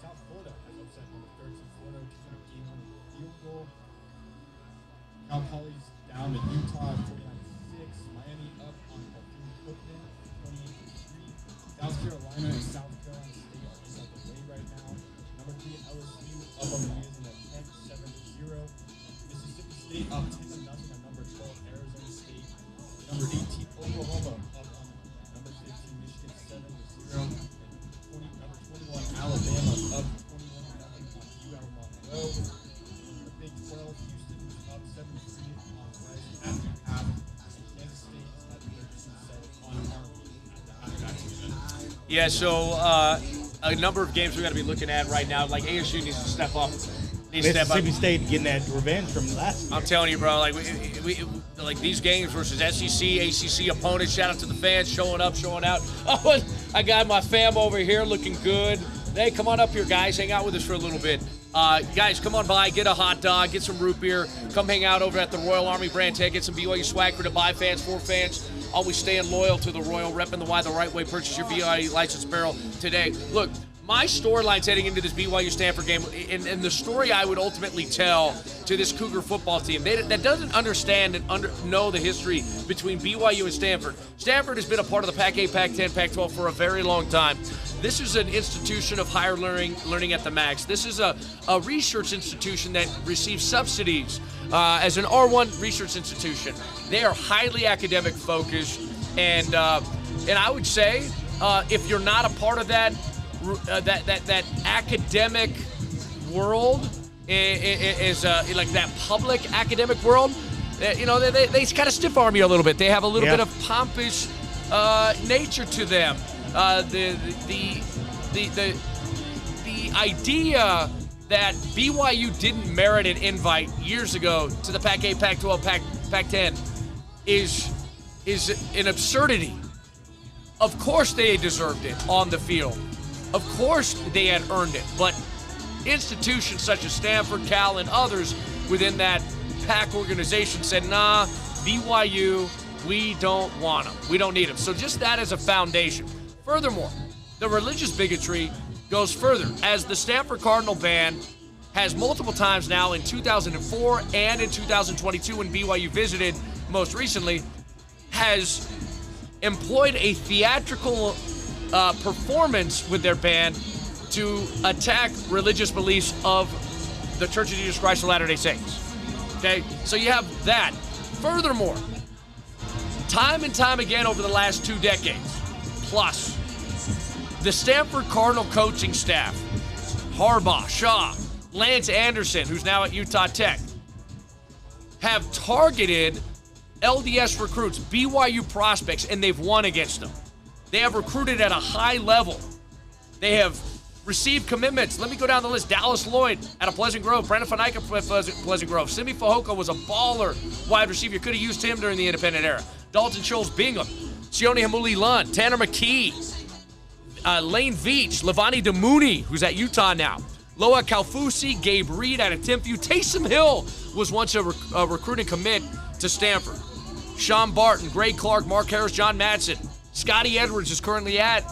South Florida has upset number 13 Florida, which is a game-winning field goal. Cal Poly's down to Utah 49-6. Miami up on Bethune-Cookman 28-3. South Carolina and South Carolina State are just out the way right now. Number 3 LSU up on the Louisiana Tech 7-0. Mississippi State up 10-0 on number 12 Arizona State. Number 18 Oklahoma up on number 15 Michigan 7-0. And number 21 Alabama up 21-0 on UL Monroe. The Big 12 Houston up 7-3 on Rice at the half. And Kansas State at 13-7 on Army at the half. Yeah, so a number of games we're going to be looking at right now. Like ASU needs to step up. Mississippi State getting that revenge from last year. I'm telling you, bro. Like we like these games versus SEC, ACC opponents. Shout out to the fans showing up, showing out. Oh, I got my fam over here looking good. Hey, come on up here, guys. Hang out with us for a little bit. Guys, come on by, get a hot dog, get some root beer. Come hang out over at the Royal Army brand tent. Get some BYU swag for the buy fans, for fans. Always staying loyal to the Royal, repping the Y the right way. Purchase your BYU license barrel today. Look, my storylines heading into this BYU-Stanford game, and the story I would ultimately tell to this Cougar football team that doesn't understand and know the history between BYU and Stanford. Stanford has been a part of the Pac-8, Pac-10, Pac-12 for a very long time. This is an institution of higher learning at the max. This is a research institution that receives subsidies as an R1 research institution. They are highly academic focused, and I would say if you're not a part of that academic world, is like that public academic world, they kind of stiff arm you a little bit. They have a little bit of pompous nature to them. The idea that BYU didn't merit an invite years ago to the Pac-8, Pac-12, Pac-10 is an absurdity. Of course they deserved it on the field. Of course they had earned it. But institutions such as Stanford, Cal, and others within that PAC organization said, nah, BYU, we don't want them. We don't need them. So just that as a foundation. Furthermore, the religious bigotry goes further, as the Stanford Cardinal band has multiple times now in 2004 and in 2022 when BYU visited most recently, has employed a theatrical performance with their band to attack religious beliefs of the Church of Jesus Christ of Latter-day Saints. Okay? So you have that. Furthermore, time and time again over the last 2 decades, plus, the Stanford Cardinal coaching staff, Harbaugh, Shaw, Lance Anderson, who's now at Utah Tech, have targeted LDS recruits, BYU prospects, and they've won against them. They have recruited at a high level. They have received commitments. Let me go down the list. Dallas Lloyd out of Pleasant Grove. Brandon Fanika at Pleasant Grove. Simi Fehoko was a baller wide receiver. You could have used him during the independent era. Dalton Schultz Bingham. Sione Hamuli Lund. Tanner McKee. Lane Veach. Levani Demooney, who's at Utah now. Loa Kalfusi. Gabe Reed out of Timpview. Taysom Hill was once a recruiting commit to Stanford. Sean Barton, Greg Clark, Mark Harris, John Madsen. Scotty Edwards is currently at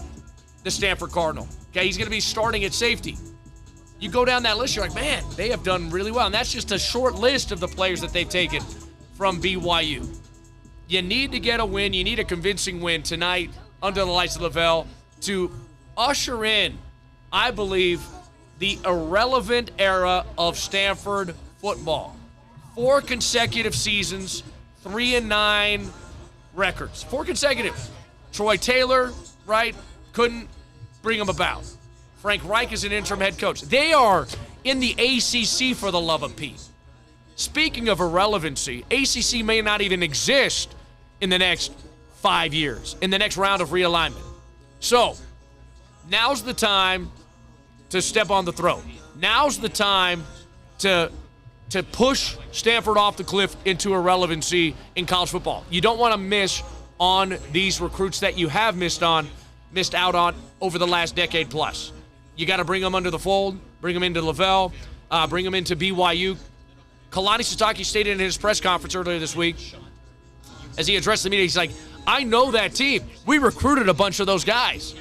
the Stanford Cardinal. Okay, he's going to be starting at safety. You go down that list, you're like, man, they have done really well. And that's just a short list of the players that they've taken from BYU. You need to get a win. You need a convincing win tonight under the lights of Lavelle to usher in, I believe, the irrelevant era of Stanford football. 4 consecutive seasons, 3-9 records. 4 consecutive. Troy Taylor, right, couldn't bring them about. Frank Reich is an interim head coach. They are in the ACC for the love of Pete. Speaking of irrelevancy, ACC may not even exist in the next 5 years, in the next round of realignment. So, now's the time to step on the throat. Now's the time to push Stanford off the cliff into irrelevancy in college football. You don't want to miss on these recruits that you have missed out on over the last decade plus. You got to bring them under the fold, bring them into Lavelle, bring them into BYU. Kalani Sitake stated in his press conference earlier this week, as he addressed the media, he's like, I know that team. We recruited a bunch of those guys.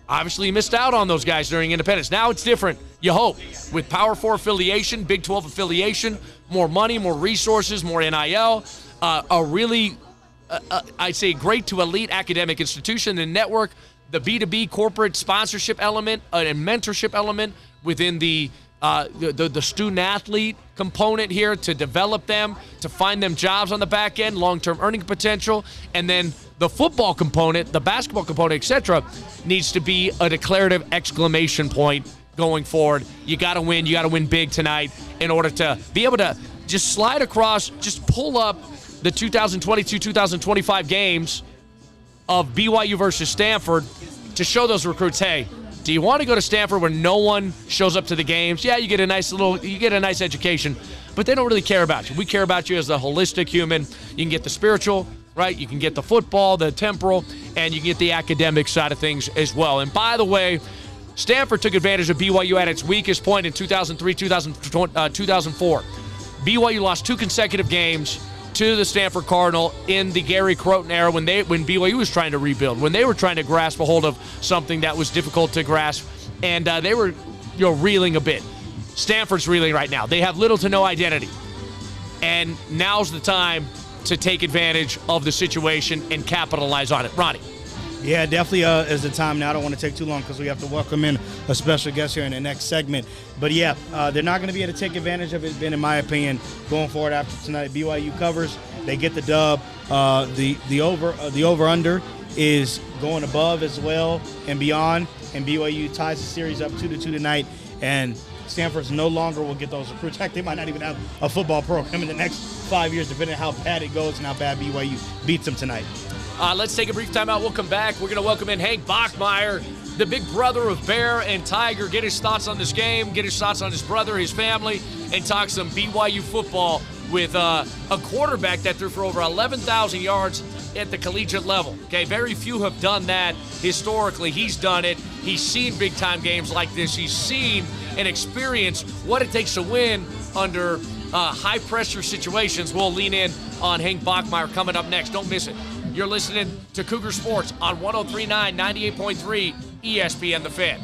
Obviously, you missed out on those guys during independence. Now it's different, you hope, with Power 4 affiliation, Big 12 affiliation, more money, more resources, more NIL, a really, I'd say, great to elite academic institution and network, the B2B corporate sponsorship element and mentorship element within the student-athlete component here to develop them, to find them jobs on the back end, long-term earning potential, and then the football component, the basketball component, etc., needs to be a declarative exclamation point going forward. You got to win. You got to win big tonight in order to be able to just slide across, just pull up the 2022-2025 games of BYU versus Stanford to show those recruits, hey, do you want to go to Stanford where no one shows up to the games? Yeah, you get a nice education, but they don't really care about you. We care about you as a holistic human. You can get the spiritual, right? You can get the football, the temporal, and you can get the academic side of things as well. And by the way, Stanford took advantage of BYU at its weakest point in 2003, 2004. BYU lost 2 consecutive games to the Stanford Cardinal in the Gary Croton era when BYU was trying to rebuild, when they were trying to grasp a hold of something that was difficult to grasp and they were reeling a bit. Stanford's reeling right now. They have little to no identity. And now's the time to take advantage of the situation and capitalize on it. Ronnie. Yeah, definitely is the time now. I don't want to take too long because we have to welcome in a special guest here in the next segment. But yeah, they're not going to be able to take advantage of it, in my opinion, going forward after tonight. BYU covers, they get the dub. The over-under is going above as well and beyond. And BYU ties the series up 2-2 tonight. And Stanford's no longer will get those recruits. Heck, they might not even have a football program in the next 5 years, depending on how bad it goes and how bad BYU beats them tonight. Let's take a brief timeout. We'll come back. We're going to welcome in Hank Bachmire, the big brother of Bear and Tiger, get his thoughts on this game, get his thoughts on his brother, his family, and talk some BYU football with a quarterback that threw for over 11,000 yards at the collegiate level. Okay, very few have done that historically. He's done it. He's seen big-time games like this. He's seen and experienced what it takes to win under high-pressure situations. We'll lean in on Hank Bachmire coming up next. Don't miss it. You're listening to Cougar Sports on 103.9, 98.3 ESPN The Fan.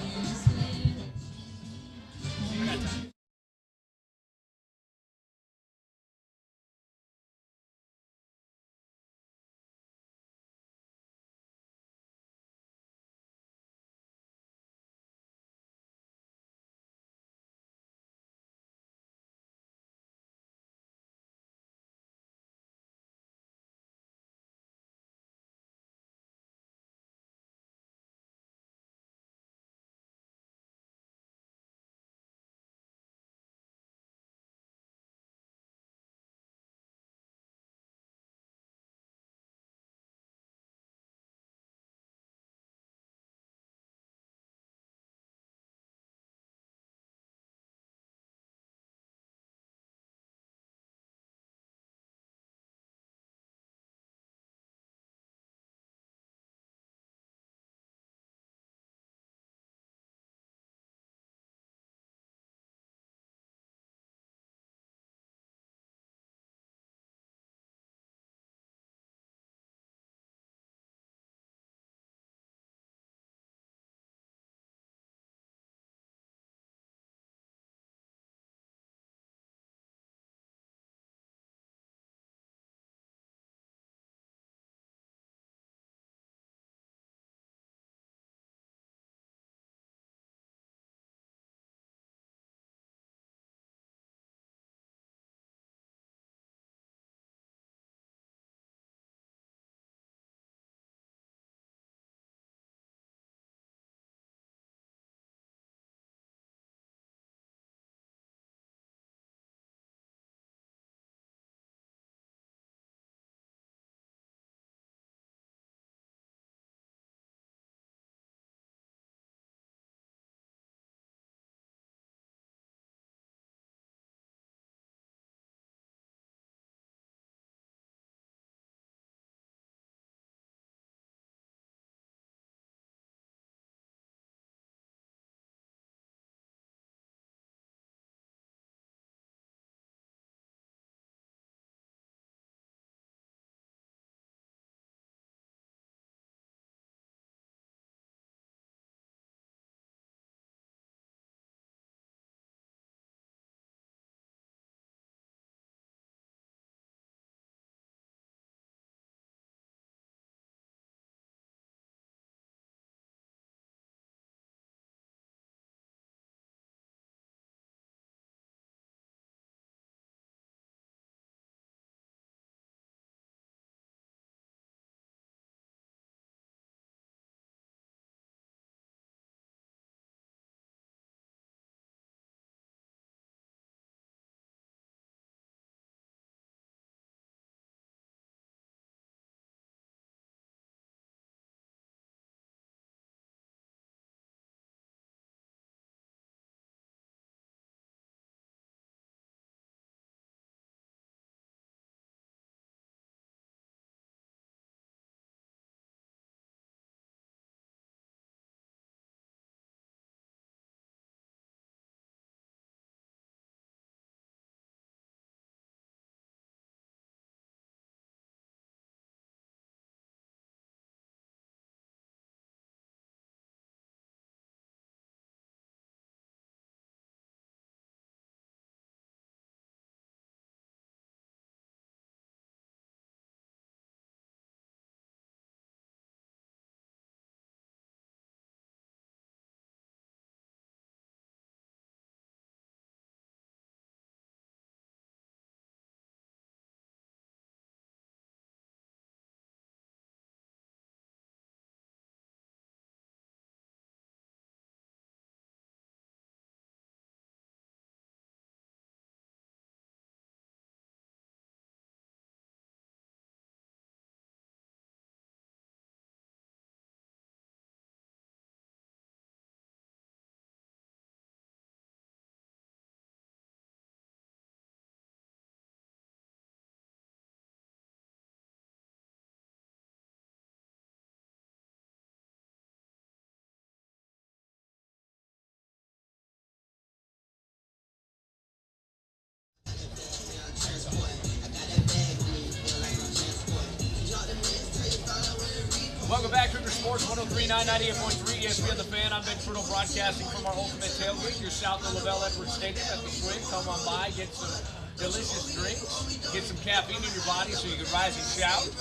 Welcome back, Cougar Sports 103.9, 98.3 ESPN The Fan. I'm Ben Criddle broadcasting from our ultimate tailgate, your South of LaBelle Edwards Stadium at the Swig. Come on by, get some delicious drinks, get some caffeine in your body so you can rise and shout.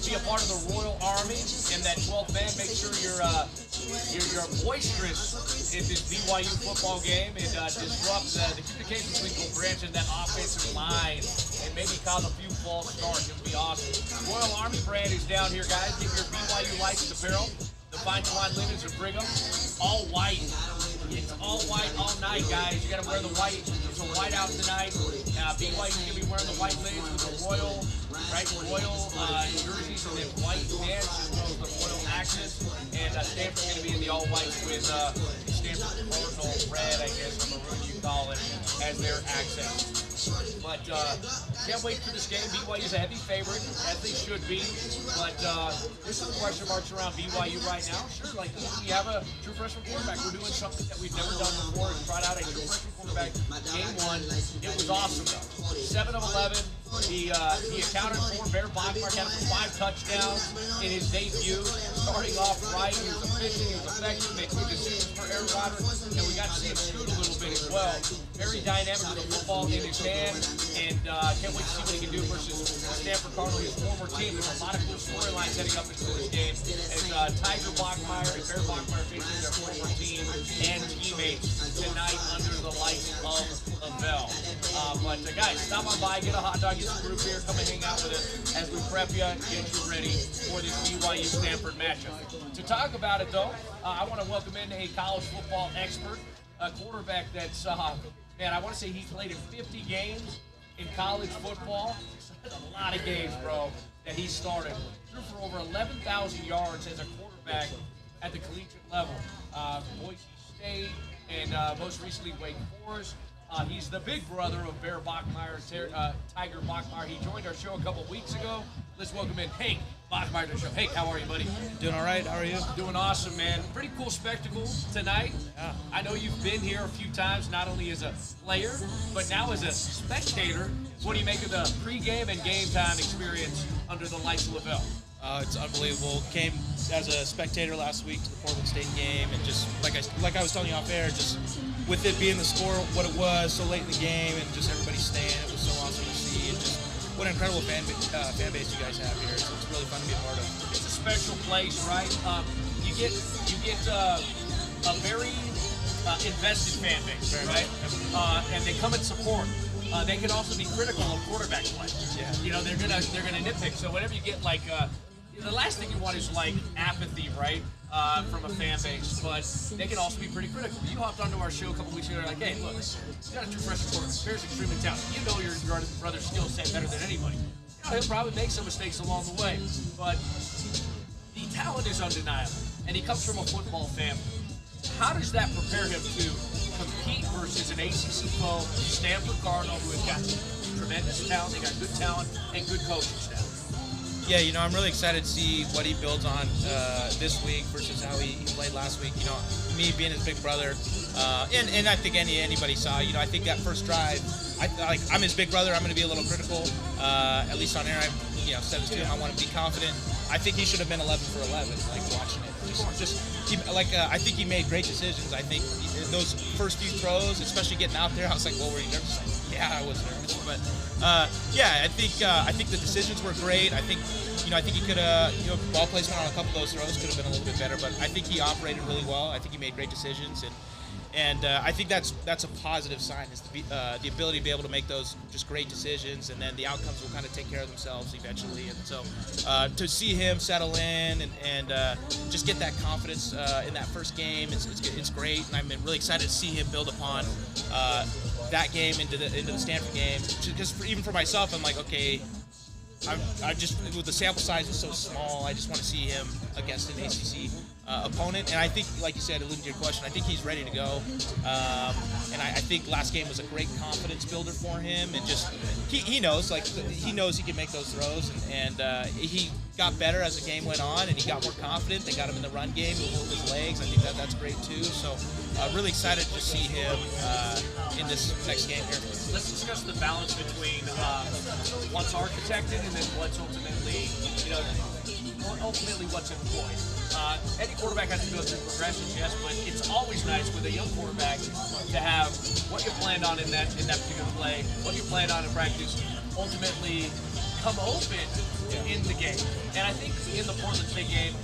Be a part of the Royal Army and that 12th man. Make sure you're boisterous in this BYU football game and disrupt the communication between the branch and that offensive line and maybe cause a few false starts. It would be awesome. Royal Army brand is down here, guys. Get your BYU licensed apparel. The Fine Twine Linens of Brigham. All white. It's all white all night, guys. You got to wear the white. It's a white out tonight. BYU's going to be wearing the white lins with the royal jerseys and then white pants as well as the royal accents. And Stanford's going to be in the all white with Stanford Cardinal red, I guess, or maroon you call it, as their accent. But can't wait for this game. BYU's a heavy favorite, as they should be. But there's some question marks around BYU right now. Sure, like we have a true freshman quarterback. We're doing something that we've never done before. And tried out a true freshman quarterback. Game 1, it was awesome though. 7 of 11. He accounted for Bear Bachmire, accounted for 5 touchdowns in his debut. Starting off right, he was efficient, he was effective, made good decisions for Aaron Rodgers, and we got to see him shoot a little bit as well. Very dynamic with the football in his hand, and can't wait to see what he can do versus Stanford Cardinal, his former team. There's a lot of cool storylines heading up into this game as Tiger Bachmire and Bear Bachmire facing their former team and teammates tonight under the lights of LaBelle. But guys, stop on by, get a hot dog, get some root beer, come and hang out with us as we prep you, get you ready for this BYU Stanford matchup. To talk about it though, I want to welcome in a college football expert, a quarterback that's, man, I want to say he played in 50 games in college football. That's a lot of games, bro, that he started. Threw for over 11,000 yards as a quarterback at the collegiate level. Boise State and most recently Wake Forest. He's the big brother of Bear Bachmire, Tiger Bachmire. He joined our show a couple weeks ago. Let's welcome in Hank Bachmire to the show. Hank, how are you, buddy? Doing all right. How are you? Doing awesome, man. Pretty cool spectacle tonight. Yeah. I know you've been here a few times, not only as a player, but now as a spectator. What do you make of the pregame and game time experience under the lights of LaBelle? It's unbelievable. Came as a spectator last week to the Portland State game, and just like I was telling you off air, just with it being the score, what it was so late in the game, and just everybody staying, it was so awesome to see. And just what an incredible fan base you guys have here. It's really fun to be a part of. It's a special place, right? You get a very invested fan base, right? And they come and support. They can also be critical of quarterback play. Yeah. You know, they're gonna nitpick. So whenever you get like the last thing you want is like apathy, right? From a fan base, but they can also be pretty critical. You hopped onto our show a couple weeks ago. Like, hey, look, you got a true freshman quarterback. Bear's extremely talented. You know your brother's skill set better than anybody. You know, he'll probably make some mistakes along the way, but the talent is undeniable, and he comes from a football family. How does that prepare him to compete versus an ACC foe, Stanford Cardinal, who has got tremendous talent, they got good talent, and good coaching staff? Yeah, you know, I'm really excited to see what he builds on this week versus how he played last week. You know, me being his big brother, and I think anybody saw. You know, I think that first drive, I'm his big brother. I'm going to be a little critical, at least on air. I said this to him. I want to be confident. I think he should have been 11 for 11. Like watching it, I think he made great decisions. I think those first few throws, especially getting out there, I was like, well, were you nervous? Like, yeah, I was nervous, but I think the decisions were great. I think he could have, ball placement on a couple of those throws could have been a little bit better, but I think he operated really well. I think he made great decisions, and I think that's a positive sign, is the ability to be able to make those just great decisions, and then the outcomes will kind of take care of themselves eventually. And so to see him settle in and just get that confidence in that first game, it's great, and I'm really excited to see him build upon that game into the Stanford game. Because even for myself, I'm like, okay, I just, with the sample size is so small, I just want to see him against an ACC opponent. And I think, like you said, alluding to your question, I think he's ready to go. And I think last game was a great confidence builder for him. And just he knows, he knows he can make those throws. And he got better as the game went on, and he got more confident. They got him in the run game, he moved his legs. I think that's great too. So really excited to see him in this next game here. Let's discuss the balance between what's architected and then what's ultimately, what's employed. Any quarterback has to go through progressions, yes, but it's always nice with a young quarterback to have what you planned on in that particular play, what you planned on in practice, ultimately come open in the game. And I think in the Portland State game,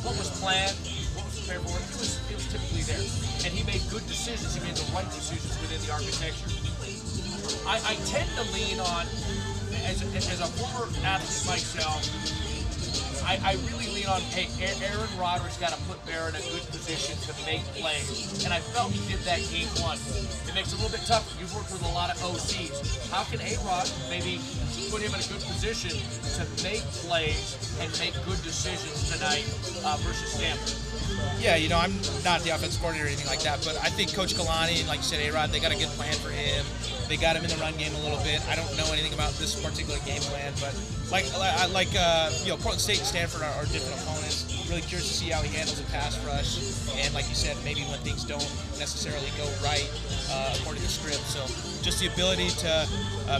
what was planned, what was prepared for, it was typically there. And he made good decisions. He made the right decisions within the architecture. I tend to lean on, as a former athlete myself, I really lean on, hey, Aaron Rodgers got to put Bear in a good position to make plays. And I felt he did that game one. It makes it a little bit tougher. You've worked with a lot of OCs. How can A-Rod maybe put him in a good position to make plays and make good decisions tonight versus Stanford? Yeah, I'm not the offensive coordinator or anything like that, but I think Coach Kalani and, like you said, A-Rod, they got a good plan for him. They got him in the run game a little bit. I don't know anything about this particular game plan, but Portland State and Stanford are different opponents. Really curious to see how he handles a pass rush, and like you said, maybe when things don't necessarily go right according to script. So just the ability to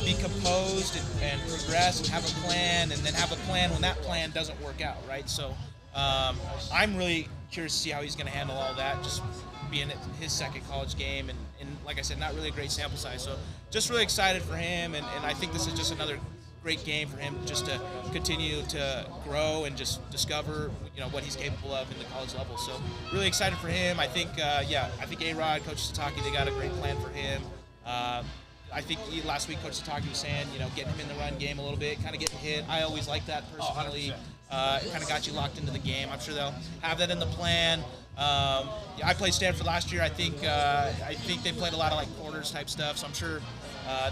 be composed and progress and have a plan, and then have a plan when that plan doesn't work out, right? So I'm really curious to see how he's going to handle all that, just being his second college game, and like I said, not really a great sample size. So just really excited for him, and I think this is just another great game for him just to continue to grow and just discover what he's capable of in the college level. So really excited for him. I think A-Rod, Coach Sataki, they got a great plan for him. I think last week Coach Sataki was saying, getting him in the run game a little bit, kind of getting hit. I always like that personally. It kind of got you locked into the game. I'm sure they'll have that in the plan. I played Stanford last year. I think they played a lot of quarters type stuff. So I'm sure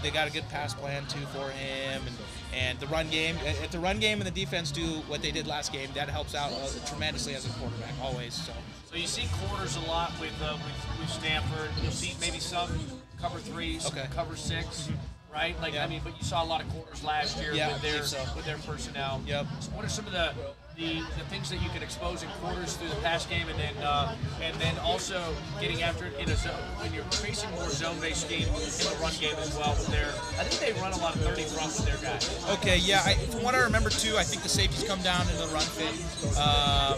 they got a good pass plan too for him. And the run game. If the run game and the defense do what they did last game, that helps out tremendously as a quarterback always. So you see quarters a lot with Stanford. You'll see maybe some cover threes, cover six. Right? But you saw a lot of quarters last year with their personnel. Yep. So what are some of the things that you can expose in quarters through the pass game, and then also getting after it in a zone when you're facing more zone-based scheme in the run game as well? I think they run a lot of 30 front with their guys. Okay, yeah. From what I remember too, I think the safeties come down in the run fit,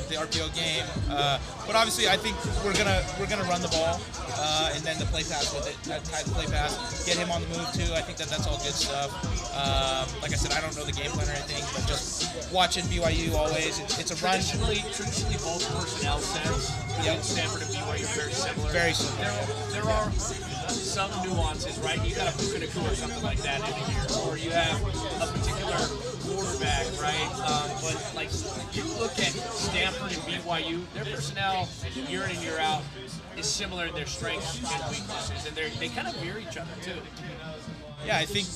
the RPO game. But obviously, I think we're gonna run the ball, and then the play pass with it, that type of play pass, get him on the move too. I think that's all good stuff. Like I said, I don't know the game plan or anything, but just watching BYU always. It's a run. Traditionally, both personnel sets between Stanford and BYU are very similar. Very similar. There are some nuances, right? You got a Puka or something like that in here, or you have a particular quarterback, right? But you look at Stanford and BYU, their personnel year in and year out is similar in their strengths and weaknesses, and they kind of mirror each other too. Yeah, I think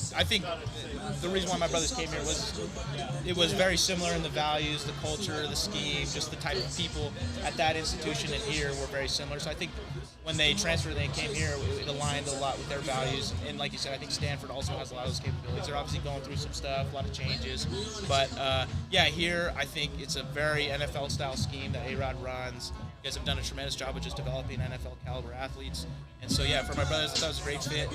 the reason why my brothers came here was it was very similar in the values, the culture, the scheme, just the type of people at that institution and here were very similar. So I think when they transferred and came here, it aligned a lot with their values. And like you said, I think Stanford also has a lot of those capabilities. They're obviously going through some stuff, a lot of changes. But here I think it's a very NFL-style scheme that A-Rod runs. You guys have done a tremendous job of just developing NFL-caliber athletes. And so, for my brothers, that was a great fit.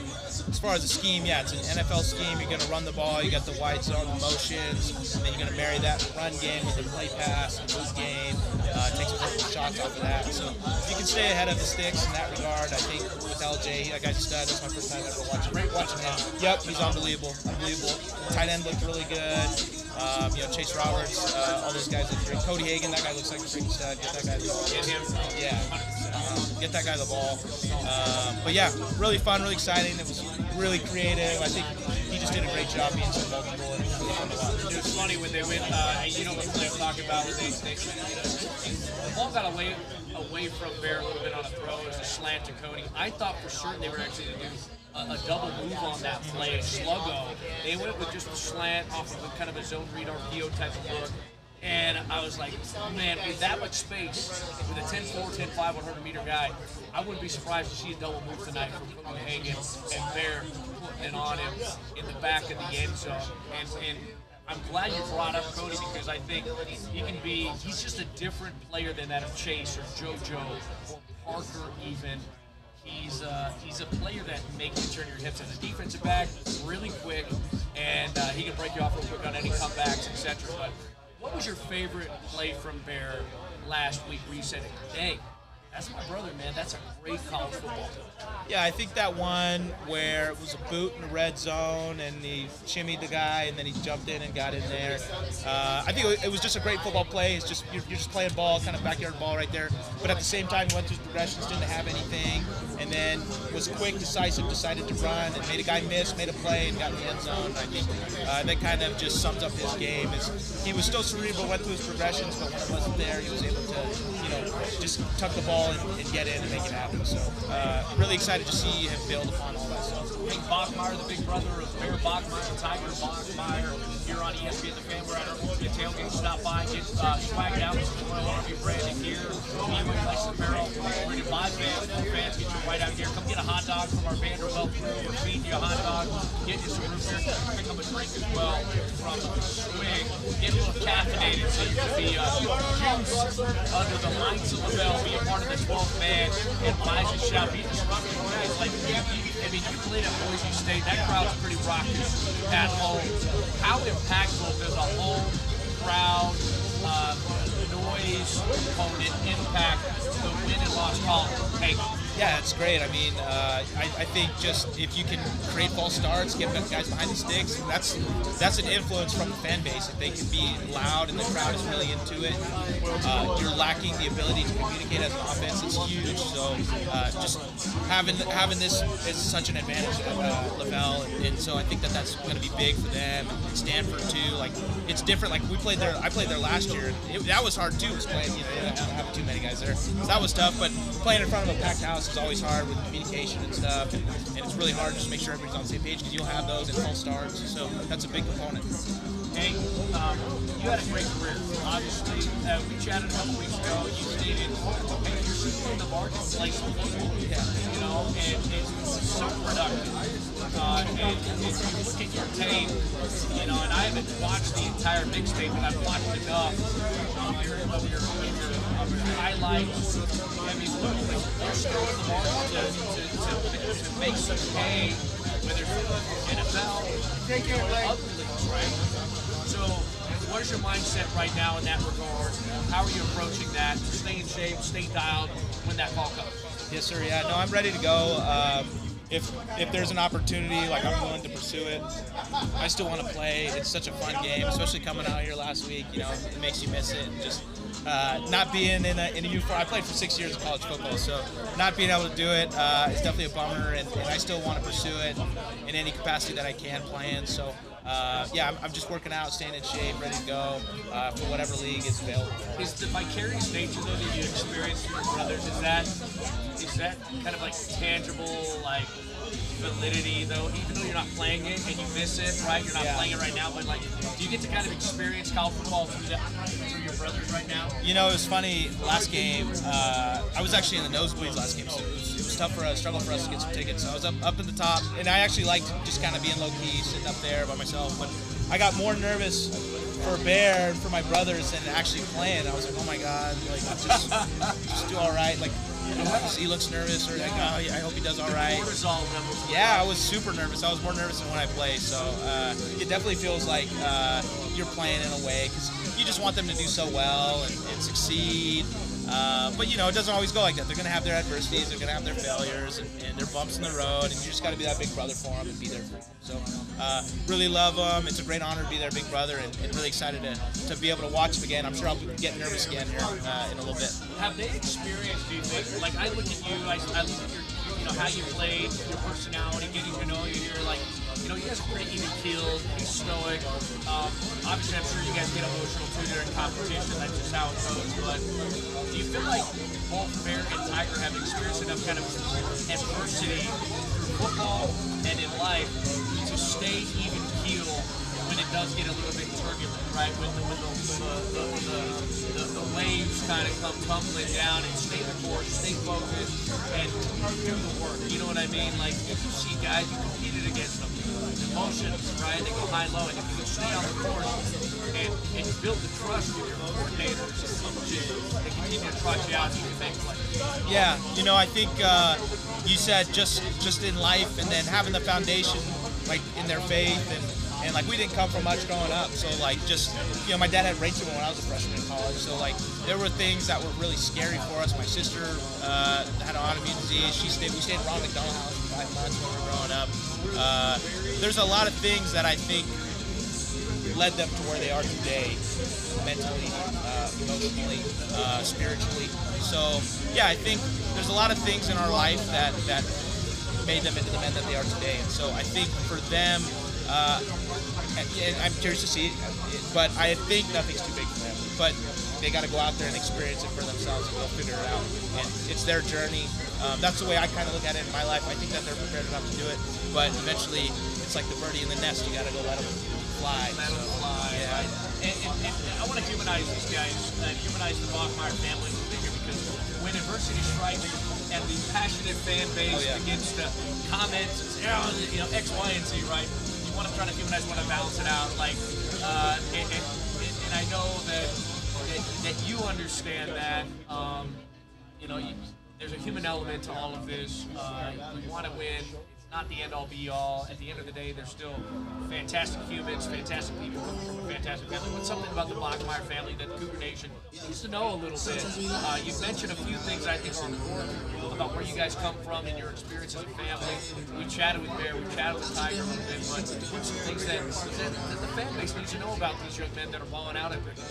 As far as the scheme, it's an NFL scheme. You're going to run the ball. You got the wide zone, the motions, and then you're going to marry that run game with the play pass and move game. Take some vertical shots off of that. So if you can stay ahead of the sticks in that regard, I think with LJ, that guy's a stud. That's my first time ever watching him. Yep, he's unbelievable. Tight end looked really good. Chase Roberts, all those guys look great. Cody Hagan, that guy looks like a freaking stud. Get that guy the ball. Get that guy the ball. But really fun, really exciting. It was really creative. I think he just did a great job being so multiple and really fun to watch. It was funny when they went, what I'm talking about, when the ball got away from Bear a little bit on a throw as a slant to Cody. I thought for certain they were actually going to do a double move on that play, sluggo. They went with just a slant off of kind of a zone read RPO type of look. And I was like, man, with that much space, with a 10-4, 10-5, 100-meter guy, I wouldn't be surprised to see a double move tonight from Hagan and Bear putting it on him in the back of the end zone. And I'm glad you brought up Cody because I think he's just a different player than that of Chase or JoJo or Parker even. He's a player that makes you turn your hips as a defensive back, really quick, and he can break you off real quick on any comebacks, etc. But what was your favorite play from Bear last week where you said, dang, that's my brother, man. That's a great college football. Yeah, I think that one where it was a boot in the red zone and he shimmied the guy and then he jumped in and got in there. I think it was just a great football play. It's just you're just playing ball, kind of backyard ball right there. But at the same time, he went through his progressions, didn't have anything, and then was quick, decisive, decided to run and made a guy miss, made a play, and got in the end zone. I think that kind of just sums up his game. He was still cerebral, went through his progressions, but when it wasn't there, he was able to, just tuck the ball and get in and make it happen. So really excited to see him build upon all that stuff. Hank Bachmire, the big brother of Bear Bachmire, Tiger Bachmire, here on ESPN The Fan. We're at our tailgate. Stop by, get swagged out with some BYU branded gear, BYU licensed apparel. We're going to buy fans, get you right out here. Come get a hot dog from our Vanderbilt crew. We're feeding you a hot dog, get you some root beer, pick up a drink as well from Swig. Get a little caffeinated so you can be juiced under the lights of the bell, be a part of the 12th man, and rise and shout, be disruptive. Guys, like, you played at Boise State, that crowd's pretty raucous at home. How impactful does a home crowd noise component impact the win and loss column? Hey, yeah, it's great. I mean, I think just if you can create false starts, get guys behind the sticks, that's an influence from the fan base. If they can be loud and the crowd is really into it, you're lacking the ability to communicate as an offense. It's huge. So just having this is such an advantage at Lavelle, and so I think that's going to be big for them. And Stanford too. Like it's different. Like I played there last year. That was hard too. Was playing, not having too many guys there. So that was tough. But playing in front of a packed house is always hard with communication and stuff, and it's really hard to just make sure everybody's on the same page because you'll have those and false starts. So that's a big component. Hey, you had a great career. Obviously, we chatted a couple weeks ago. You stated, hey, you're shooting in the marketplace of football. Yeah. And it's so productive. And if you look at your tape, and I haven't watched the entire mixtape, but I've watched enough of your highlights. I mean, you're still in the market to make some hay, whether it's NFL or other leagues, right? So, what is your mindset right now in that regard? How are you approaching that? To stay in shape, stay dialed when that call comes? Yes, sir. Yeah, no, I'm ready to go. If there's an opportunity, like I'm willing to pursue it. I still want to play. It's such a fun game, especially coming out here last week. It makes you miss it. And just not being in a uniform. I played for 6 years of college football, so not being able to do it is definitely a bummer. And I still want to pursue it in any capacity that I can play in. So. I'm just working out, staying in shape, ready to go for whatever league is available. Is the vicarious nature though that you experience with your brothers, is that kind of like tangible, like validity though, even though you're not playing it and you miss it, right? You're not playing it right now, but like, do you get to kind of experience college football through your brothers right now? It was funny. Last game, I was actually in the nosebleeds last game, so it was tough struggle for us to get some tickets. So I was up at the top, and I actually liked just kind of being low key, sitting up there by myself. But I got more nervous for Bear and for my brothers than actually playing. I was like, oh my god, like just do all right. Like he looks nervous, or like, oh, I hope he does all right. Yeah, I was super nervous. I was more nervous than when I played. So it definitely feels like you're playing in a way because you just want them to do so well and succeed. But it doesn't always go like that. They're going to have their adversities, they're going to have their failures, and their bumps in the road, and you just got to be that big brother for them and be there for them. So really love them. It's a great honor to be their big brother, and really excited to be able to watch them again. I'm sure I'll get nervous again here in a little bit. Have they experienced, do you think, like I look at you, I look at your, how you played, your personality, getting to know you here, like, you guys are pretty even-keeled, pretty stoic. Obviously, I'm sure you guys get emotional too during competition. That's just how it goes. But do you feel like both Bear and Tiger have experienced enough kind of adversity through football and in life to stay even-keeled when it does does get a little bit turbulent, right? When the waves kind of come tumbling down, and stay the course, stay focused, and do the work. You know what I mean? Like, if you see guys, you competed against them, emotions, right? They go high-low, and if you can stay on the course and build the trust with your coordinators and coaches, they continue to trot you out, you can make plays. Yeah, I think you said just in life, and then having the foundation, like, in their faith, and like, we didn't come from much growing up, so like, just, my dad had brain tumor when I was a freshman in college, so like, there were things that were really scary for us. My sister had an autoimmune disease. We stayed at Ronald house for 5 months when we were growing up. There's a lot of things that I think led them to where they are today, mentally, emotionally, spiritually. So yeah, I think there's a lot of things in our life that made them into the men that they are today. And so I think for them, and I'm curious to see, but I think nothing's too big for them. But they got to go out there and experience it for themselves, and they'll figure it out. And it's their journey. That's the way I kind of look at it in my life. I think that they're prepared enough to do it, but eventually it's like the birdie in the nest. You got to go let them fly. Let them fly. Yeah. Right? And I want to humanize these guys, humanize the Bachmire family a little bit here, because when adversity strikes and the passionate fan base begins to comment, X, Y, and Z, right? You want to try to humanize, want to balance it out, like, and I know that you understand that, there's a human element to all of this. You want to win. It's not the end-all, be-all. At the end of the day, they're still fantastic humans, fantastic people from a fantastic family. But something about the Bachmire family that Cougar Nation needs to know a little bit. You've mentioned a few things I think are important about where you guys come from and your experience as a family. We chatted with Bear, we chatted with Tiger a little bit, but what's some things that the fan base needs to know about these young men that are balling out at Criddle?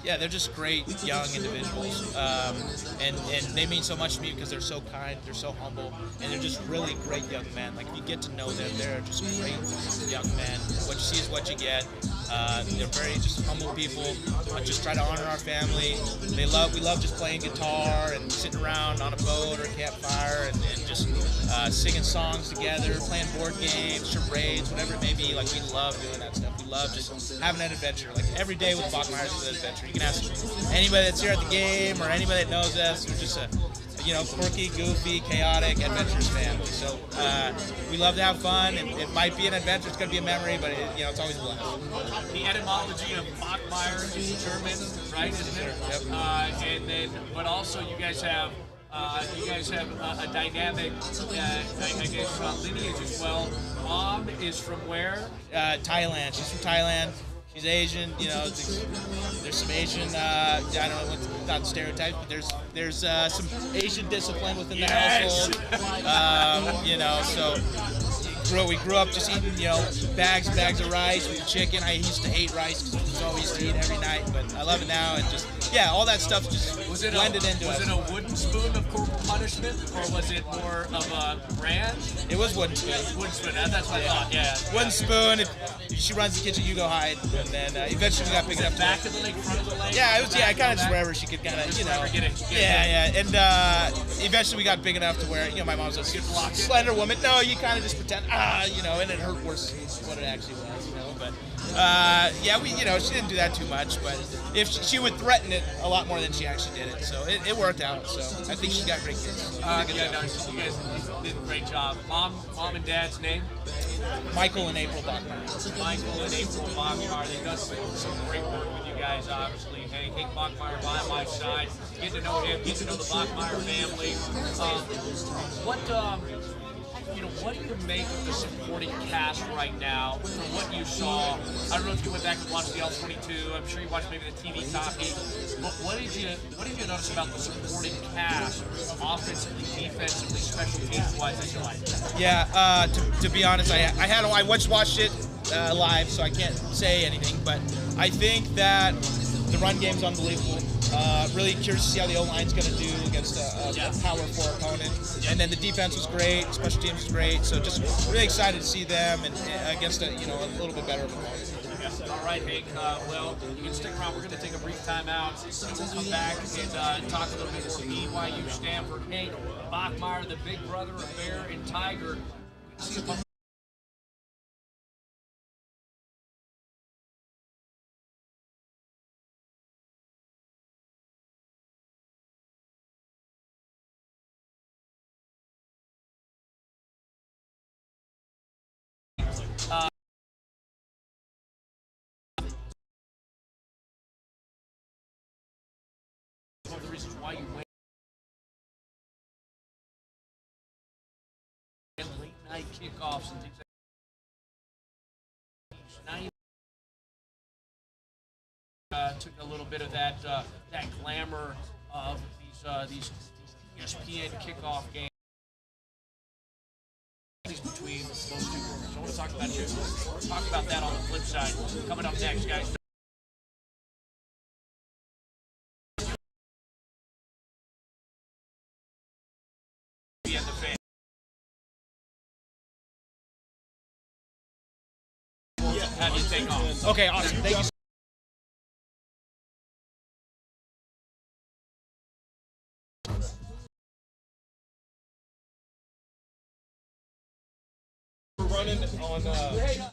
Yeah, they're just great young individuals, and they mean so much to me because they're so kind, they're so humble, and they're just really great young men. Like, if you get to know them, they're just great young men. What you see is what you get. They're very just humble people. Just try to honor our family. We love just playing guitar and sitting around on a boat or a campfire and just singing songs together, playing board games, charades, whatever it may be. Like, we love doing that stuff. We love just having that adventure. Like, every day with Bachmire is an adventure. You can ask anybody that's here at the game or anybody that knows us. We're just a quirky, goofy, chaotic, adventurous family. So we love to have fun, and it might be an adventure. It's going to be a memory, but it's always a blast. The etymology of Bachmire is German, right? Isn't it? Yep. And then, but also you guys have a dynamic, I guess, lineage as well. Mom is from where? Thailand. She's from Thailand. She's Asian, there's some Asian, I don't know what's not stereotypes, but there's some Asian discipline within the household, so we grew up just eating, bags and bags of rice with chicken. I used to hate rice because it was all we used to eat every night, but I love it now, and just, all that stuff just blended into it. Was it a wooden spoon of corporal punishment, or was it more of a brand? It was wooden spoon. Wooden spoon, that's what I thought, yeah. Wooden spoon, if she runs the kitchen, you go hide, and then eventually we got big enough to... Back of the leg, front of the leg? Yeah, kind of just wherever she could kind of, Yeah, and eventually we got big enough to where, my mom's a slender woman. No, you kind of just pretend, and it hurt worse than what it actually was, but... she didn't do that too much, but if she would threaten it a lot more than she actually did it, so it worked out. So I think she's got great kids. You guys did a great job. Mom and Dad's name? Michael and April Bachmire. Michael and April Bachmire. They've done some great work with you guys, obviously. Hank Bachmire by my side. Get to know him. Get to know the Bachmire family. What do you make of the supporting cast right now from what you saw? I don't know if you went back and watched the L22. I'm sure you watched maybe the TV copy. But what did you notice about the supporting cast, offensively, defensively, special teams wise that you like? Yeah, to be honest, I watched it live, so I can't say anything. But I think that the run game's unbelievable. Really curious to see how the O-line's going to do against a Power 4 opponent. And then the defense was great, special teams was great, so just really excited to see them and against a little bit better opponent. All right, Hank. Well, you can stick around. We're going to take a brief time out, and we'll come back and talk a little bit more BYU Stanford. Hank Bachmire, the big brother of Bear and Tiger. See you night kickoffs and things like that. Now took a little bit of that glamour of these ESPN kickoff games between those two programs. I want to talk about you. We'll talk about that on the flip side. Coming up next, guys. The fan. How do you take off? Okay, awesome. Thank you. We're running on.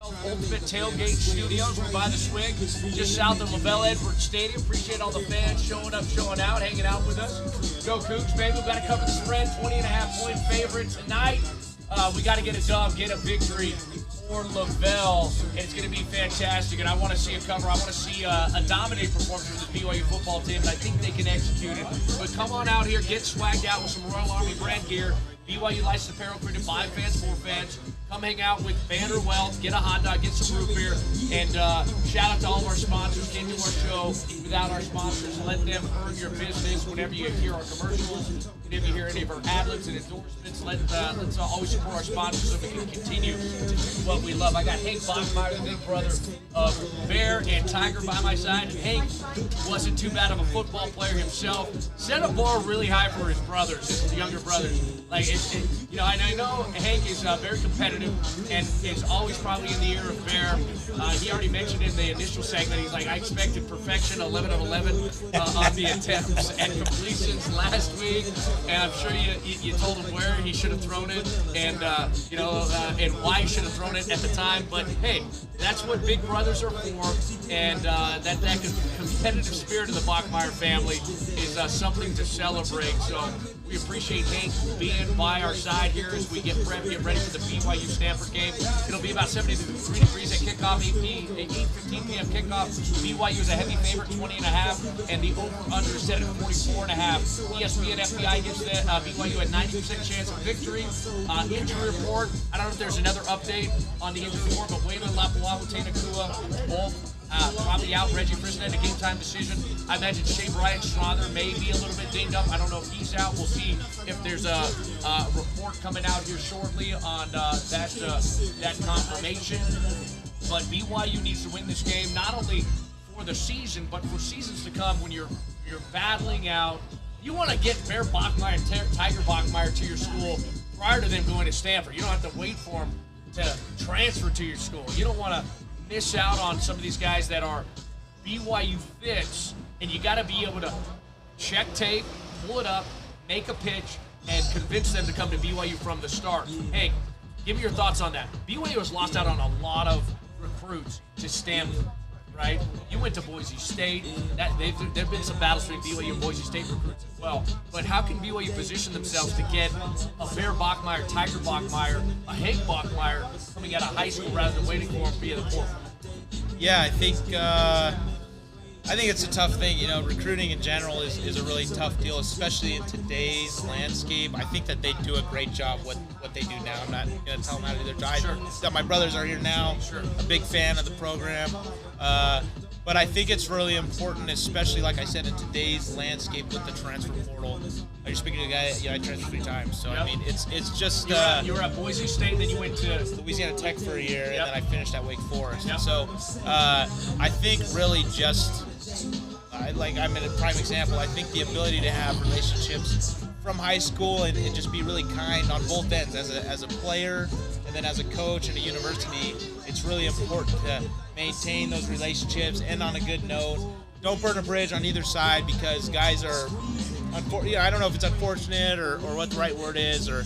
Ultimate Tailgate Studios. We're by the Swig, just south of LaBelle Edwards Stadium. Appreciate all the fans showing up, showing out, hanging out with us. Go Cougs, baby. We've got to cover the spread. 20.5-point favorite tonight. We got to get a dub, get a victory for LaBelle. And it's going to be fantastic. And I want to see a cover. I want to see a dominating performance from the BYU football team. And I think they can execute it. But come on out here, get swagged out with some Royal Army brand gear. BYU licensed apparel created by fans for fans. Come hang out with Vander Wealth, get a hot dog, get some root beer, and shout out to all of our sponsors. Can't do our show without our sponsors. Let them earn your business whenever you hear our commercials, whenever you hear any of our ad-libs and endorsements. Let's always support our sponsors so we can continue to do what we love. I got Hank Bachmire, the big brother of Bear and Tiger by my side. And Hank wasn't too bad of a football player himself. Set a bar really high for his brothers, his younger brothers. Like, I know Hank is very competitive and is always probably in the ear of Bear. He already mentioned in the initial segment, he's like, I expected perfection, 11 of 11 on the attempts and completions last week. And I'm sure you told him where he should have thrown it and why he should have thrown it at the time. But hey, that's what big brothers are for, and that competitive spirit of the Bachmire family is something to celebrate. So we appreciate Hank being by our side here as we get ready for the BYU Stanford game. It'll be about 73 degrees at kickoff, 8:15 p.m. kickoff. BYU is a heavy favorite, 20.5, and the over/under is set at 44.5. ESPN FPI gives BYU a 90% chance of victory. Injury report, I don't know if there's another update on the injury report, but Waylon Lapuahu, Nakua, both probably out. Reggie Frisnet, a game-time decision. I imagine Shea Bryant Strother may be a little bit dinged up. I don't know if he's out. We'll see if there's a report coming out here shortly on that confirmation. But BYU needs to win this game, not only for the season, but for seasons to come when you're battling out. You want to get Bear Bachmire and Tiger Bachmire to your school prior to them going to Stanford. You don't have to wait for them to transfer to your school. You don't want to miss out on some of these guys that are BYU fits, and you got to be able to check tape, pull it up, make a pitch, and convince them to come to BYU from the start. Hey, give me your thoughts on that. BYU has lost out on a lot of recruits to Stanford, right? You went to Boise State. There've been some battles between BYU and Boise State recruits as well. But how can BYU position themselves to get a Bear Bachmire, Tiger Bachmire, a Hank Bachmire coming out of high school rather than waiting for him via the portal? Yeah, I think it's a tough thing. Recruiting in general is a really tough deal, especially in today's landscape. I think that they do a great job what they do now. I'm not going to tell them how to do their job. Sure. My brothers are here now. Sure. A big fan of the program. But I think it's really important, especially, like I said, in today's landscape with the transfer portal. You're speaking to a guy, I transferred 3 times. So, yep. I mean, it's just... You were at Boise State, then you went to... Louisiana Tech for a year, and then I finished at Wake Forest. Yep. So, I think really just... I'm in a prime example. I think the ability to have relationships from high school and just be really kind on both ends as a player and then as a coach in a university, it's really important to maintain those relationships, end on a good note. Don't burn a bridge on either side because guys are, I don't know if it's unfortunate or what the right word is, or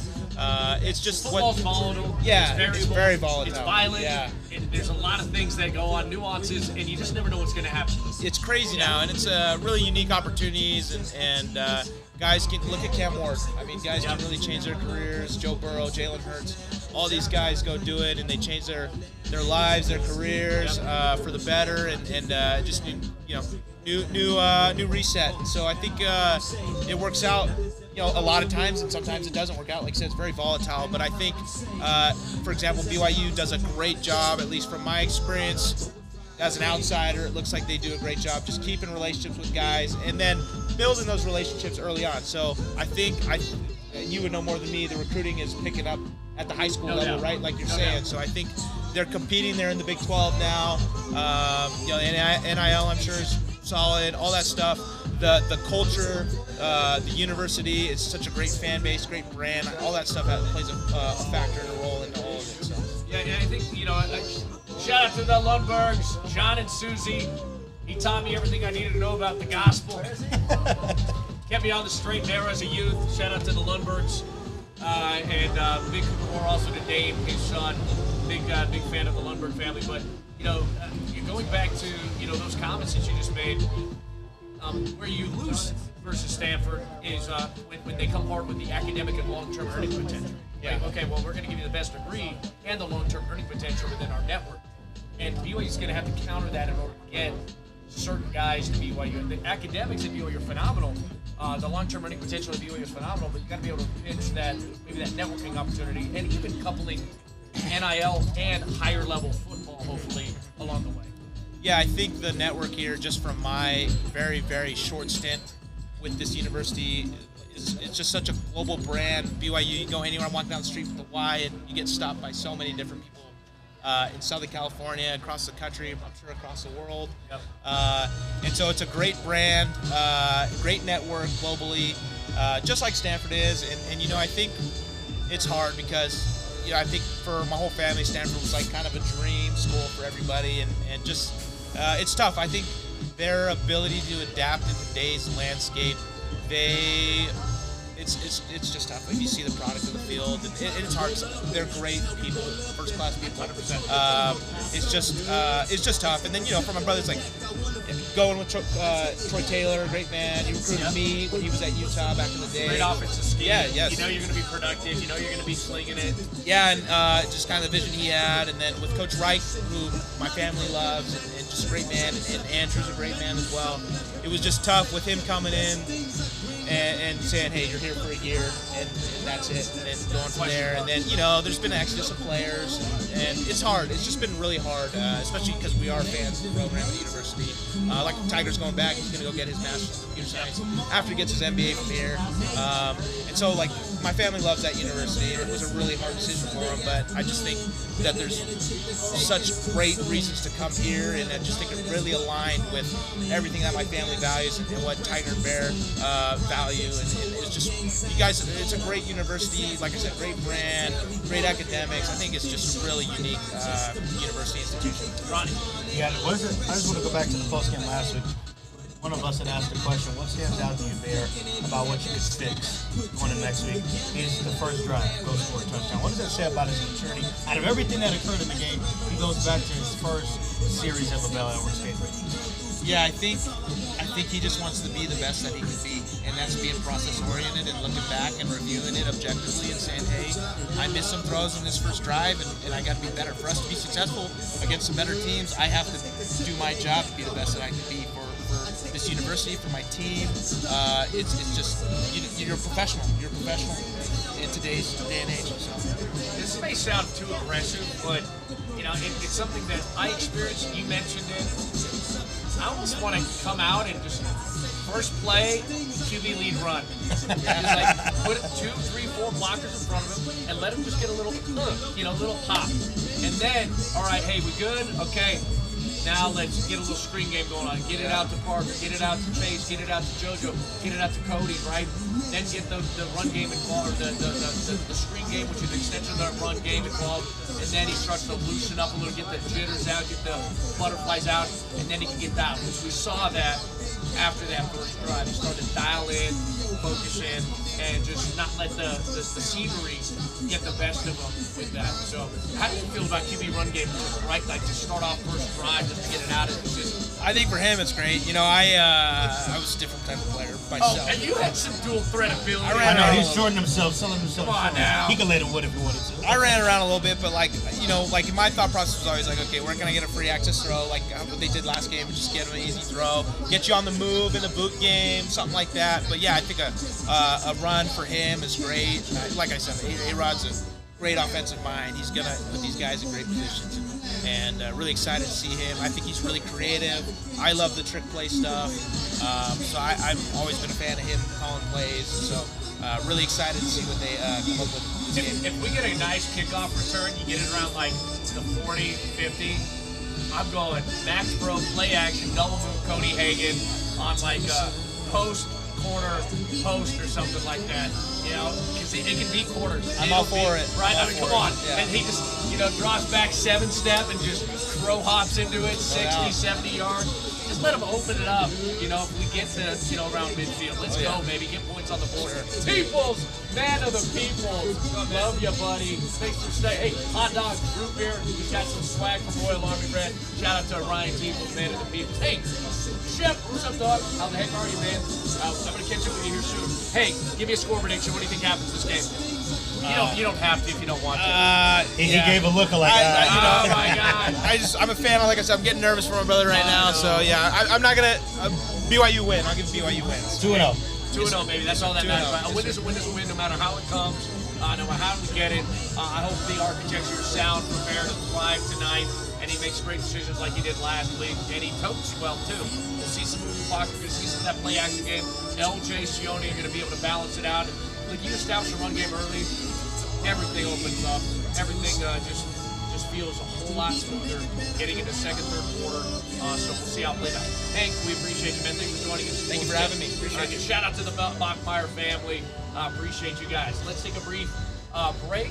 it's just football's volatile. Yeah, it's very volatile. It's violent. Yeah. There's a lot of things that go on, nuances, and you just never know what's going to happen. It's crazy now, and it's really unique opportunities, and guys can look at Cam Ward. I mean, guys can really change their careers. Joe Burrow, Jalen Hurts, all these guys go do it, and they change their lives, their careers for the better, and just new reset. And so I think it works out. A lot of times, and sometimes it doesn't work out. Like I said, it's very volatile. But I think, for example, BYU does a great job, at least from my experience. As an outsider, it looks like they do a great job just keeping relationships with guys and then building those relationships early on. So I think you would know more than me, the recruiting is picking up at the high school level, right? Like you're saying. So I think they're competing there in the Big 12 now. NIL, I'm sure, is solid, all that stuff. The culture, the university, it's such a great fan base, great brand. All that stuff plays a factor and a role into all of it. So. Yeah, I think, shout out to the Lundbergs, John and Susie. He taught me everything I needed to know about the gospel. Kept me on the straight and narrow as a youth. Shout out to the Lundbergs. And big more also to Dave, his son. big fan of the Lundberg family. But you're going back to those comments that you just made, where you lose versus Stanford is when they come hard with the academic and long-term earning potential. Yeah. Like, okay, well, we're going to give you the best degree and the long-term earning potential within our network. And BYU is going to have to counter that in order to get certain guys to BYU. And the academics at BYU are phenomenal. The long-term earning potential at BYU is phenomenal, but you got to be able to pitch that, maybe that networking opportunity, and even coupling NIL and higher-level football, hopefully, along the way. Yeah, I think the network here, just from my very, very short stint with this university, it's just such a global brand. BYU, you go anywhere, I'm walking down the street with the Y, and you get stopped by so many different people in Southern California, across the country, I'm sure across the world. Yep. And so it's a great brand, great network globally, just like Stanford is. And I think it's hard because, I think for my whole family, Stanford was like kind of a dream school for everybody. And just, it's tough. I think their ability to adapt in today's landscape, it's just tough. Like, you see the product of the field, and it's hard. They're great people, first-class people. 100%. It's just tough. And then for my brothers, like going with Troy Taylor, great man. He recruited me when he was at Utah back in the day. Great offensive scheme. Yeah, yes. You know you're going to be productive. You know you're going to be slinging it. Yeah, and just kind of the vision he had. And then with Coach Reich, who my family loves, and just a great man. And Andrew's a great man as well. It was just tough with him coming in and saying, hey, you're here for a year, and that's it. And then going from there. And then, there's been an exodus of players, and it's hard. It's just been really hard, especially because we are fans of the program at the university. Like Tiger's going back, he's going to go get his master's in computer science after he gets his MBA from here. And so, like, my family loves that university, and it was a really hard decision for him, but I just think that there's such great reasons to come here, and I just think it really aligned with everything that my family values and what Tiger and Bear value. And it's just, you guys, it's a great university, like I said, great brand, great academics. I think it's just a really unique university institution. Ronnie. Yeah, what is it? I just want to go back to the postgame last week. One of us had asked a question, what stands out to you there about what you could fix going into next week? He's the first drive, goes for a touchdown. What does that say about his maturity? Out of everything that occurred in the game, he goes back to his first series of a Bell Edwards game. Yeah, I think he just wants to be the best that he can be, and that's being process-oriented and looking back and reviewing it objectively and saying, hey, I missed some throws in this first drive, and I got to be better. For us to be successful against some better teams, I have to do my job to be the best that I can be for this university, for my team. It's just, you're a professional. You're a professional in today's day and age. So. This may sound too aggressive, but it's something that I experienced. You mentioned it. I almost want to come out and just first play, QB lead run. Just like put 2, 3, 4 blockers in front of him and let him just get a little, little pop. And then, all right, hey, we good? Okay. Now let's get a little screen game going on. Get it out to Parker, get it out to Chase, get it out to JoJo, get it out to Cody, right? Then get the run game involved, or the screen game, which is an extension of that run game involved. And then he starts to loosen up a little, get the jitters out, get the butterflies out, and then he can get that. Which we saw that after that first drive. He started to dial in, focus in, and just not let the scenery get the best of him with that. So how do you feel about QB run game, right? Like to start off first drive just to get it out of the system? I think for him it's great. I was a different type of player myself. Oh, and you had some dual threat ability. I know, he's shorting himself, selling himself. Come on now. He could later would if he wanted to. I ran around a little bit, but like my thought process was always like, okay, we're gonna get a free access throw, like what they did last game, just get him an easy throw, get you on the move in the boot game, something like that. But yeah, I think a run for him is great. Like I said, A-Rod's a great offensive mind. He's gonna put these guys in great positions, and really excited to see him. I think he's really creative. I love the trick play stuff, so I've always been a fan of him calling plays. So really excited to see what they come up with this game. If we get a nice kickoff return, you get it around like the 40, 50, I'm going max pro play action, double move Cody Hagan on like a post, corner, post or something like that. Because it can be corners. I'm all for it. Right? I mean, come on. Yeah. And he just, drops back 7 step and just throw hops into it, 60, 70 yards. let's let them open it up. You know, if we get to, around midfield, let's go, baby. Get points on the board. Peoples, man of the people. Love you, buddy. Thanks for staying. Hey, hot dogs, root beer. We got some swag from Royal Army Bread. Shout out to Ryan Peoples, man of the people. Hey, Chef, what's up, dog? How the heck are you, man? I'm going to catch up with you here soon. Hey, give me a score prediction. What do you think happens this game? You don't have to if you don't want to. He gave a look like, oh my God. I'm a fan. Like I said, I'm getting nervous for my brother right now. So yeah, I'm not gonna BYU win. I'll give BYU wins. 2-0. 2-0, baby. That's all that 2-0. matters. A win is a win is a win, no matter how it comes, no matter how we get it. I hope the architecture is sound, prepared to thrive tonight, and he makes great decisions like he did last week, and he totes well too. We'll see some moving pockets. We're gonna see some of that play action game. LJ, Sione are gonna be able to balance it out. Like you establish a run game early, everything opens up. Everything just feels a whole lot smoother getting into second, third quarter. So we'll see how it plays out. Hank, we appreciate you, man. Thanks for joining us. Thank you for having me. Appreciate you. Shout out to the Bachmire family. Appreciate you guys. Let's take a brief break.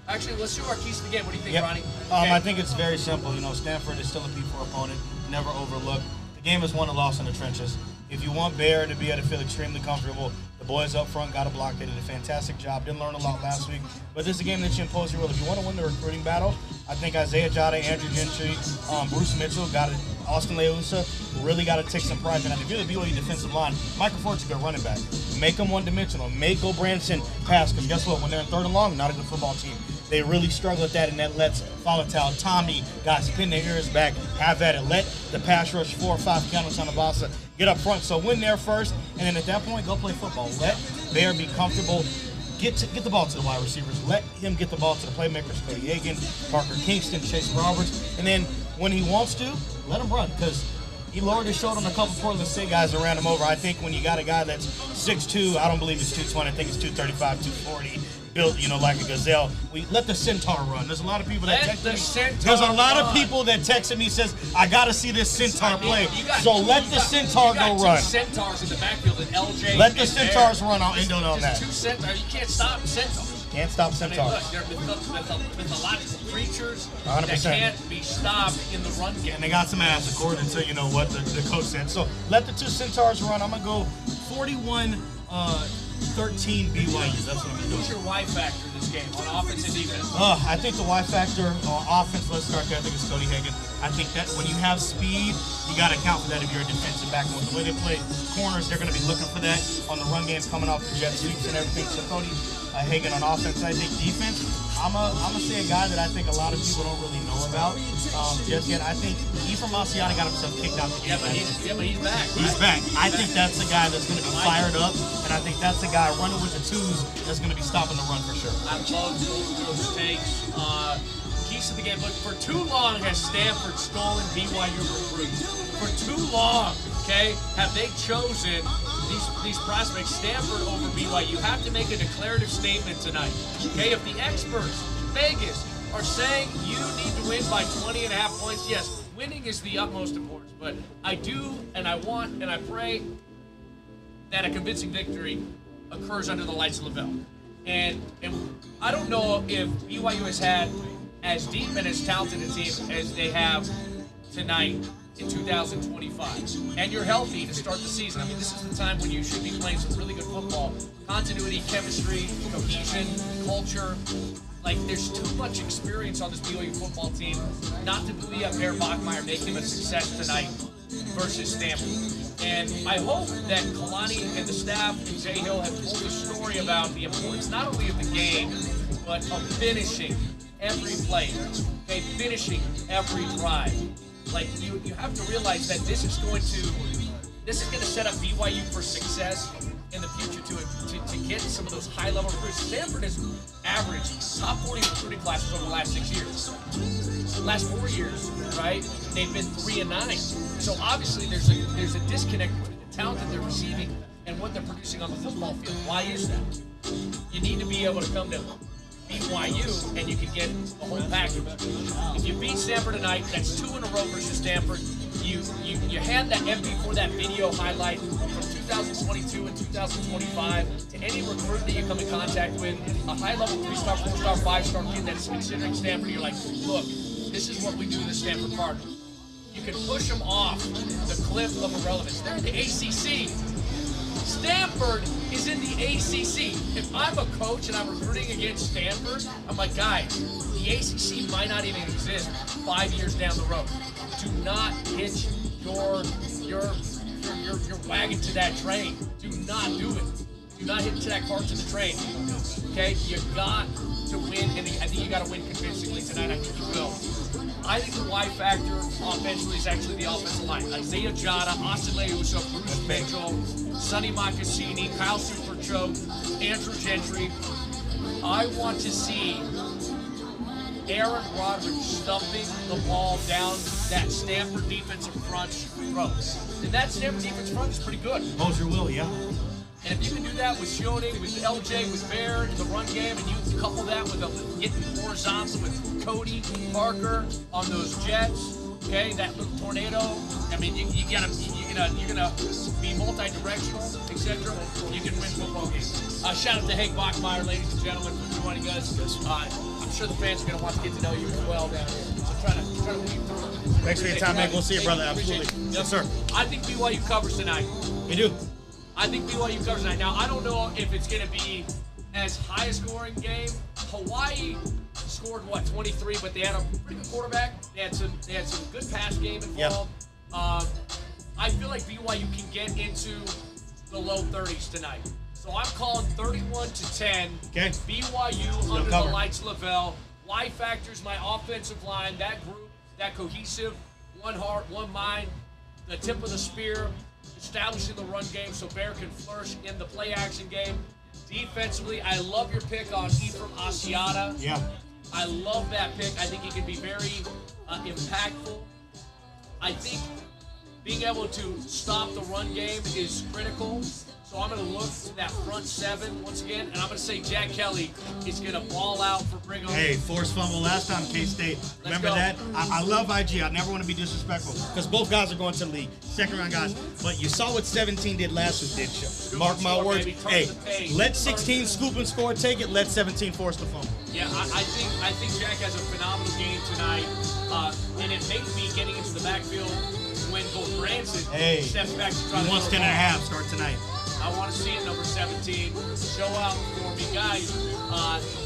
Actually, let's do our keys to the game. What do you think, Ronnie? Okay. I think it's very simple. Stanford is still a P4 opponent. Never overlooked. The game is won and lost in the trenches. If you want Bear to be able to feel extremely comfortable, the boys up front got a block. They did a fantastic job. Didn't learn a lot last week, but this is a game that you impose your will. If you want to win the recruiting battle, I think Isaiah Jada, Andrew Gentry, Bruce Mitchell, Austin Leusa really got to take some pride in that. If you're the BYU defensive line, Michael Ford's a good running back. Make them one-dimensional. Make Go Branson pass, because guess what? When they're in third and long, not a good football team. They really struggle at that, and that lets Falatau, Tommy, guys pin their ears back, have at it. Let the pass rush 4 or 5 counters on the Bassa get up front. So win there first, and then at that point, go play football. Let Bear be comfortable. Get the ball to the wide receivers. Let him get the ball to the playmakers, Cody Hagan, Parker Kingston, Chase Roberts. And then when he wants to, let him run, because he lowered his shoulder on a couple Portland State guys and ran him over. I think when you got a guy that's 6'2", I don't believe it's 220, I think it's 235, 240, built, like a gazelle. We let the Centaur run. There's a lot of people that text me. There's a lot of people that texted me says, I got to see this Centaur play. So let the Centaur go run. Centaurs in the backfield and LJ. Let the Centaurs run. I'll end on that. 2 Centaurs. You can't stop Centaurs. Can't stop Centaurs. I mean, look, they're mythological creatures 100%. that can't be stopped in the run game. And they got some ass, according to what the coach said. So let the 2 Centaurs run. I'm gonna go 41. 13 BYU. That's what I'm going to do. Who's your Y factor in this game on offense and defense? I think the Y factor on offense, let's start there. I think it's Cody Hagan. I think that when you have speed, you got to account for that if you're a defensive back. And with the way they play corners, they're going to be looking for that on the run game coming off the jet sweeps and everything. So Cody Hagan on offense. I think defense, I'm gonna say a guy that I think a lot of people don't really know about just yet. I think Ephraim Asiata got himself kicked out the game. But he's back. He's back. I think that's the guy that's going to be fired up, and I think that's the guy running with the 2s that's going to be stopping the run for sure. I love those takes. Keys to the game. Look, for too long has Stanford stolen BYU recruits. For too long, okay, have they chosen these prospects, Stanford over BYU. You have to make a declarative statement tonight. Okay, if the experts, Vegas, are saying you need to win by 20.5 points, yes, winning is the utmost importance. But I do, and I want, and I pray that a convincing victory occurs under the lights of Lavelle. And I don't know if BYU has had as deep and as talented a team as they have tonight in 2025. And you're healthy to start the season. I mean, this is the time when you should be playing some really good football. Continuity, chemistry, cohesion, culture. Like, there's too much experience on this BYU football team not to believe Hank Bachmire make him a success tonight versus Stanford. And I hope that Kalani and the staff and Jay Hill have told a story about the importance not only of the game, but of finishing every play, okay, finishing every drive. Like, you have to realize that this is going to set up BYU for success in the future to get some of those high-level recruits. Stanford has averaged top 40 recruiting classes over the last 6 years. Last 4 years, right? They've been 3 and 9. So obviously there's a disconnect between the talent that they're receiving and what they're producing on the football field. Why is that? You need to be able to come to BYU and you can get the whole package. If you beat Stanford tonight, that's 2 in a row versus Stanford. You hand that MP4, that video highlight from 2022 and 2025 to any recruit that you come in contact with, a high-level 3-star, 4-star, 5-star kid that's considering Stanford. You're like, look, this is what we do to the Stanford Cardinals. you can push them off the cliff of irrelevance. They're in the ACC. Stanford is in the ACC. If I'm a coach and I'm recruiting against Stanford, I'm like, guys, the ACC might not even exist 5 years down the road. Do not hitch your wagon to that train. Do not do it. Do not hit to that cart to the train. Okay? You got to win, and I think you got to win convincingly tonight. I think you will. I think the Y factor offensively is actually the offensive line. Isaiah Jada, Austin Leusha, Bruce Mitchell, Sonny Mocassini, Kyle Superchoke, Andrew Gentry. I want to see Aaron Rodgers stuffing the ball down that Stanford defensive front's throats. And that Stanford defensive front is pretty good. Moser will, yeah. And if you can do that with Shoney, with LJ, with Bear in the run game, and you couple that with getting horizontal with Cody Parker on those Jets, okay, that little tornado. I mean, you're gonna be multi-directional, etc. You can win football games. Shout out to Hank Bachmire, ladies and gentlemen, for joining us. I'm sure the fans are gonna want to get to know you as well down here. So try to weave through. Thanks for your time, man. We'll see you, brother. Absolutely. Yes, sir. I think BYU covers tonight. You do. I think BYU covers tonight. Now, I don't know if it's going to be as high a scoring game. Hawaii scored, 23, but they had a pretty good quarterback. They had some good pass game involved. Yep. I feel like BYU can get into the low 30s tonight. So I'm calling 31-10. Okay. BYU under the lights, Lavelle. Y factors my offensive line, that group, that cohesive, one heart, one mind, the tip of the spear, establishing the run game so Bear can flourish in the play action game. Defensively, I love your pick on Ephraim Asiata. Yeah. I love that pick. I think he can be very impactful. I think being able to stop the run game is critical. So I'm going to look to that front seven once again, and I'm going to say Jack Kelly is going to ball out for Brigham. Hey, forced fumble last time, K-State. Remember that? I love IG. I never want to be disrespectful because both guys are going to the league, second-round guys. But you saw what 17 did last week, didn't you? Mark my words. Hey, let 16 scoop and score, take it. Let 17 force the fumble. Yeah, I think Jack has a phenomenal game tonight, and it makes me getting into the backfield when Bo Branson steps back to try to wants 10.5 start tonight. I want to see it, number 17. Show out for me, guys.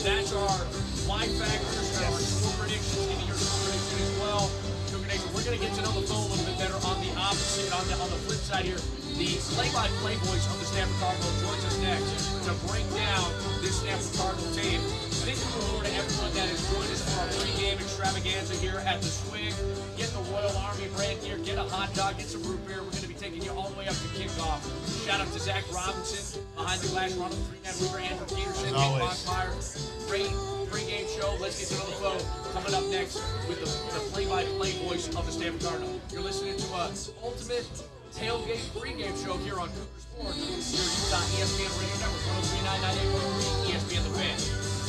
That's our Y factors, our score predictions. Give me your score prediction as well. Cougar Nation, we're going to get to know the phone a little bit better on the opposite, on the flip side here. The play-by-play voice of the Stanford Cardinal joins us next to break down this Stanford Cardinal team. Thank you to everyone that has joined us for our pregame extravaganza here at the Swig. Get the Royal Army brand gear, get a hot dog, get some root beer. We're going to be taking you all the way up to kickoff. Shout out to Zach Robinson behind the glass, Ronald, three-man Weaver, Andrew Peterson, Hank Bachmire. Great pregame show. Let's get to know the phone. Coming up next with the play-by-play voice of the Stanford Cardinal. You're listening to Ultimate Tailgate pregame show here on Cougar Sports. Your Utah ESPN Radio Network, 103.998, ESPN The Fan.